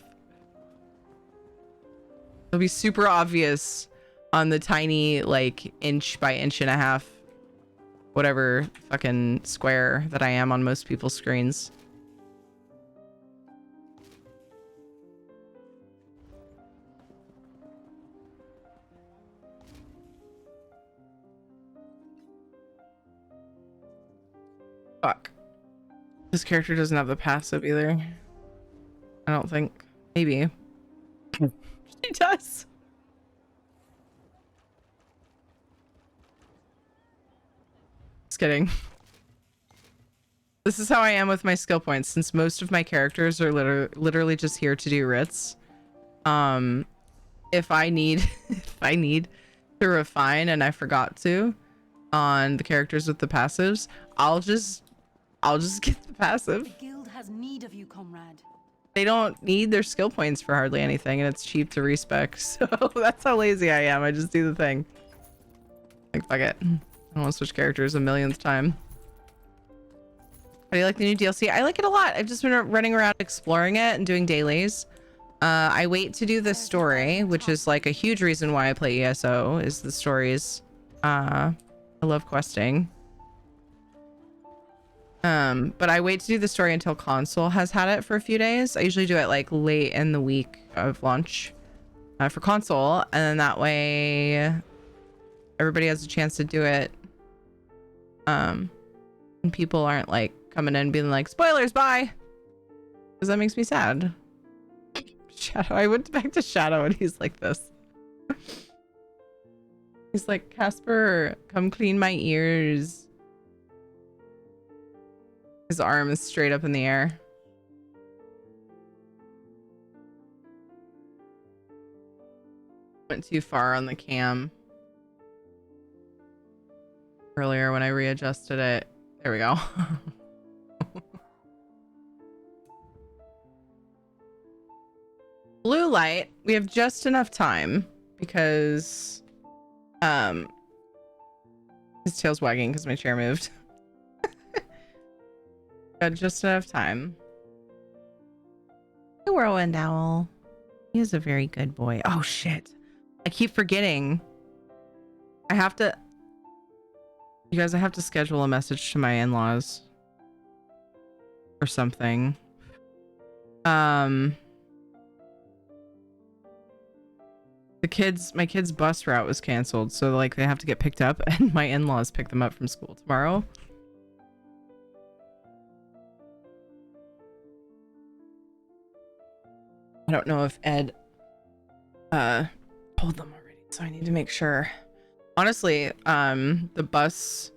It'll be super obvious on the tiny, like, inch by inch and a half, whatever fucking square that I am on most people's screens. Fuck. This character doesn't have the passive either. I don't think. Maybe. He does. Just kidding. This is how I am with my skill points, since most of my characters are literally just here to do writs. If I need to refine and I forgot to on the characters with the passives, I'll just get the passive. The guild has need of you, comrade. They don't need their skill points for hardly anything, and it's cheap to respec. So that's how lazy I am. I just do the thing. Like, fuck it. I don't want to switch characters a millionth time. How do you like the new DLC? I like it a lot. I've just been running around exploring it and doing dailies. I wait to do the story, which is like a huge reason why I play ESO, is the stories. I love questing. But I wait to do the story until console has had it for a few days. I usually do it like late in the week of launch for console, and then that way everybody has a chance to do it. And people aren't like coming in and being like, spoilers, bye, because that makes me sad. Shadow, I went back to Shadow and he's like this. He's like, Casper, come clean my ears. His arm is straight up in the air. Went too far on the cam earlier when I readjusted it. There we go. Blue light. We have just enough time because his tail's wagging because my chair moved. Got just enough time. The whirlwind owl. He is a very good boy. Oh shit. I keep forgetting. I have to... You guys, I have to schedule a message to my in-laws. Or something. My kids' bus route was canceled, so like they have to get picked up, and my in-laws pick them up from school tomorrow. I don't know if Ed told them already, so I need to make sure. Honestly, the buses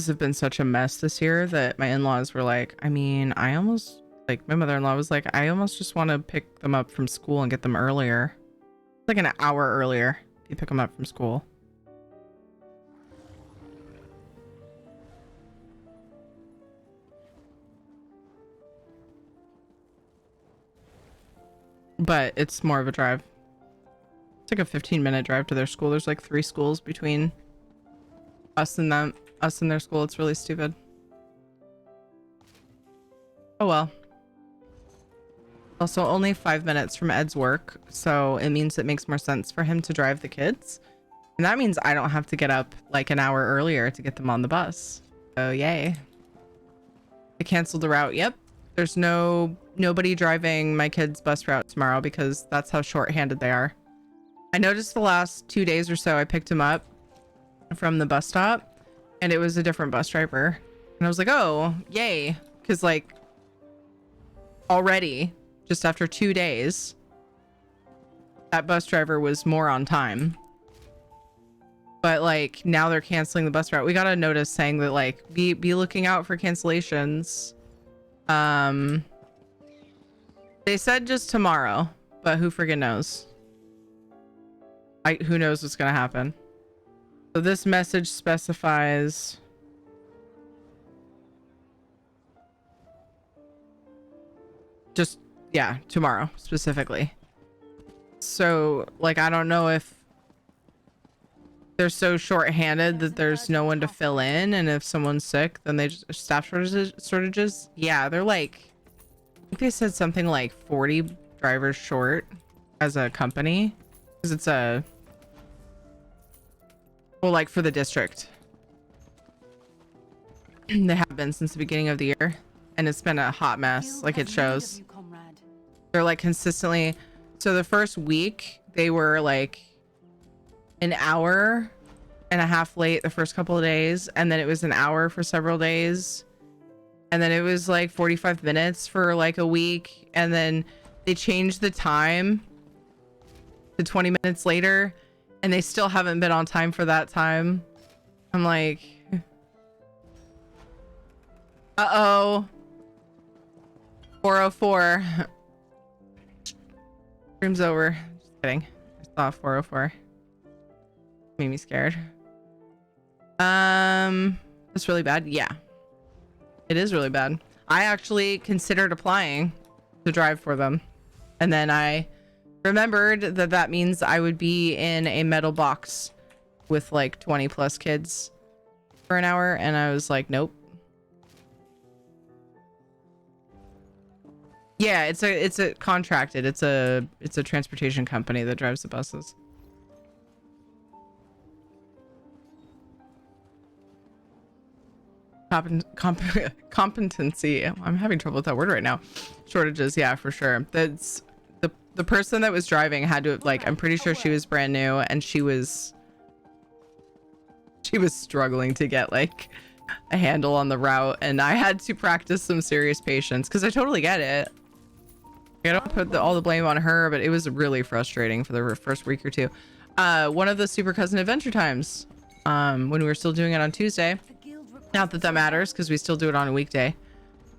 have been such a mess this year that my in-laws were like, I mean, I almost, like, my mother-in-law was like, I almost just want to pick them up from school and get them earlier. Like an hour earlier. you pick them up from school. But it's more of a drive. It's like a 15-minute drive to their school. There's like 3 schools between us and their school. It's really stupid. Oh well. Also only 5 minutes from Ed's work, so it means it makes more sense for him to drive the kids. And that means I don't have to get up like an hour earlier to get them on the bus. So yay. They canceled the route. Yep. There's nobody driving my kids' bus route tomorrow because that's how short-handed they are. I noticed the last 2 days or so I picked him up from the bus stop and it was a different bus driver. And I was like, oh, yay. Because like already, just after 2 days, that bus driver was more on time. But like now they're canceling the bus route. We got a notice saying that like be looking out for cancellations. They said just tomorrow, but who friggin' knows? Who knows what's gonna happen? So this message specifies just, yeah, tomorrow specifically. So like I don't know if they're so short-handed that there's no one to fill in, and if someone's sick then they just staff shortages. Yeah, they're like, I think they said something like 40 drivers short as a company, because it's a, well, like for the district they have been since the beginning of the year, and it's been a hot mess. Like it shows they're like consistently, so the first week they were like an hour and a half late the first couple of days, and then it was an hour for several days, and then it was like 45 minutes for like a week, and then they changed the time to 20 minutes later and they still haven't been on time for that time. I'm like, uh-oh. 404. Stream's over. Just kidding. I saw 404. Made me scared. It's really bad. Yeah, it is really bad. I actually considered applying to drive for them, and then I remembered that that means I would be in a metal box with like 20 plus kids for an hour, and I was like, nope. Yeah, it's a contracted, it's a transportation company that drives the buses. Competency. I'm having trouble with that word right now. Shortages, yeah, for sure. That's the person that was driving had to, like, I'm pretty sure she was brand new, and she was struggling to get like a handle on the route, and I had to practice some serious patience because I totally get it. I don't put all the blame on her, but it was really frustrating for the first week or two. One of the Super Cousin Adventure Times, when we were still doing it on Tuesday. Not that that matters because we still do it on a weekday,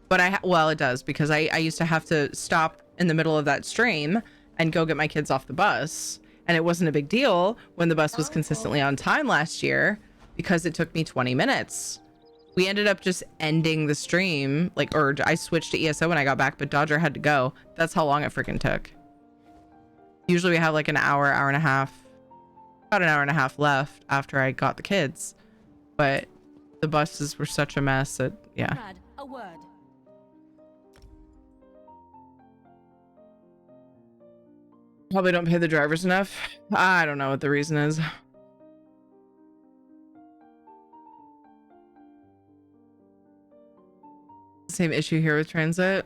but well, it does, because I used to have to stop in the middle of that stream and go get my kids off the bus, and it wasn't a big deal when the bus was consistently on time last year because it took me 20 minutes. We ended up just ending the stream, like, or I switched to ESO when I got back, but Dodger had to go. That's how long it freaking took. Usually we have like an hour, hour and a half, about an hour and a half left after I got the kids, but the buses were such a mess that, yeah. A word. Probably don't pay the drivers enough. I don't know what the reason is. Same issue here with transit.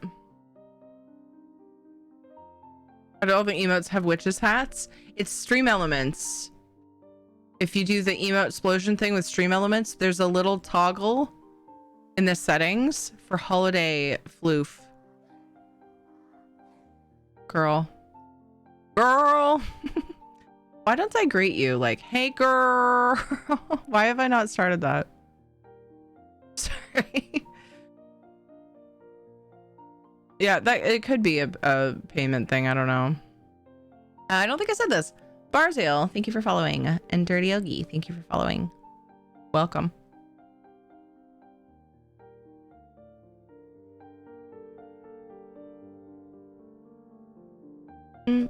How do all the emotes have witches hats? It's Stream Elements. If you do the emote explosion thing with Stream Elements, there's a little toggle in the settings for holiday floof. Girl. Why don't I greet you like, hey girl? Why have I not started that? Sorry. Yeah, that it could be a payment thing. I don't know. I don't think I said this, but Barzale, thank you for following. And Dirty Ogie, thank you for following. Welcome. I'm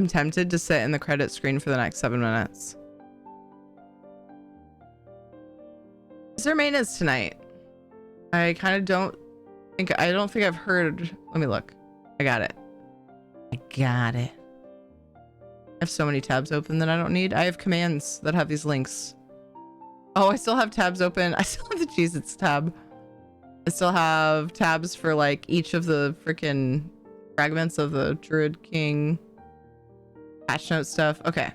tempted to sit in the credit screen for the next 7 minutes. Is there maintenance tonight? I kind of don't think I've heard. Let me look. I got it. I have so many tabs open that I don't need. I have commands that have these links. Oh, I still have tabs open. I still have the Cheez-Its tab. I still have tabs for like each of the freaking fragments of the Druid King patch note stuff. Okay.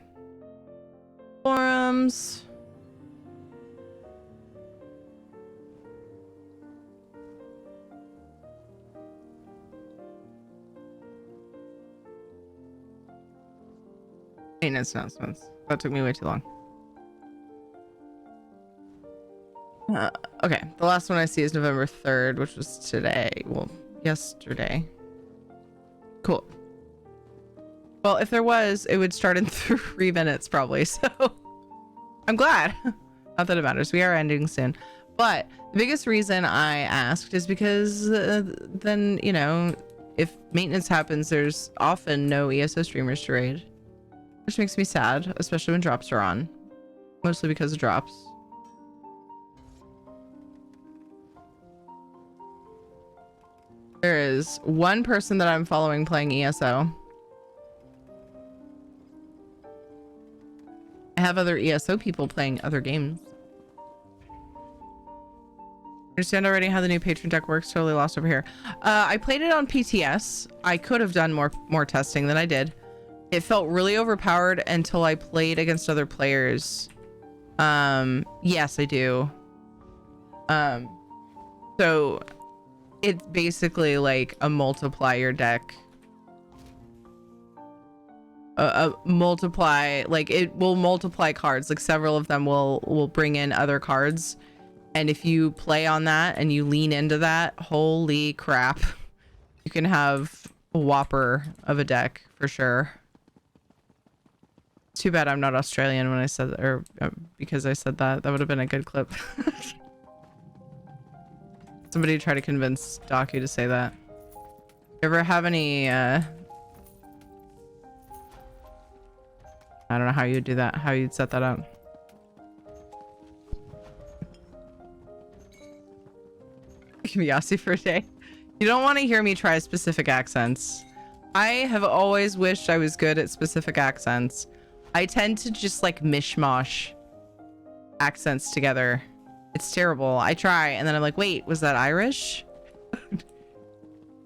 Forums. Maintenance announcements. That took me way too long. Okay, the last one I see is November 3rd, which was today. Well, yesterday. Cool. Well, if there was, it would start in 3 minutes probably, so I'm glad. Not that it matters. We are ending soon. But the biggest reason I asked is because then, you know, if maintenance happens, there's often no ESO streamers to raid. Which makes me sad, especially when drops are on. Mostly because of drops. There is one person that I'm following playing ESO. I have other ESO people playing other games. Understand already how the new patron deck works. Totally lost over here. I played it on PTS. I could have done more testing than I did. It felt really overpowered until I played against other players. Yes, I do. So it's basically like a multiplier deck. A multiply, like it will multiply cards. Like several of them will bring in other cards. And if you play on that and you lean into that, holy crap. You can have a whopper of a deck for sure. Too bad I'm not Australian when I said that, or because I said that. That would have been a good clip. Somebody try to convince Daku to say that. You ever have any, I don't know how you'd do that, how you'd set that up. I can be Aussie for a day. You don't want to hear me try specific accents. I have always wished I was good at specific accents. I tend to just like mishmash accents together. It's terrible. I try and then I'm like, wait, was that Irish?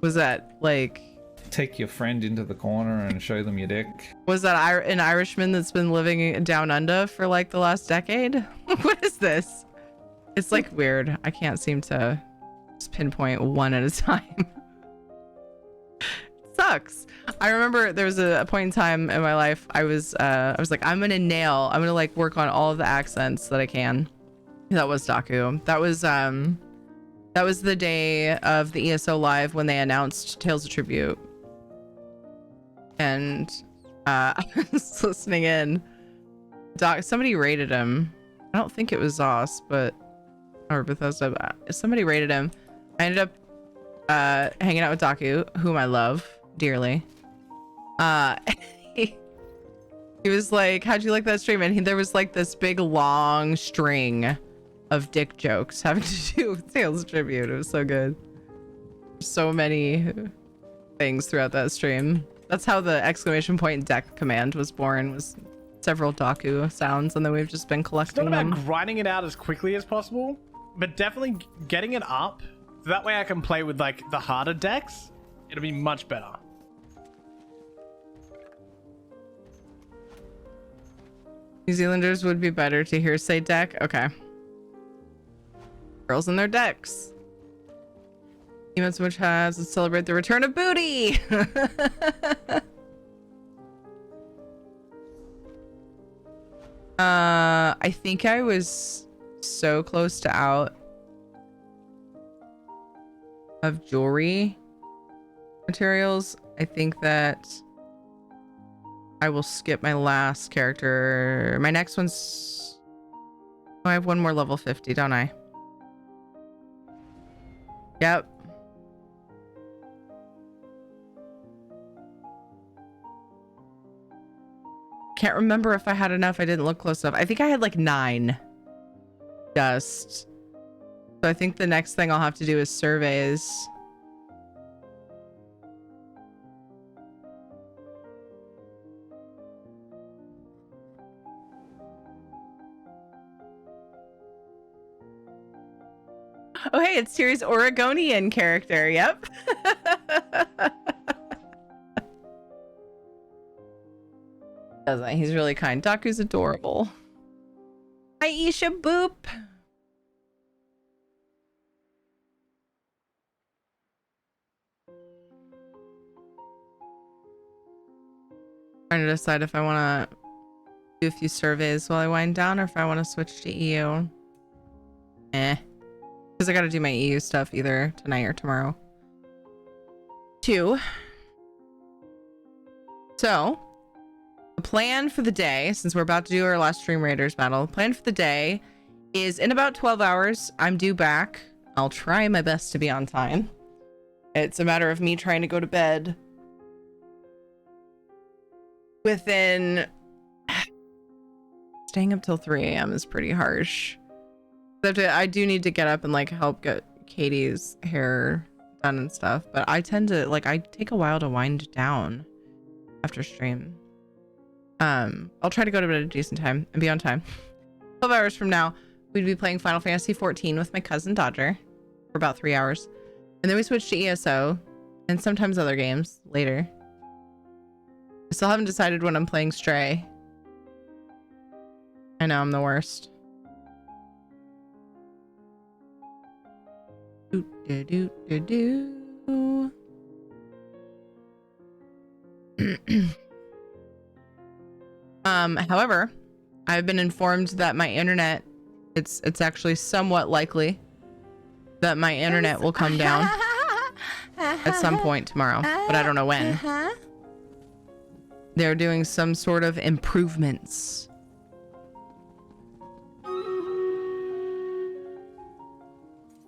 Was that like... Take your friend into the corner and show them your dick. Was that an Irishman that's been living down under for like the last decade? What is this? It's like weird. I can't seem to just pinpoint one at a time. Sucks. I remember there was a point in time in my life I was like, I'm gonna like work on all of the accents that I can. That was Daku. That was the day of the ESO live when they announced Tales of Tribute. And I was listening in. Somebody rated him. I don't think it was Zos, or Bethesda. Somebody rated him. I ended up hanging out with Daku, whom I love dearly. He was like, how'd you like that stream? And there was like this big long string of dick jokes having to do with Tales of Tribute. It was so good. So many things throughout that stream. That's how the exclamation point deck command was born, was several Daku sounds, and then we've just been collecting It's not them. about grinding it out as quickly as possible, but definitely getting it up. So that way I can play with like the harder decks. It'll be much better. New Zealanders would be better to hear say deck. Okay. Girls in their decks. Emotes which has to celebrate the return of booty. I think I was so close to out of jewelry materials. I think that I will skip my last character. My next one's... Oh, I have one more level 50, don't I? Yep. Can't remember if I had enough. I didn't look close enough. I think I had like 9. Just. So I think the next thing I'll have to do is surveys. Oh, hey, it's Tiri's Oregonian character. Yep. Doesn't he? He's really kind. Daku's adorable. Hi, Isha Boop. Trying to decide if I want to do a few surveys while I wind down or if I want to switch to EU. Because I got to do my EU stuff either tonight or tomorrow. 2. So, the plan for the day, since we're about to do our last Stream Raiders battle, the plan for the day is in about 12 hours, I'm due back. I'll try my best to be on time. It's a matter of me trying to go to bed within... Staying up till 3 a.m. is pretty harsh. I do need to get up and like help get Katie's hair done and stuff, but I tend to like, I take a while to wind down after stream. I'll try to go to bed at a decent time and be on time. 12 hours from now, we'd be playing Final Fantasy 14 with my cousin Dodger for about 3 hours. And then we switch to ESO and sometimes other games later. I still haven't decided when I'm playing Stray. I know I'm the worst. However, I've been informed that my internet, it's actually somewhat likely that my internet will come down at some point tomorrow, but I don't know when. They're doing some sort of improvements.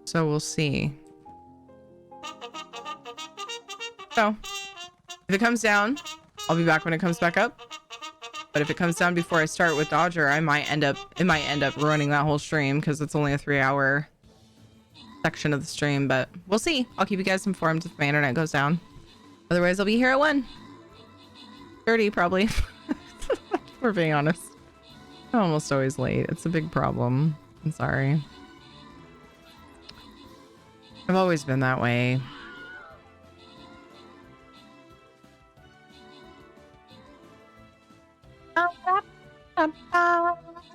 So we'll see. So, if it comes down, I'll be back when it comes back up. But if it comes down before I start with Dodger, it might end up ruining that whole stream because it's only a 3-hour section of the stream. But we'll see. I'll keep you guys informed if my internet goes down. Otherwise, I'll be here at 1:30 probably. If we're being honest. I'm almost always late. It's a big problem. I'm sorry. I've always been that way.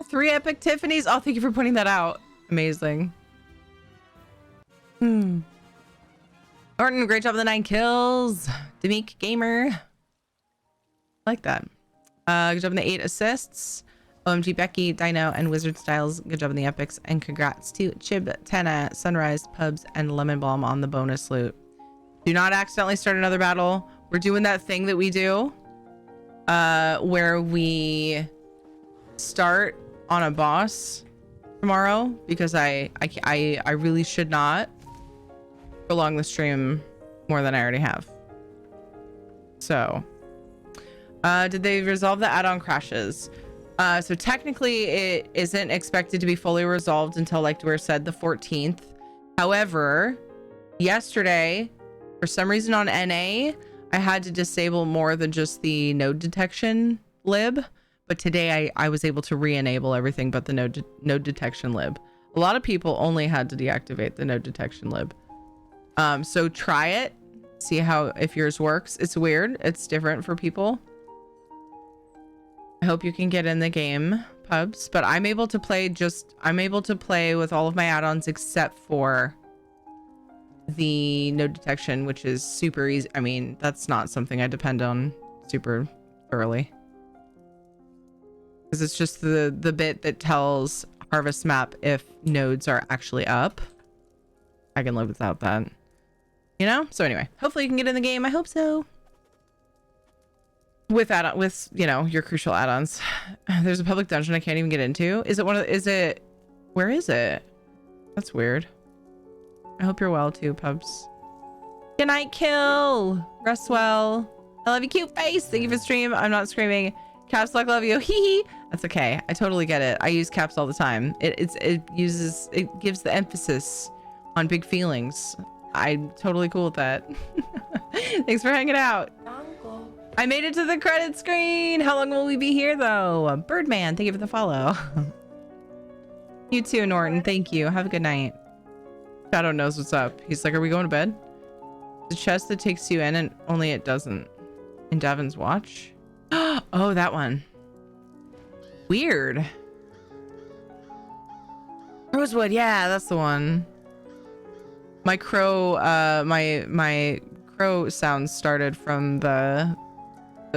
Three epic Tiffany's. Oh, thank you for pointing that out. Amazing. Orton, great job with the 9 kills. Demeek Gamer. I like that. Good job on the 8 assists. OMG Becky, Dino, and Wizard Styles. Good job on the epics. And congrats to Chib, Tana, Sunrise, Pubs, and Lemon Balm on the bonus loot. Do not accidentally start another battle. We're doing that thing that we do where we start on a boss tomorrow because I really should not prolong the stream more than I already have. So, did they resolve the add-on crashes? So technically it isn't expected to be fully resolved until, like Dwyer said, the 14th. However, yesterday, for some reason on NA, I had to disable more than just the node detection lib. But today I was able to re-enable everything but the node detection lib. A lot of people only had to deactivate the node detection lib. So try it. See if yours works. It's weird. It's different for people. I hope you can get in the game, Pubs, but I'm able to play with all of my add-ons except for the node detection, which is super easy. I mean, that's not something I depend on super thoroughly. Because it's just the bit that tells Harvest Map if nodes are actually up. I can live without that. You know? So anyway, hopefully you can get in the game. I hope so. with you know, your crucial add-ons. There's a public dungeon I can't even get into. Is it where is it? That's weird. I hope you're well too, Pubs. Good night, Kill. Rest well. I love you, cute face. Thank you for stream. I'm not screaming. Caps lock, love you. Hee hee. That's okay. I totally get it. I use caps all the time. It gives the emphasis on big feelings. I'm totally cool with that. Thanks for hanging out. I made it to the credit screen. How long will we be here though? Birdman, thank you for the follow. You too, Norton. Thank you. Have a good night. Shadow knows what's up. He's like, are we going to bed? The chest that takes you in and only it doesn't. In Davin's watch? Oh, that one. Weird. Rosewood, yeah, that's the one. My crow, my crow sounds started from the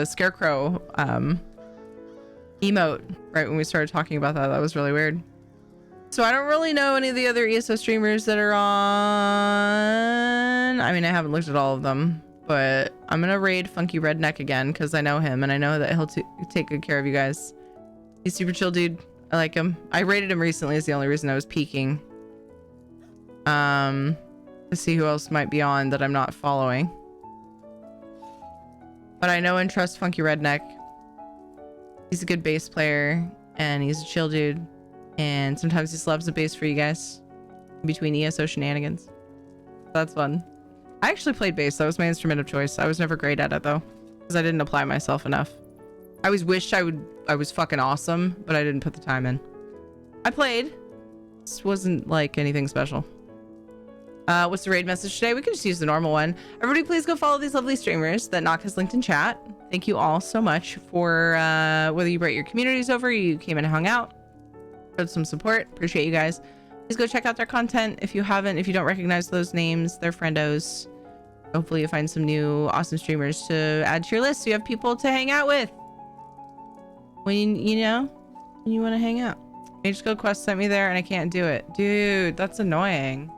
scarecrow emote right when we started talking about that. That was really weird. So I don't really know any of the other ESO streamers that are on. I mean, I haven't looked at all of them, but I'm gonna raid Funky Redneck again because I know him and I know that he'll take good care of you guys. He's super chill, dude. I like him. I raided him recently is the only reason I was peeking. To see who else might be on that I'm not following. But I know and trust Funky Redneck. He's a good bass player and he's a chill dude. And sometimes he slabs the bass for you guys in between ESO shenanigans. That's fun. I actually played bass. That was my instrument of choice. I was never great at it though, because I didn't apply myself enough. I always wished I was fucking awesome, but I didn't put the time in. I played. This wasn't like anything special. What's the raid message today? We could just use the normal one. Everybody please go follow these lovely streamers that Knock has linked in chat. Thank you all so much for whether you brought your communities over, you came and hung out, showed some support. Appreciate you guys. Please go check out their content if you haven't. If you don't recognize those names, they're friendos. Hopefully you find some new awesome streamers to add to your list so you have people to hang out with when you know when you want to hang out. Mage Go Quest sent me there and I can't do it. Dude, that's annoying.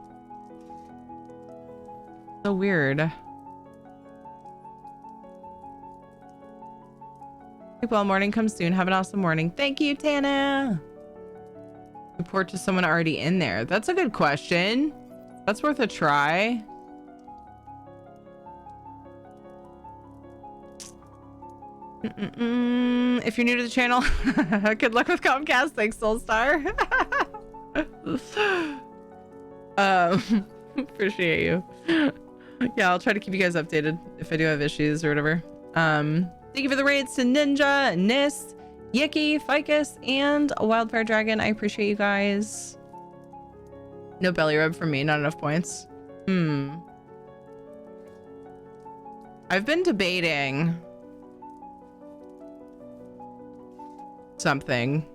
So weird. Hope all morning comes soon. Have an awesome morning. Thank you, Tana. Report to someone already in there. That's a good question. That's worth a try. If you're new to the channel, good luck with Comcast. Thanks, Soulstar. Appreciate you. Yeah, I'll try to keep you guys updated if I do have issues or whatever. Thank you for the raids to Ninja, Nis, Yiki, Ficus, and Wildfire Dragon. I appreciate you guys. No belly rub for me, not enough points. I've been debating something.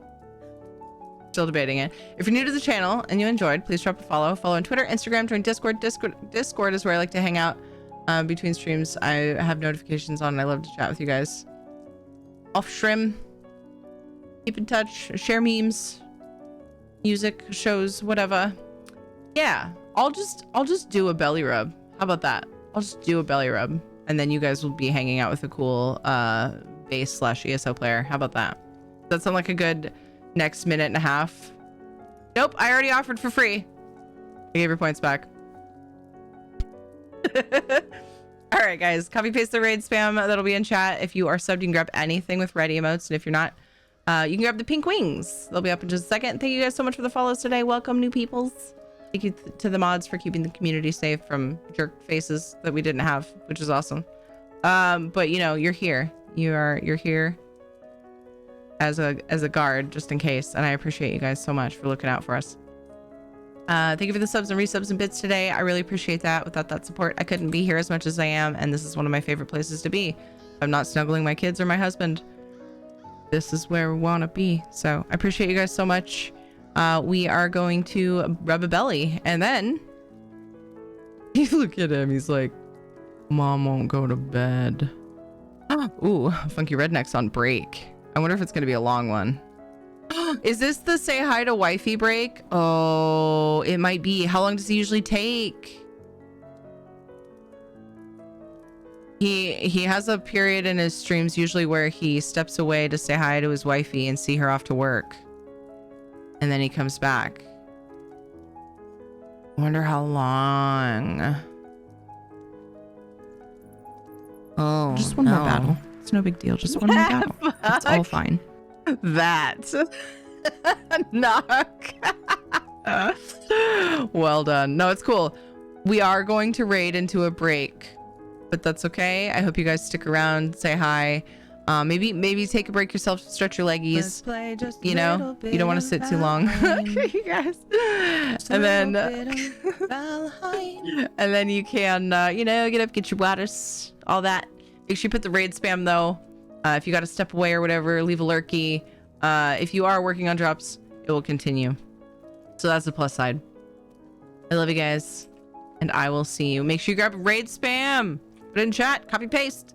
Still debating it. If you're new to the channel and you enjoyed, please drop a follow. Follow on Twitter, Instagram, join Discord. Discord is where I like to hang out between streams. I have notifications on and I love to chat with you guys. Off Shrim. Keep in touch. Share memes. Music, shows, whatever. Yeah. I'll just do a belly rub. How about that? I'll just do a belly rub. And then you guys will be hanging out with a cool bass / ESO player. How about that? Does that sound like a good next minute and a half? Nope, I already offered for free. I gave your points back. All right, guys, copy paste the raid spam that'll be in chat. If you are subbed, you can grab anything with ready emotes, and if you're not, you can grab the pink wings. They'll be up in just a second. Thank you guys so much for the follows today. Welcome, new peoples. Thank you to the mods for keeping the community safe from jerk faces that we didn't have, which is awesome. But you know, you're here. You're here as a guard just in case, and I appreciate you guys so much for looking out for us. Thank you for the subs and resubs and bits today. I really appreciate that. Without that support, I couldn't be here as much as I am, and this is one of my favorite places to be. If I'm not snuggling my kids or my husband, this is where we want to be. So I appreciate you guys so much. We are going to rub a belly, and then you look at him, he's like, Mom won't go to bed. Ooh, Funky Redneck's on break. I wonder if it's going to be a long one. Is this the say hi to wifey break? Oh, it might be. How long does he usually take? He has a period in his streams usually where he steps away to say hi to his wifey and see her off to work. And then he comes back. Wonder how long. Oh, Just one more battle. It's no big deal. Just one more battle. It's all fine. That. Knock. Well done. No, it's cool. We are going to raid into a break, but that's okay. I hope you guys stick around, say hi. Maybe take a break yourself, stretch your leggies. You know, you don't want to sit too long. You guys. And then and then you can you know, get up, get your waters, all that. Make sure you put the raid spam though. If you got to step away or whatever, leave a lurky. If you are working on drops, it will continue. So that's the plus side. I love you guys, and I will see you. Make sure you grab raid spam, put it in chat, copy paste,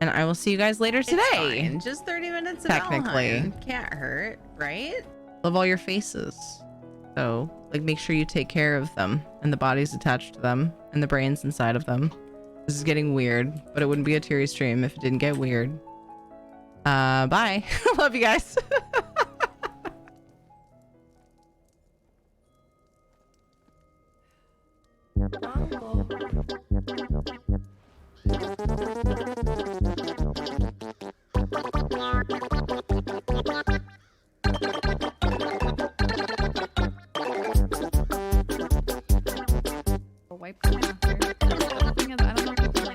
and I will see you guys later today. Fine. Just 30 minutes of Technically. Valheim. Can't hurt, right? Love all your faces. So, like, make sure you take care of them and the bodies attached to them and the brains inside of them. This is getting weird, but it wouldn't be a Teary stream if it didn't get weird. Bye. Love you guys. Wipe them after. The thing is, I don't know if you can,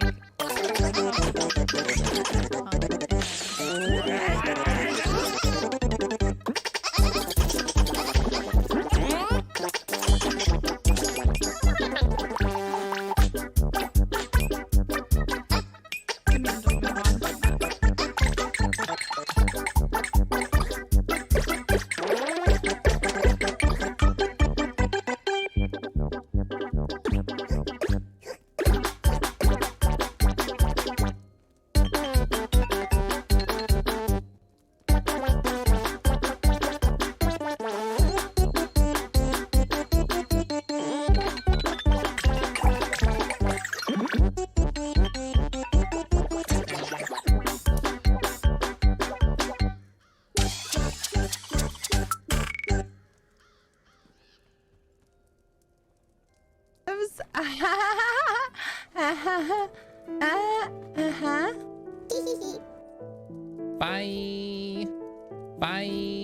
Bye. Bye.